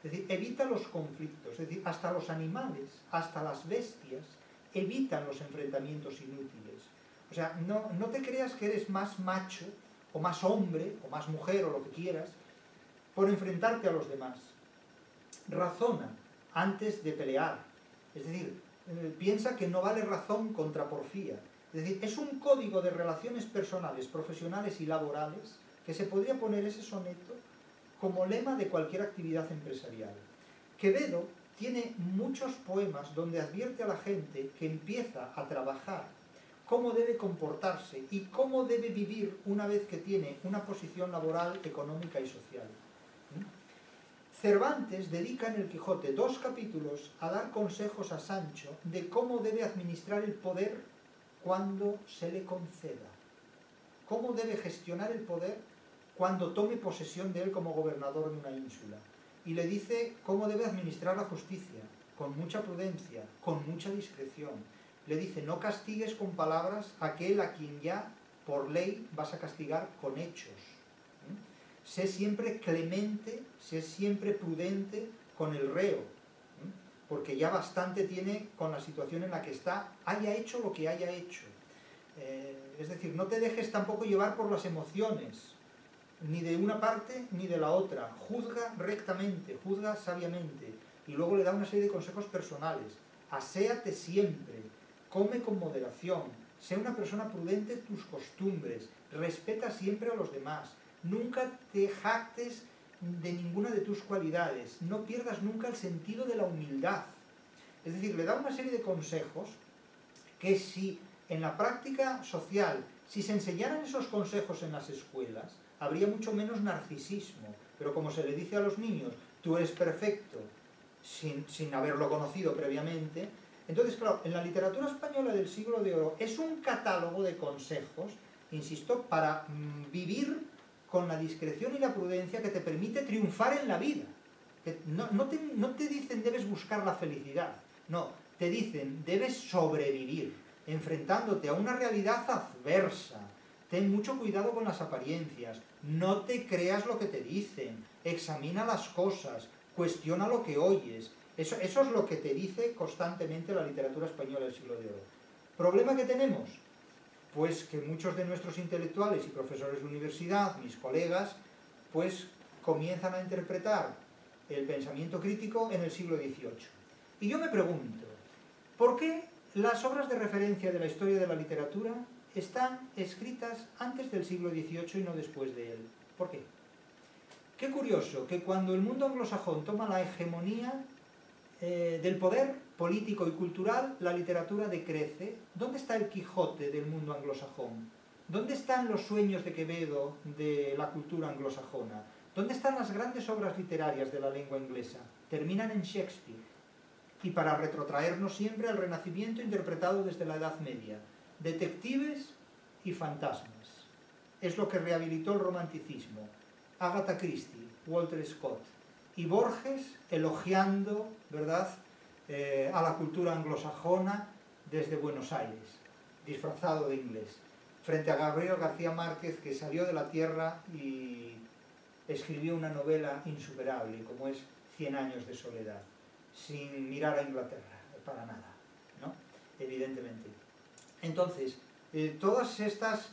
Es decir, evita los conflictos. Es decir, hasta los animales, hasta las bestias, evitan los enfrentamientos inútiles. O sea, no te creas que eres más macho, o más hombre, o más mujer, o lo que quieras, por enfrentarte a los demás. Razona antes de pelear. Es decir, piensa que no vale razón contra porfía. Es decir, es un código de relaciones personales, profesionales y laborales que se podría poner ese soneto como lema de cualquier actividad empresarial. Quevedo tiene muchos poemas donde advierte a la gente que empieza a trabajar cómo debe comportarse y cómo debe vivir una vez que tiene una posición laboral, económica y social. Cervantes dedica en el Quijote 2 capítulos a dar consejos a Sancho de cómo debe administrar el poder cuando se le conceda. Cómo debe gestionar el poder cuando tome posesión de él como gobernador de una ínsula. y le dice cómo debe administrar la justicia, con mucha prudencia, con mucha discreción. Le dice, no castigues con palabras a aquel a quien ya por ley vas a castigar con hechos. Sé siempre clemente, sé siempre prudente con el reo, porque ya bastante tiene con la situación en la que está, haya hecho lo que haya hecho. Es decir, no te dejes tampoco llevar por las emociones, ni de una parte ni de la otra. Juzga rectamente, juzga sabiamente. Y luego le da una serie de consejos personales. Aséate siempre, come con moderación, sé una persona prudente en tus costumbres, respeta siempre a los demás, nunca te jactes de ninguna de tus cualidades, no pierdas nunca el sentido de la humildad. Es decir, le da una serie de consejos que si en la práctica social, si se enseñaran esos consejos en las escuelas, habría mucho menos narcisismo. Pero como se le dice a los niños, tú eres perfecto, sin haberlo conocido previamente. Entonces, claro, en la literatura española del siglo de oro es un catálogo de consejos, insisto, para vivir con la discreción y la prudencia que te permite triunfar en la vida. Que no te dicen debes buscar la felicidad, no, te dicen debes sobrevivir, enfrentándote a una realidad adversa. Ten mucho cuidado con las apariencias, no te creas lo que te dicen, examina las cosas, cuestiona lo que oyes. Eso es lo que te dice constantemente la literatura española del siglo de oro. ¿Problema que tenemos? Pues que muchos de nuestros intelectuales y profesores de universidad, mis colegas, pues comienzan a interpretar el pensamiento crítico en el siglo XVIII. Y yo me pregunto, ¿por qué las obras de referencia de la historia de la literatura están escritas antes del siglo XVIII y no después de él? ¿Por qué? Qué curioso que cuando el mundo anglosajón toma la hegemonía del poder político y cultural, la literatura decrece. ¿Dónde está el Quijote del mundo anglosajón? ¿Dónde están los sueños de Quevedo de la cultura anglosajona? ¿Dónde están las grandes obras literarias de la lengua inglesa? Terminan en Shakespeare. Y para retrotraernos siempre al Renacimiento interpretado desde la Edad Media. Detectives y fantasmas. Es lo que rehabilitó el romanticismo. Agatha Christie, Walter Scott y Borges elogiando, ¿verdad?, a la cultura anglosajona desde Buenos Aires, disfrazado de inglés, frente a Gabriel García Márquez, que salió de la tierra y escribió una novela insuperable, como es 100 años de soledad, sin mirar a Inglaterra, para nada, ¿no?, evidentemente. Entonces, todas estas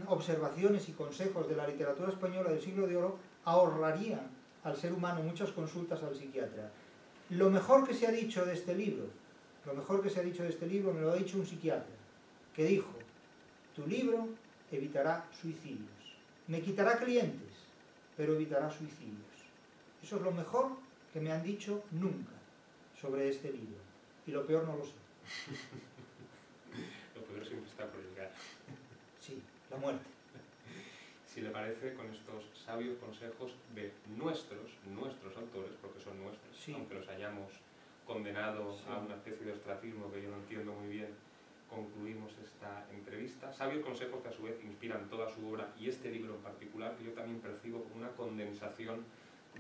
observaciones y consejos de la literatura española del siglo de oro ahorrarían al ser humano muchas consultas al psiquiatra. Lo mejor que se ha dicho de este libro, me lo ha dicho un psiquiatra, que dijo, tu libro evitará suicidios, me quitará clientes, pero evitará suicidios. Eso es lo mejor que me han dicho nunca sobre este libro. Y lo peor no lo sé. Lo peor siempre está por llegar. Sí, la muerte. Si le parece, con estos sabios consejos de nuestros autores, porque son nuestros, sí, aunque los hayamos condenado sí a una especie de ostracismo que yo no entiendo muy bien, concluimos esta entrevista. Sabios consejos que a su vez inspiran toda su obra y este libro en particular, que yo también percibo como una condensación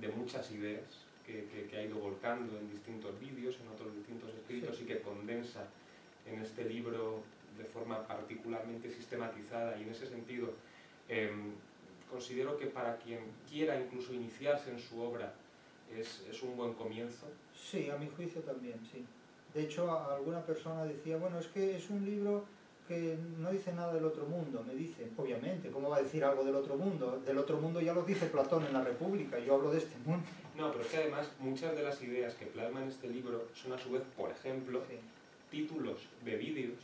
de muchas ideas que ha ido volcando en distintos vídeos, en otros distintos escritos, sí, y que condensa en este libro de forma particularmente sistematizada, y en ese sentido considero que para quien quiera incluso iniciarse en su obra es un buen comienzo. Sí, a mi juicio también, sí. De hecho, alguna persona decía, bueno, es que es un libro que no dice nada del otro mundo. Me dicen, obviamente, ¿cómo va a decir algo del otro mundo? Del otro mundo ya lo dice Platón en la República, yo hablo de este mundo. No, pero es que además muchas de las ideas que plasma en este libro son a su vez, por ejemplo, sí, títulos de vídeos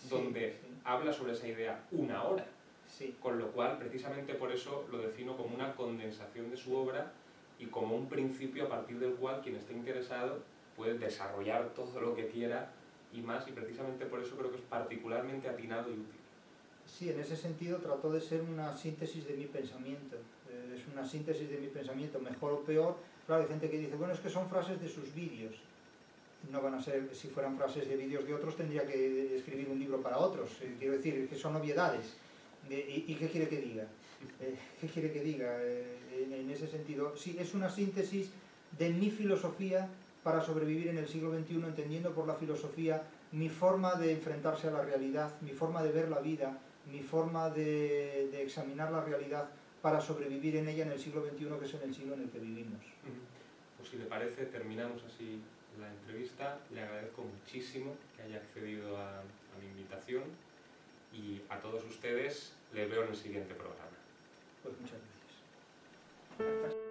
donde sí habla sobre esa idea una hora. Sí. Con lo cual, precisamente por eso lo defino como una condensación de su obra y como un principio a partir del cual quien esté interesado puede desarrollar todo lo que quiera y más, y precisamente por eso creo que es particularmente atinado y útil. Sí, en ese sentido trató de ser una síntesis de mi pensamiento. Es una síntesis de mi pensamiento, mejor o peor. Claro, hay gente que dice, bueno, es que son frases de sus vídeos. No van a ser, si fueran frases de vídeos de otros, tendría que escribir un libro para otros. Quiero decir, que son obviedades. ¿Y qué quiere que diga? ¿Qué quiere que diga? En ese sentido, sí, es una síntesis de mi filosofía para sobrevivir en el siglo XXI, entendiendo por la filosofía mi forma de enfrentarse a la realidad, mi forma de ver la vida, mi forma de examinar la realidad para sobrevivir en ella en el siglo XXI, que es en el siglo en el que vivimos. Pues si le parece, terminamos así la entrevista. Le agradezco muchísimo que haya accedido a mi invitación y a todos ustedes les veo en el siguiente programa. Pues muchas gracias.